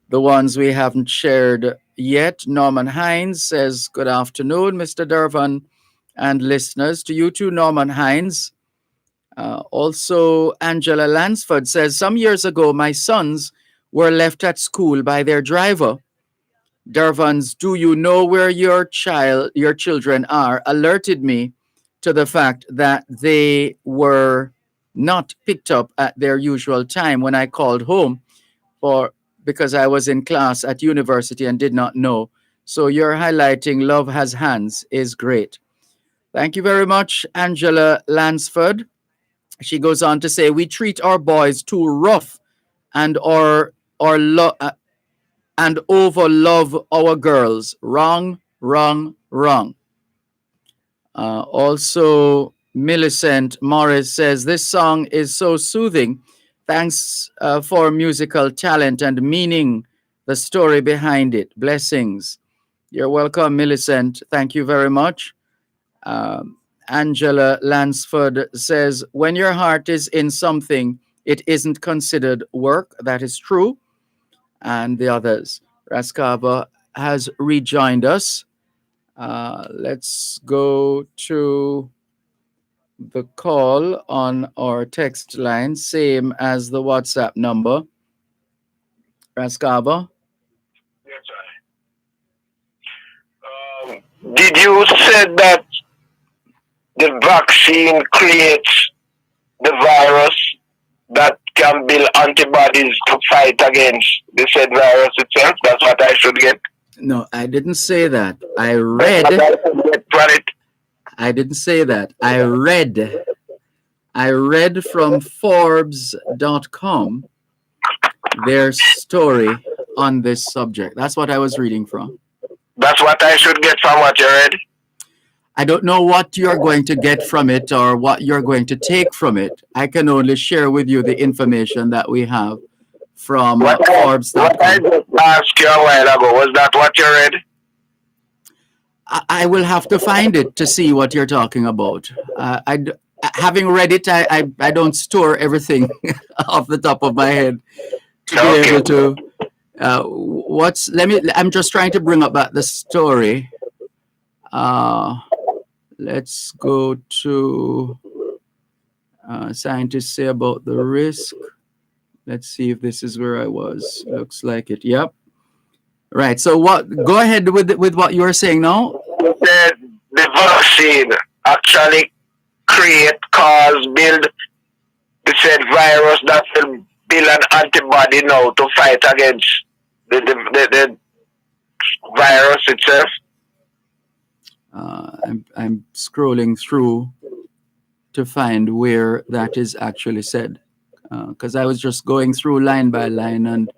[SPEAKER 2] the ones we haven't shared yet. Norman Hines says, good afternoon, Mr. Dervan and listeners. To you too, Norman Hines. Also, Angela Lansford says, some years ago, my sons were left at school by their driver. Dervan's "Do You Know Where Your Children Are" alerted me to the fact that they were not picked up at their usual time when I called home because I was in class at university and did not know. So your highlighting Love Has Hands is great. Thank you very much, Angela Lansford. She goes on to say, we treat our boys too rough and and over love our girls. Wrong, wrong, wrong. Also, Millicent Morris says, this song is so soothing. Thanks for musical talent and meaning, the story behind it. Blessings. You're welcome, Millicent. Thank you very much. Angela Lansford says, when your heart is in something, it isn't considered work. That is true. And the others. Raskava has rejoined us. Let's go to the call on our text line, same as the WhatsApp number. Raskava?
[SPEAKER 9] Yes, sir. Did you say that the vaccine creates the virus that can build antibodies to fight against the said virus itself? That's what I should get.
[SPEAKER 2] No, I didn't say that. I read. I didn't say that. I read I read from Forbes.com their story on this subject. That's what I was reading from.
[SPEAKER 9] That's what I should get from what you read?
[SPEAKER 2] I don't know what you're going to get from it or what you're going to take from it. I can only share with you the information that we have from Forbes.com.
[SPEAKER 9] What I just asked you a while ago, was that what you read?
[SPEAKER 2] I will have to find it to see what you're talking about. Having read it, I don't store everything off the top of my head to be able to. I'm just trying to bring up the story. Let's go to scientists say about the risk. Let's see if this is where I was. Looks like it. Yep. Right. So go ahead with what you were saying now.
[SPEAKER 9] The vaccine actually build the said virus that will build an antibody now to fight against the virus itself.
[SPEAKER 2] I'm scrolling through to find where that is actually said, because I was just going through line by line and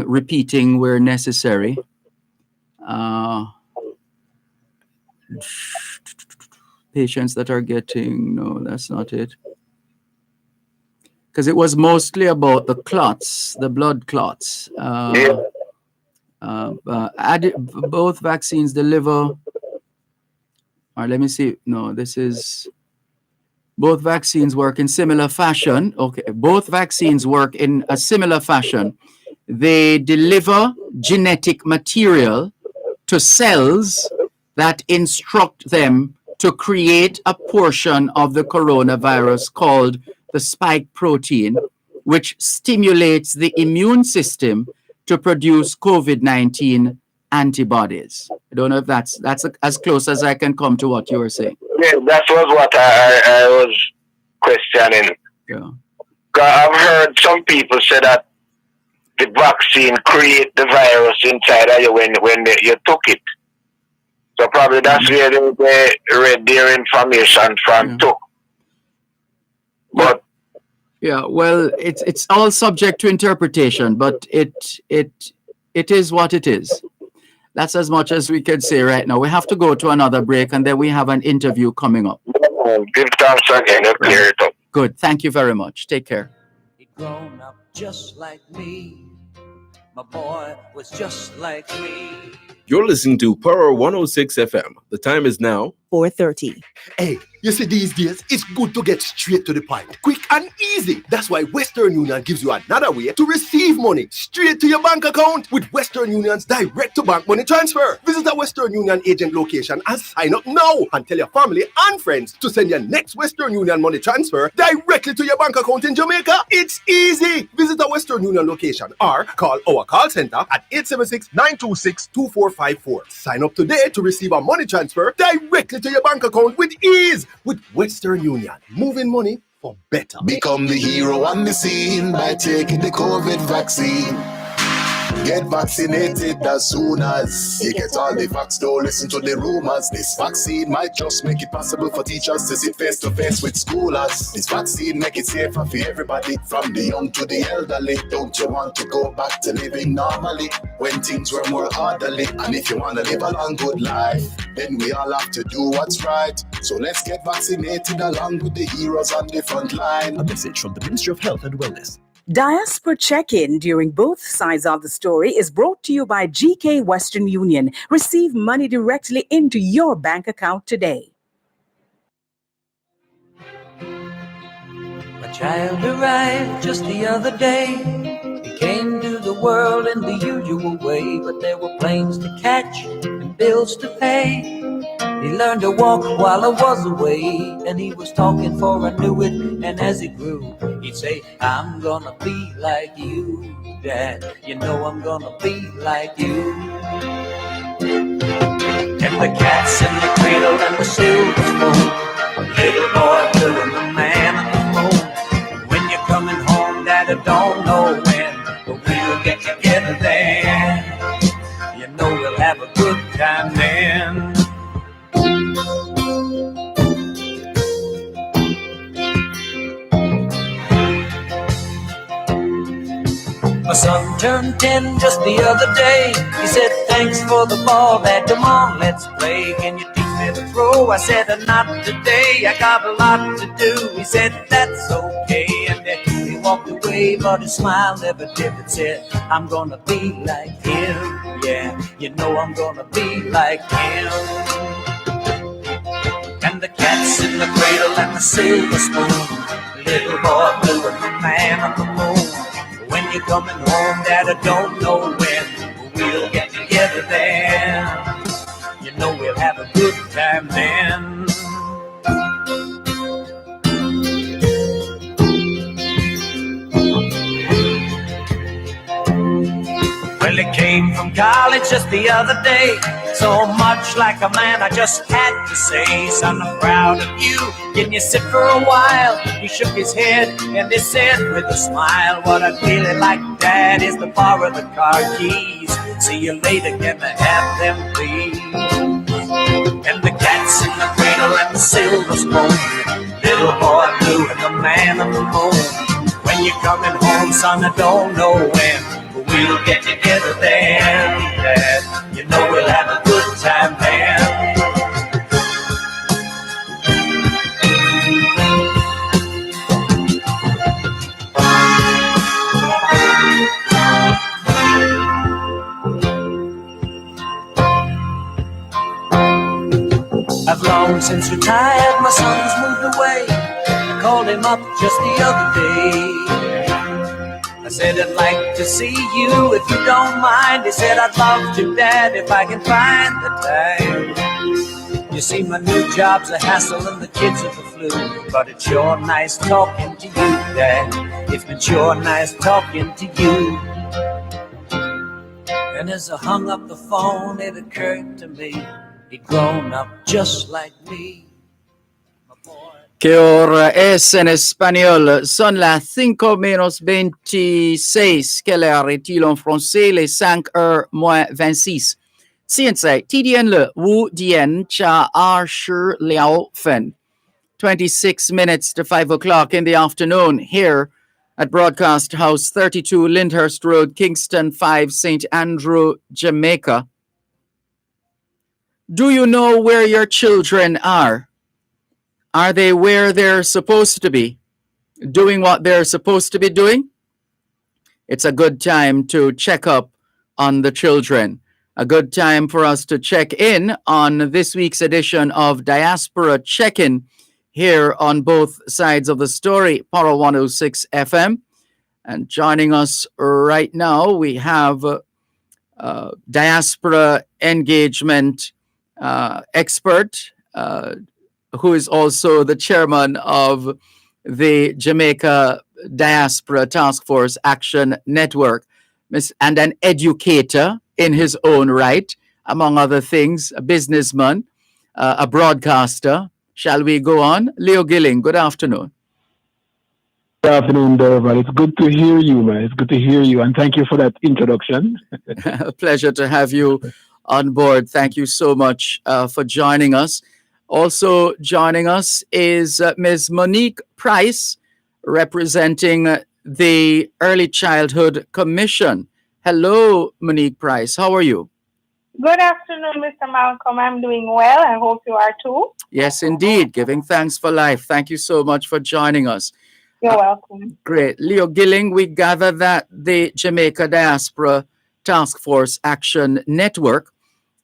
[SPEAKER 2] repeating where necessary. Patients that are getting, no, that's not it. Because it was mostly about the clots, the blood clots. Both vaccines deliver, or let me see, no, this is, both vaccines work in similar fashion. Okay, both vaccines work in a similar fashion. They deliver genetic material to cells that instruct them to create a portion of the coronavirus called the spike protein, which stimulates the immune system to produce COVID-19 antibodies. I don't know if that's as close as I can come to what you were saying.
[SPEAKER 9] Yeah, that was what I was questioning.
[SPEAKER 2] Yeah.
[SPEAKER 9] I've heard some people say that the vaccine create the virus inside of you when you took it. So probably that's where they read their information from too. But
[SPEAKER 2] yeah, well, it's all subject to interpretation, but it is what it is. That's as much as we can say right now. We have to go to another break, and then we have an interview coming up.
[SPEAKER 9] Give thanks again. Clear it up.
[SPEAKER 2] Good. Thank you very much. Take care.
[SPEAKER 3] He'd grown up just like me. My boy was just like me.
[SPEAKER 7] You're listening to Power 106 FM. The time is now
[SPEAKER 16] 4:30. Hey, you see these days, it's good to get straight to the point. Quick and easy. That's why Western Union gives you another way to receive money straight to your bank account with Western Union's direct-to-bank money transfer. Visit a Western Union agent location and sign up now and tell your family and friends to send your next Western Union money transfer directly to your bank account in Jamaica. It's easy. Visit a Western Union location or call our call center at 876-926-2454. Sign up today to receive a money transfer directly to your bank account with ease. With Western Union, moving money for better.
[SPEAKER 17] Become the hero on the scene by taking the COVID vaccine. Get vaccinated as soon as you get all the facts. Don't listen to the rumors. This vaccine might just make it possible for teachers to sit face to face with schoolers. This vaccine make it safer for everybody, from the young to the elderly. Don't you want to go back to living normally when things were more orderly? And if you want to live a long good life, then we all have to do what's right. So let's get vaccinated along with the heroes on the front line.
[SPEAKER 18] A message from the Ministry of Health and Wellness.
[SPEAKER 4] Diaspora check-in during both sides of the story is brought to you by GK Western Union. Receive money directly into your bank account today.
[SPEAKER 3] A child arrived just the other day. He came to the world in the usual way, but there were planes to catch and bills to pay. He learned to walk while I was away, and he was talking for I knew it. And as he grew, he'd say, I'm gonna be like you, Dad. You know I'm gonna be like you. And the cats in the cradle and the silver spoon, little boy blue and the man on the moon. When you're coming home, Dad, I don't know when, but we'll get together then. You know we'll have a good time then. My son turned 10 just the other day. He said, thanks for the ball, Dad, come on, let's play. Can you teach me to throw? I said, not today, I got a lot to do. He said, that's okay. And then he walked away, but his smile never dipped and said, I'm gonna be like him. Yeah, you know I'm gonna be like him. And the cat's in the cradle and the silver spoon, little boy blue and the man on the moon. When you're coming home, Dad, I don't know when, but we'll get together then. You know we'll have a good time then. Well, he came from college just the other day. So much like a man, I just had to say, son, I'm proud of you. Can you sit for a while? He shook his head and he said with a smile, what I'd really like, Dad, is to borrow the car keys. See you later, can I have them, please? And the cat's in the cradle and the silver spoon, little boy blue and the man on the moon. When you're coming home, son, I don't know when, but we'll get together then, Dad. You know we'll have a good time then. I've long since retired, my son's moved away. I called him up just the other day. I said, I'd like to see you if you don't mind. He said, I'd love to, Dad, if I can find the time. You see, my new job's a hassle and the kids are the flu, but it's sure nice talking to you, Dad. It's been sure nice talking to you. And as I hung up the phone, it occurred to me, he'd grown up just like me.
[SPEAKER 2] Que hora es en espagnol? Son las 5:26. Quelle heure est-il en français? Les 5:26. Hiện tại, TDN le Wu Dien Cha Ar Shi Liao Fen. 26 minutes to 5 o'clock in the afternoon here at Broadcast House 32 Lyndhurst Road, Kingston 5, St. Andrew, Jamaica. Do you know where your children are? Are they where they're supposed to be? Doing what they're supposed to be doing? It's a good time to check up on the children. A good time for us to check in on this week's edition of Diaspora Check-In here on both sides of the story, Power 106 FM. And joining us right now, we have diaspora engagement expert, who is also the chairman of the Jamaica Diaspora Task Force Action Network, and an educator in his own right, among other things, a businessman, a broadcaster. Shall we go on? Leo Gilling, good afternoon.
[SPEAKER 19] Good afternoon, Dervan. It's good to hear you, man. It's good to hear you, and thank you for that introduction.
[SPEAKER 2] A pleasure to have you on board. Thank you so much for joining us. Also joining us is Ms. Monique Price, representing the Early Childhood Commission. Hello, Monique Price. How are you?
[SPEAKER 20] Good afternoon, Mr. Malcolm. I'm doing well. I hope you are too.
[SPEAKER 2] Yes, indeed. Giving thanks for life. Thank you so much for joining us.
[SPEAKER 20] You're welcome.
[SPEAKER 2] Great. Leo Gilling, we gather that the Jamaica Diaspora Task Force Action Network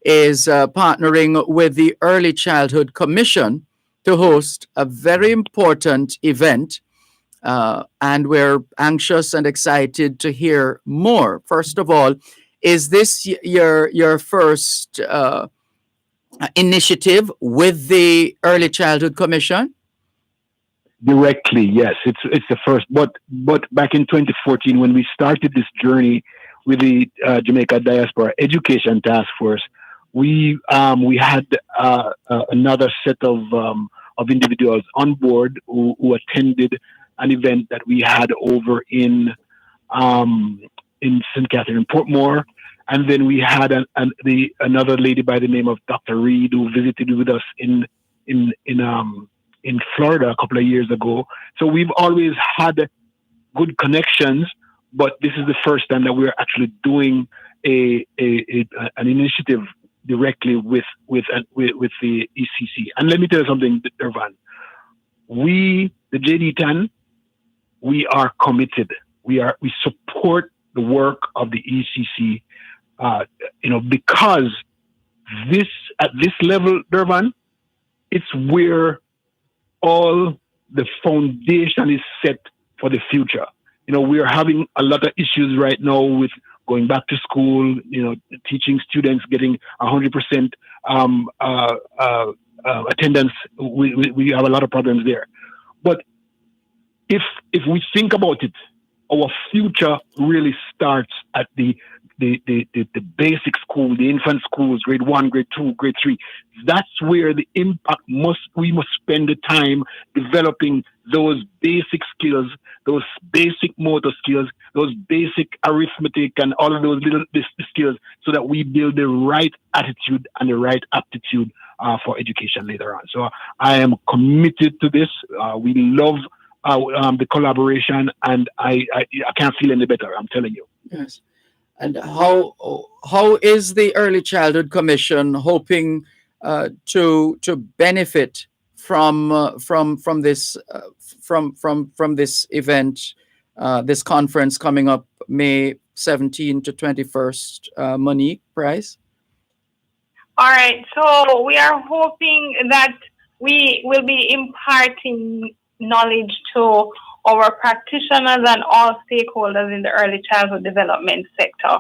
[SPEAKER 2] is partnering with the Early Childhood Commission to host a very important event, and we're anxious and excited to hear more. First of all, is this your first initiative with the Early Childhood Commission?
[SPEAKER 19] Directly, yes. It's the first. But back in 2014, when we started this journey with the Jamaica Diaspora Education Task Force, we had another set of individuals on board who attended an event that we had over in St. Catherine, Portmore, and then we had another lady by the name of Dr. Reed who visited with us in Florida a couple of years ago. So we've always had good connections but this is the first time that we're actually doing an initiative directly with the ECC. And let me tell you something, Dervan. We, the JD10, we are committed. We support the work of the ECC, because at this level, Dervan, it's where all the foundation is set for the future. We are having a lot of issues right now with going back to school, teaching students getting 100% attendance. We have a lot of problems there. But if we think about it, our future really starts at the basic school, the infant schools, grade 1, grade 2, grade 3. That's where the impact we must spend the time developing those basic skills, those basic motor skills, those basic arithmetic and all of those little skills, so that we build the right attitude and the right aptitude for education later on. So I am committed to this. We love the collaboration, and I can't feel any better, I'm telling you.
[SPEAKER 2] Yes. And how is the Early Childhood Commission hoping to benefit from this event, this conference coming up May 17 to 21st? Monique Price.
[SPEAKER 20] All right. So we are hoping that we will be imparting knowledge to our practitioners and all stakeholders in the early childhood development sector.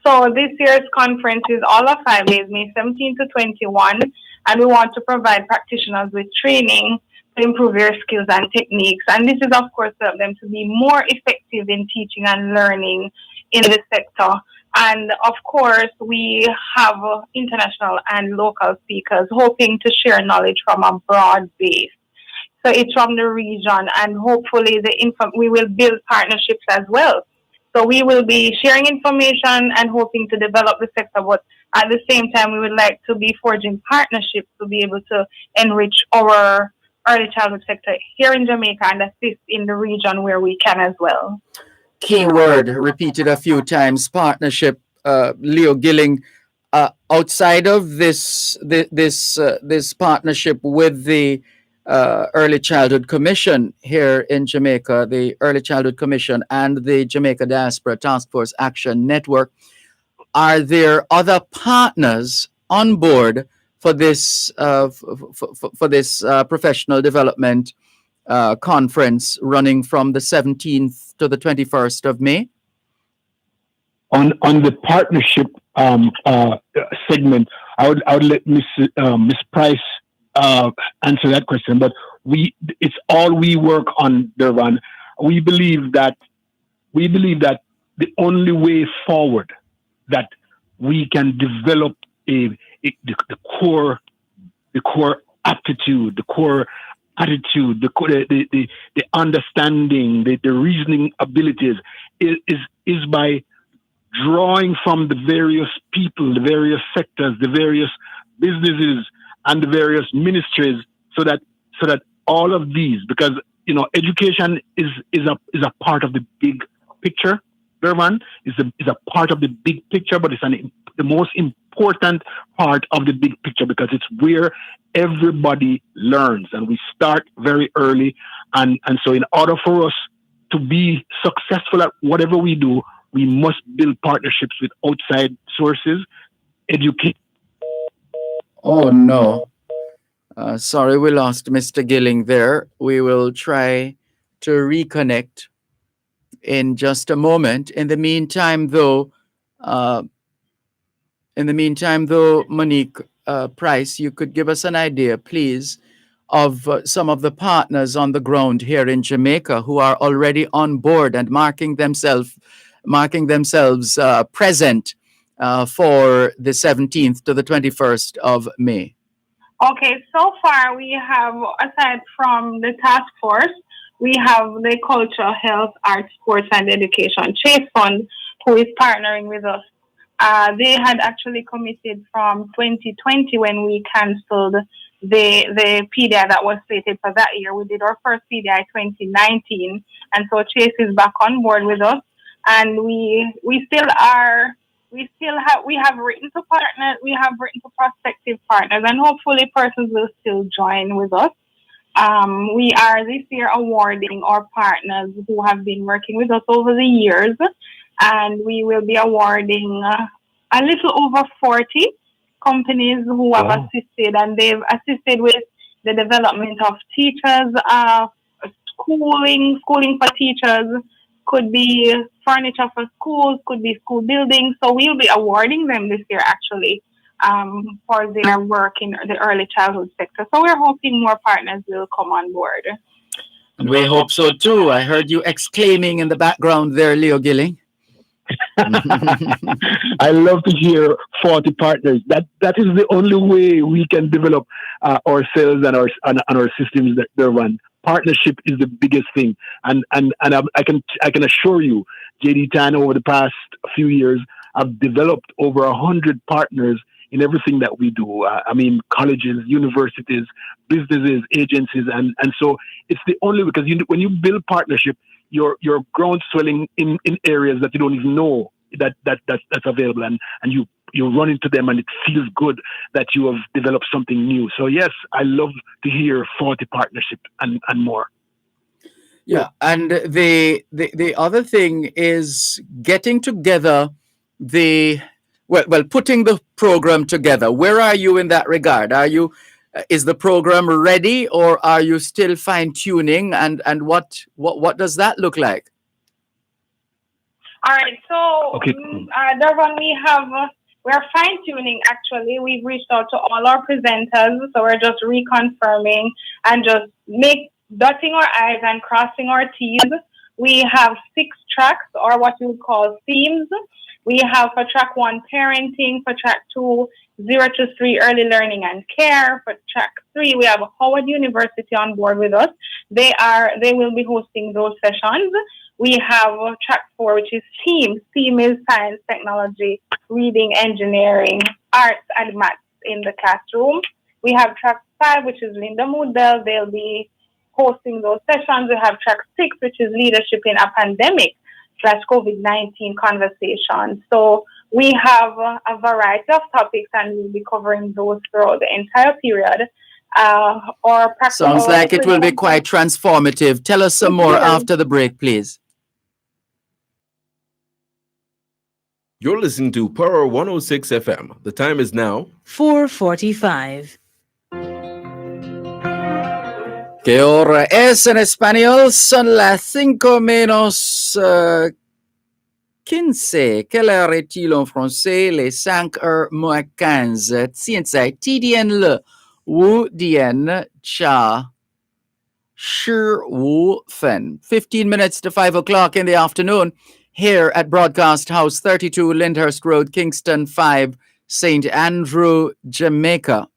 [SPEAKER 20] So this year's conference is all of 5 days, May 17 to 21, and we want to provide practitioners with training to improve their skills and techniques. And this is, of course, to help them to be more effective in teaching and learning in the sector. And of course, we have international and local speakers hoping to share knowledge from a broad base. So it's from the region, and hopefully we will build partnerships as well. So we will be sharing information and hoping to develop the sector, but at the same time, we would like to be forging partnerships to be able to enrich our early childhood sector here in Jamaica and assist in the region where we can as well.
[SPEAKER 2] Keyword repeated a few times: partnership. Leo Gilling, outside of this partnership with the Early Childhood Commission here in Jamaica, the Early Childhood Commission and the Jamaica Diaspora Task Force Action Network, are there other partners on board for this professional development conference running from the 17th to the 21st of May?
[SPEAKER 19] On the partnership segment, I would let Miss Price answer that question. But it's all we work on, Dervan. We believe that the only way forward that we can develop the core aptitude, the core attitude, the understanding, the reasoning abilities is by drawing from the various people, the various sectors, the various businesses, and the various ministries, so that all of these, because education is a part of the big picture. Dervan is a part of the big picture, but it's the most important part of the big picture, because it's where everybody learns, and we start very early, and so in order for us to be successful at whatever we do, we must build partnerships with outside sources, educate.
[SPEAKER 2] Oh, no. Sorry, we lost Mr. Gilling there. We will try to reconnect in just a moment. In the meantime, though, Monique Price, you could give us an idea, please, of some of the partners on the ground here in Jamaica who are already on board and marking themselves present for the 17th to the 21st of May.
[SPEAKER 20] Okay, so far we have, aside from the task force, we have the Culture, Health, Arts, Sports and Education Chase Fund, who is partnering with us. They had actually committed from 2020 when we cancelled the PDI that was slated for that year. We did our first PDI 2019, and so Chase is back on board with us. and we still have written to partners, we have written to prospective partners, and hopefully persons will still join with us. We are this year awarding our partners who have been working with us over the years, and we will be awarding a little over 40 companies who have assisted, and they've assisted with the development of teachers, schooling for teachers, could be furniture for schools, could be school buildings. So we'll be awarding them this year actually for their work in the early childhood sector. So we're hoping more partners will come on board.
[SPEAKER 2] And we hope so too. I heard you exclaiming in the background there, Leo Gilling.
[SPEAKER 19] I love to hear 40 partners. That is the only way we can develop ourselves and our systems that they run. Partnership is the biggest thing, and I can assure you, JD Tan, over the past few years, I've developed over 100 partners in everything that we do. I mean, colleges, universities, businesses, agencies, and so it's the only, because when you build partnership, you're ground swelling in areas that you don't even know that's available, and you run into them, and it feels good that you have developed something new. So yes, I love to hear 40 partnership and more.
[SPEAKER 2] Yeah, and the other thing is getting together putting the program together. Where are you in that regard? Is the program ready, or are you still fine tuning? And what does that look like?
[SPEAKER 20] All right, so Dervan, we're fine tuning actually. We've reached out to all our presenters, so we're just reconfirming and just dotting our I's and crossing our T's. We have 6 tracks, or what you would call themes. We have for track 1, parenting; for track 2, 0 to 3, early learning and care; for track 3, we have Howard University on board with us. They will be hosting those sessions. We have track 4, which is STEAM. STEAM is science, technology, reading, engineering, arts, and maths in the classroom. We have track 5, which is Linda Moodell. They'll be hosting those sessions. We have track 6, which is leadership in a pandemic / COVID-19 conversation. So we have a variety of topics, and we'll be covering those throughout the entire period.
[SPEAKER 2] Sounds like it will be quite transformative. Tell us some more after the break, please.
[SPEAKER 7] You're listening to Power 106 FM. The time is now
[SPEAKER 10] 4:45.
[SPEAKER 2] ¿Qué hora es en español? Son las 5 menos 15. Quelle heure est-il en français? Les 5 heures moins 15. 现在几点了？5点加15分. 15 minutes to 5 o'clock in the afternoon here at Broadcast House 32 Lyndhurst Road, Kingston 5, St. Andrew, Jamaica.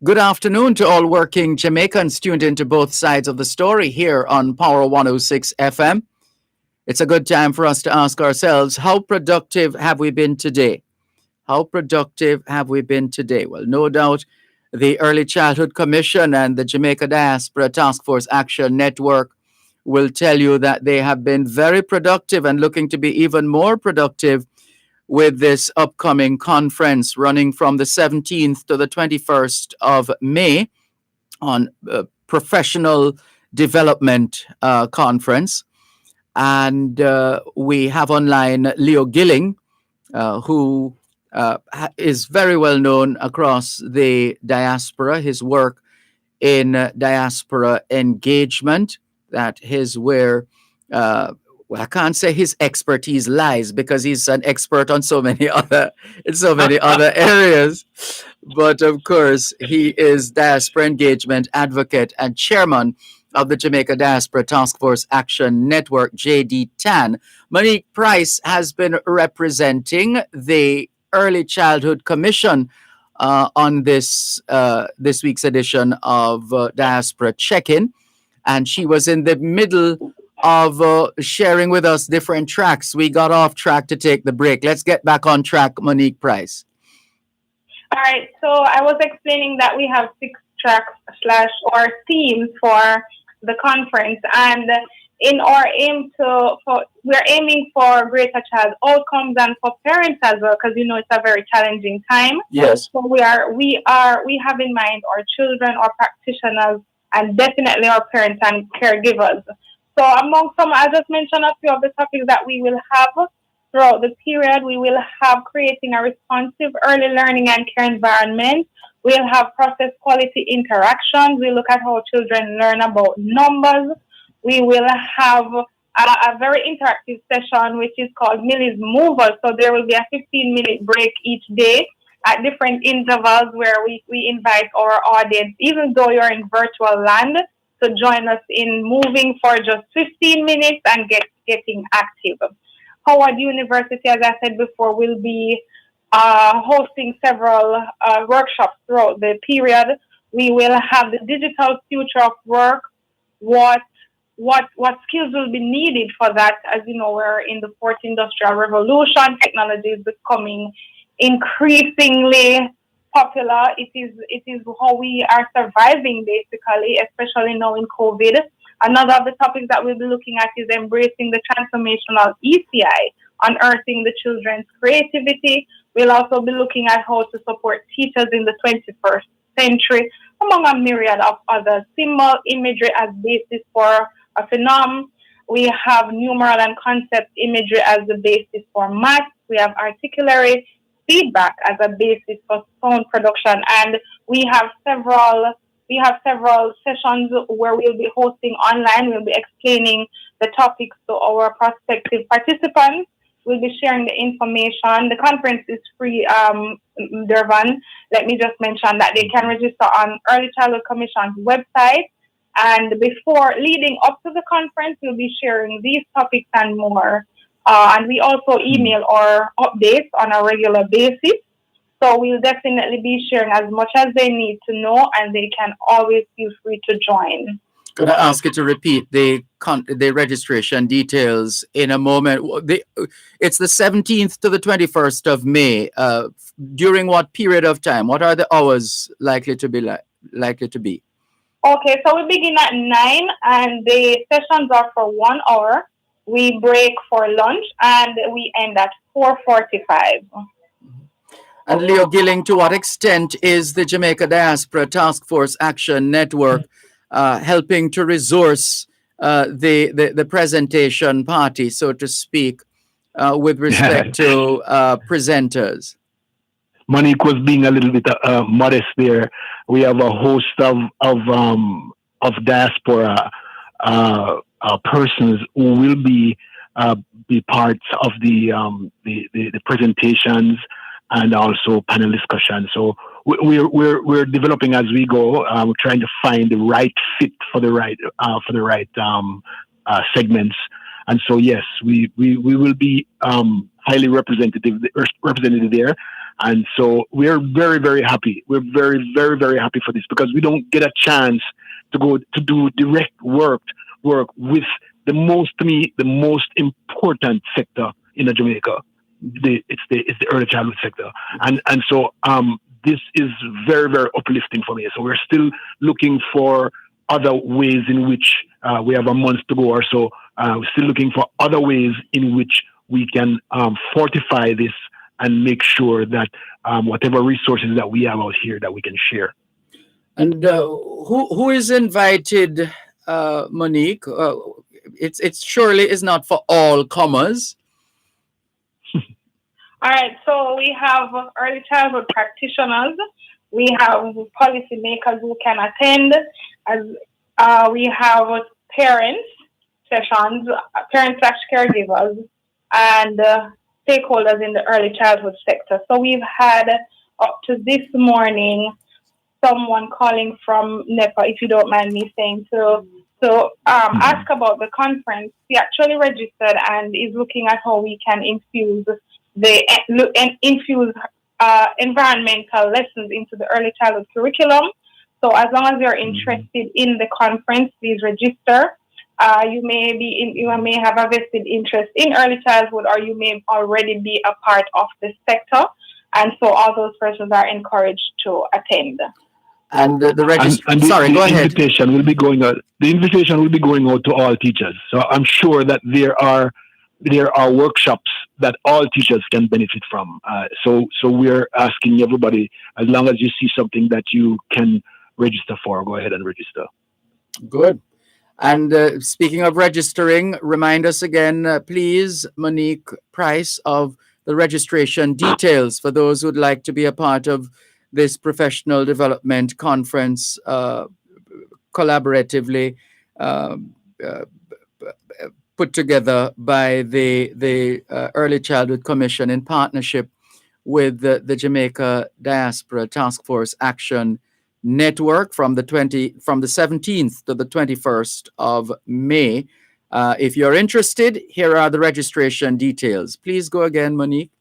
[SPEAKER 2] Good afternoon to all working Jamaicans tuned into both sides of the story here on Power 106 FM. It's a good time for us to ask ourselves, how productive have we been today? How productive have we been today? Well, no doubt the Early Childhood Commission and the Jamaica Diaspora Task Force Action Network will tell you that they have been very productive and looking to be even more productive with this upcoming conference running from the 17th to the 21st of May on professional development conference. And we have online Leo Gilling, who is very well known across the diaspora. His work in diaspora engagement, that is where I can't say his expertise lies, because he's an expert on so many other areas. But of course, he is diaspora engagement advocate and chairman of the Jamaica Diaspora Task Force Action Network, JD Tan. Monique Price has been representing the Early Childhood Commission on this week's edition of Diaspora Check-In, and she was in the middle of sharing with us different tracks. We got off track to take the break. Let's get back on track, Monique Price.
[SPEAKER 20] All right, so I was explaining that we have 6 tracks / or themes for the conference, and in our aim we're aiming for greater child outcomes and for parents as well, because it's a very challenging time.
[SPEAKER 2] Yes.
[SPEAKER 20] So we have in mind our children, our practitioners, and definitely our parents and caregivers. So among some, I just mentioned a few of the topics that we will have throughout the period. We will have creating a responsive early learning and care environment. We'll have process quality interactions. We look at how children learn about numbers. We will have a very interactive session, which is called Millie's Movers. So there will be a 15-minute break each day at different intervals where we invite our audience, even though you're in virtual land, to join us in moving for just 15 minutes and getting active. Howard University, as I said before, will be hosting several workshops throughout the period. We will have the digital future of work, what skills will be needed for that. As you know, we're in the fourth industrial revolution. Technology is becoming increasingly popular. It is how we are surviving, basically, especially now in COVID. Another of the topics that we'll be looking at is embracing the transformational ECI, unearthing the children's creativity. We'll also be looking at how to support teachers in the 21st century, among a myriad of other symbol imagery as basis for a phenom. We have numeral and concept imagery as the basis for math. We have articulatory feedback as a basis for sound production, and we have several sessions where we'll be hosting online. We'll be explaining the topics to our prospective participants. We'll be sharing the information. The conference is free, Dervan. Let me just mention that they can register on Early Childhood Commission's website. And leading up to the conference, we'll be sharing these topics and more. And we also email our updates on a regular basis. So we'll definitely be sharing as much as they need to know, and they can always feel free to join.
[SPEAKER 2] Could I ask you to repeat the registration details in a moment? It's the 17th to the 21st of May. During what period of time? What are the hours likely to be?
[SPEAKER 20] Okay, so we begin at 9, and the sessions are for 1 hour. We break for lunch, and we end at 4:45.
[SPEAKER 2] And Leo Gilling, to what extent is the Jamaica Diaspora Task Force Action Network helping to resource the presentation party, so to speak, with respect to presenters?
[SPEAKER 19] Monique was being a little bit modest there. We have a host of diaspora persons who will be parts of the presentations and also panel discussions. So we're developing as we go. We're trying to find the right fit for the right segments. And so yes, we will be highly represented there. And so we're very, very happy. We're very, very, very happy for this, because we don't get a chance to go to do direct work with the most important sector in Jamaica. It's the early childhood sector, and so this is very, very uplifting for me. So we're still looking for other ways in which we have a month to go or so. We're still looking for other ways in which we can fortify this and make sure that whatever resources that we have out here that we can share.
[SPEAKER 2] And who is invited, Monique? It's surely is not for all comers.
[SPEAKER 20] All right, so we have early childhood practitioners. We have policymakers who can attend. As we have parents sessions, parents/caregivers, and stakeholders in the early childhood sector. So we've had up to this morning someone calling from NEPA, if you don't mind me saying, to ask about the conference. He actually registered and is looking at how we can infuse environmental lessons into the early childhood curriculum. So as long as you're interested in the conference, please register. You may have a vested interest in early childhood, or you may already be a part of the sector, and so all those persons are encouraged to attend.
[SPEAKER 2] And the
[SPEAKER 19] And
[SPEAKER 2] Sorry,
[SPEAKER 19] the
[SPEAKER 2] go ahead.
[SPEAKER 19] invitation will be going out. The invitation will be going out to all teachers. So I'm sure that there are workshops that all teachers can benefit from. So we're asking everybody, as long as you see something that you can register for, go ahead and register.
[SPEAKER 2] Good. And speaking of registering, remind us again, please, Monique Price, of the registration details for those who'd like to be a part of this professional development conference collaboratively put together by the Early Childhood Commission in partnership with the Jamaica Diaspora Task Force Action Network from the 17th to the 21st of May. If you're interested, here are the registration details. Please go again, Monique.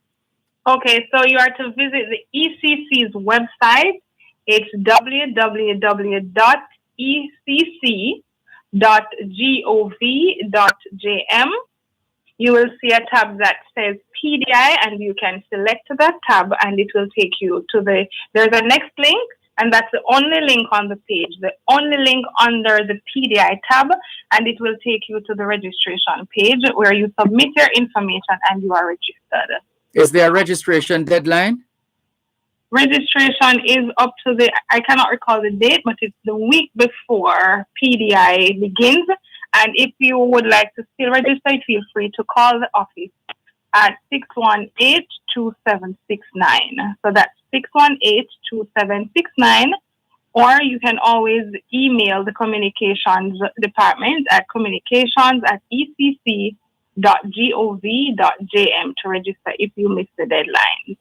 [SPEAKER 20] Okay, so you are to visit the ECC's website. It's www.ecc.gov.jm. You will see a tab that says PDI, and you can select that tab, and it will take you to there's a next link, and that's the only link on the page, the only link under the PDI tab, and it will take you to the registration page where you submit your information and you are registered.
[SPEAKER 2] Is there a registration deadline?
[SPEAKER 20] Registration is up to I cannot recall the date, but it's the week before PDI begins. And if you would like to still register, feel free to call the office at 618-2769. So that's 618-2769. Or you can always email the communications department at communications@ecc.gov.jm to register if you miss the deadline.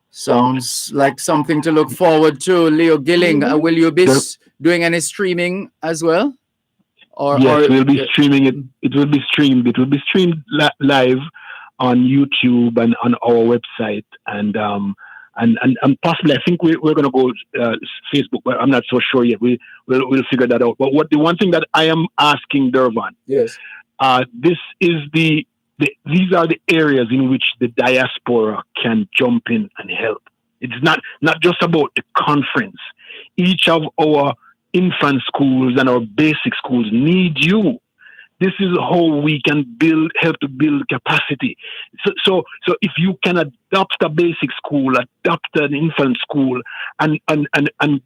[SPEAKER 2] Sounds like something to look forward to. Leo Gilling, will you be doing any streaming as well?
[SPEAKER 19] Yes, we'll be streaming it. It will be streamed. It will be streamed live on YouTube and on our website, and possibly I think we're going to go Facebook, but I'm not so sure yet. We'll figure that out. But the one thing that I am asking Dervan,
[SPEAKER 2] yes,
[SPEAKER 19] these are the areas in which the diaspora can jump in and help. It's not just about the conference. Each of our infant schools and our basic schools need you. This is how we can help to build capacity. So if you can adopt a basic school, adopt an infant school, and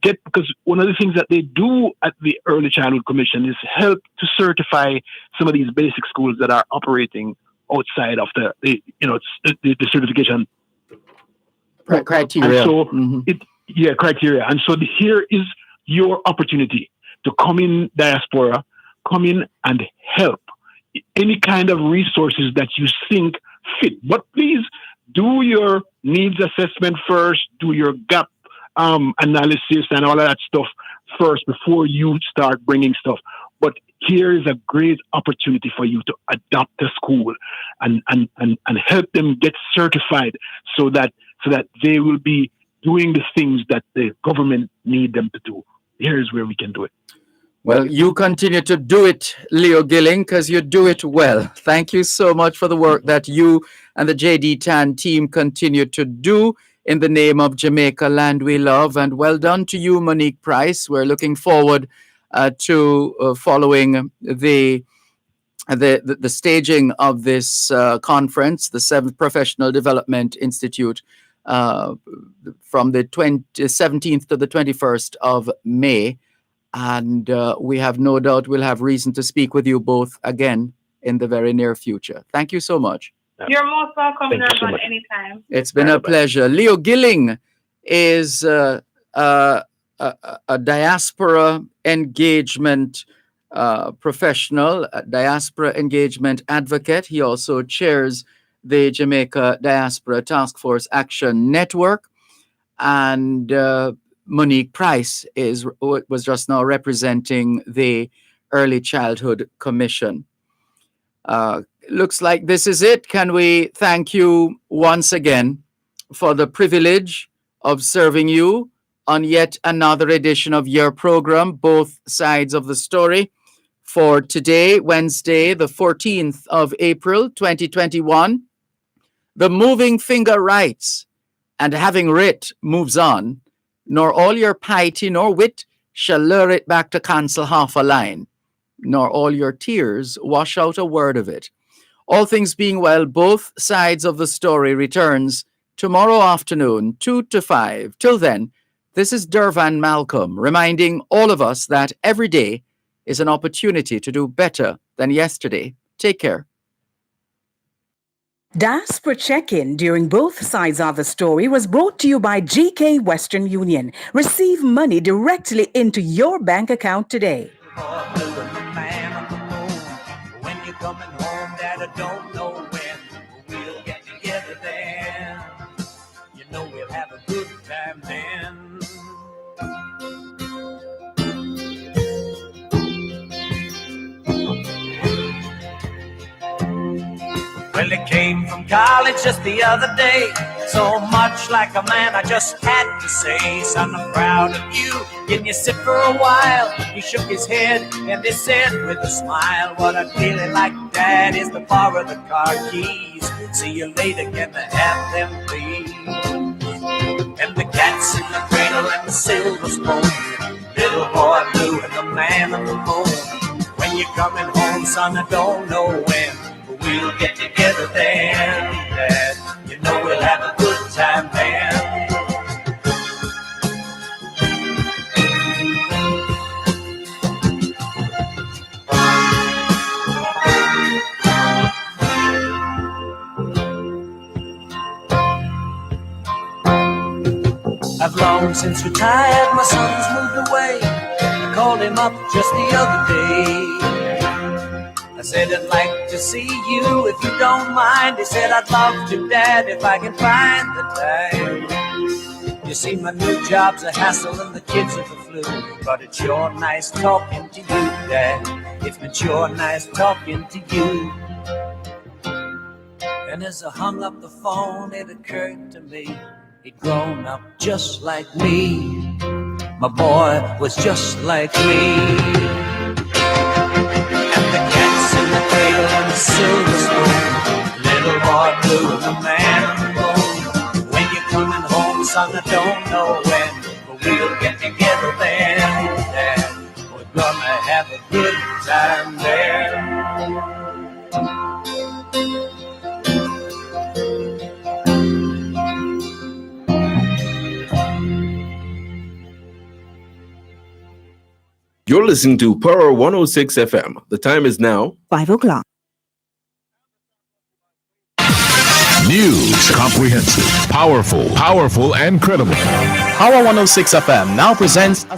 [SPEAKER 19] get, because one of the things that they do at the Early Childhood Commission is help to certify some of these basic schools that are operating outside of the certification
[SPEAKER 2] criteria.
[SPEAKER 19] And so criteria. And so here is your opportunity to come in diaspora, come in and help any kind of resources that you think fit. But please do your needs assessment first, do your gap analysis and all of that stuff first before you start bringing stuff. But here is a great opportunity for you to adopt a school and help them get certified so that they will be doing the things that the government need them to do. Here's where we can do it.
[SPEAKER 2] Well, you continue to do it, Leo Gilling, because you do it well. Thank you so much for the work that you and the JD Tan team continue to do in the name of Jamaica Land We Love. And well done to you, Monique Price. We're looking forward to following the staging of this conference, the 7th Professional Development Institute, from the 17th to the 21st of May. And we have no doubt we'll have reason to speak with you both again in the very near future. Thank you so much.
[SPEAKER 20] You're most welcome, Dervan, anytime.
[SPEAKER 2] It's been a pleasure. Leo Gilling is a diaspora engagement professional, a diaspora engagement advocate. He also chairs the Jamaica Diaspora Task Force Action Network. And Monique Price was just now representing the Early Childhood Commission. Looks like this is it. Can we thank you once again for the privilege of serving you on yet another edition of your program, Both Sides of the Story, for today, Wednesday, the 14th of April, 2021. The moving finger writes, and having writ moves on. nor all your piety nor wit shall lure it back to cancel half a line, nor all your tears wash out a word of it. All things being well, both sides of the story returns tomorrow afternoon, 2 to 5. Till then, this is Dervan Malcolm reminding all of us that every day is an opportunity to do better than yesterday. Take care.
[SPEAKER 6] Diaspora Check-In during both sides of the story was brought to you by GK Western Union. Receive money directly into your bank account today.
[SPEAKER 3] When you're coming home, Dad, I don't know when we'll get together then. You know we'll have a good time then. Well, it came from college just the other day. So much like a man, I just had to say, son, I'm proud of you. Can you sit for a while? He shook his head and he said with a smile, what I'd really like, Dad, is to borrow the car keys. See you later, can I have them, please? And the cat's in the cradle and the silver spoon, little boy blue and the man on the moon. When you're coming home, son, I don't know when, but we'll get together then, Dad. You know we'll have a good time then. I've long since retired, my son's moved away. I called him up just the other day. I said, I'd like to see you if you don't mind. He said, I'd love to, Dad, if I can find the time. You see, my new job's a hassle and the kids are the flu. But it's sure nice talking to you, Dad. It's been sure nice talking to you. And as I hung up the phone, it occurred to me, he'd grown up just like me. My boy was just like me. And the cat's in the cradle and the silver spoon, little boy blue and the man on the moon. When you're coming home, son, I don't know when, but we'll get together then, Dad. We're gonna have a good time there.
[SPEAKER 7] You're listening to Power 106 FM. The time is now
[SPEAKER 4] 5 o'clock.
[SPEAKER 1] News, comprehensive, powerful, and credible.
[SPEAKER 11] Power 106 FM now presents a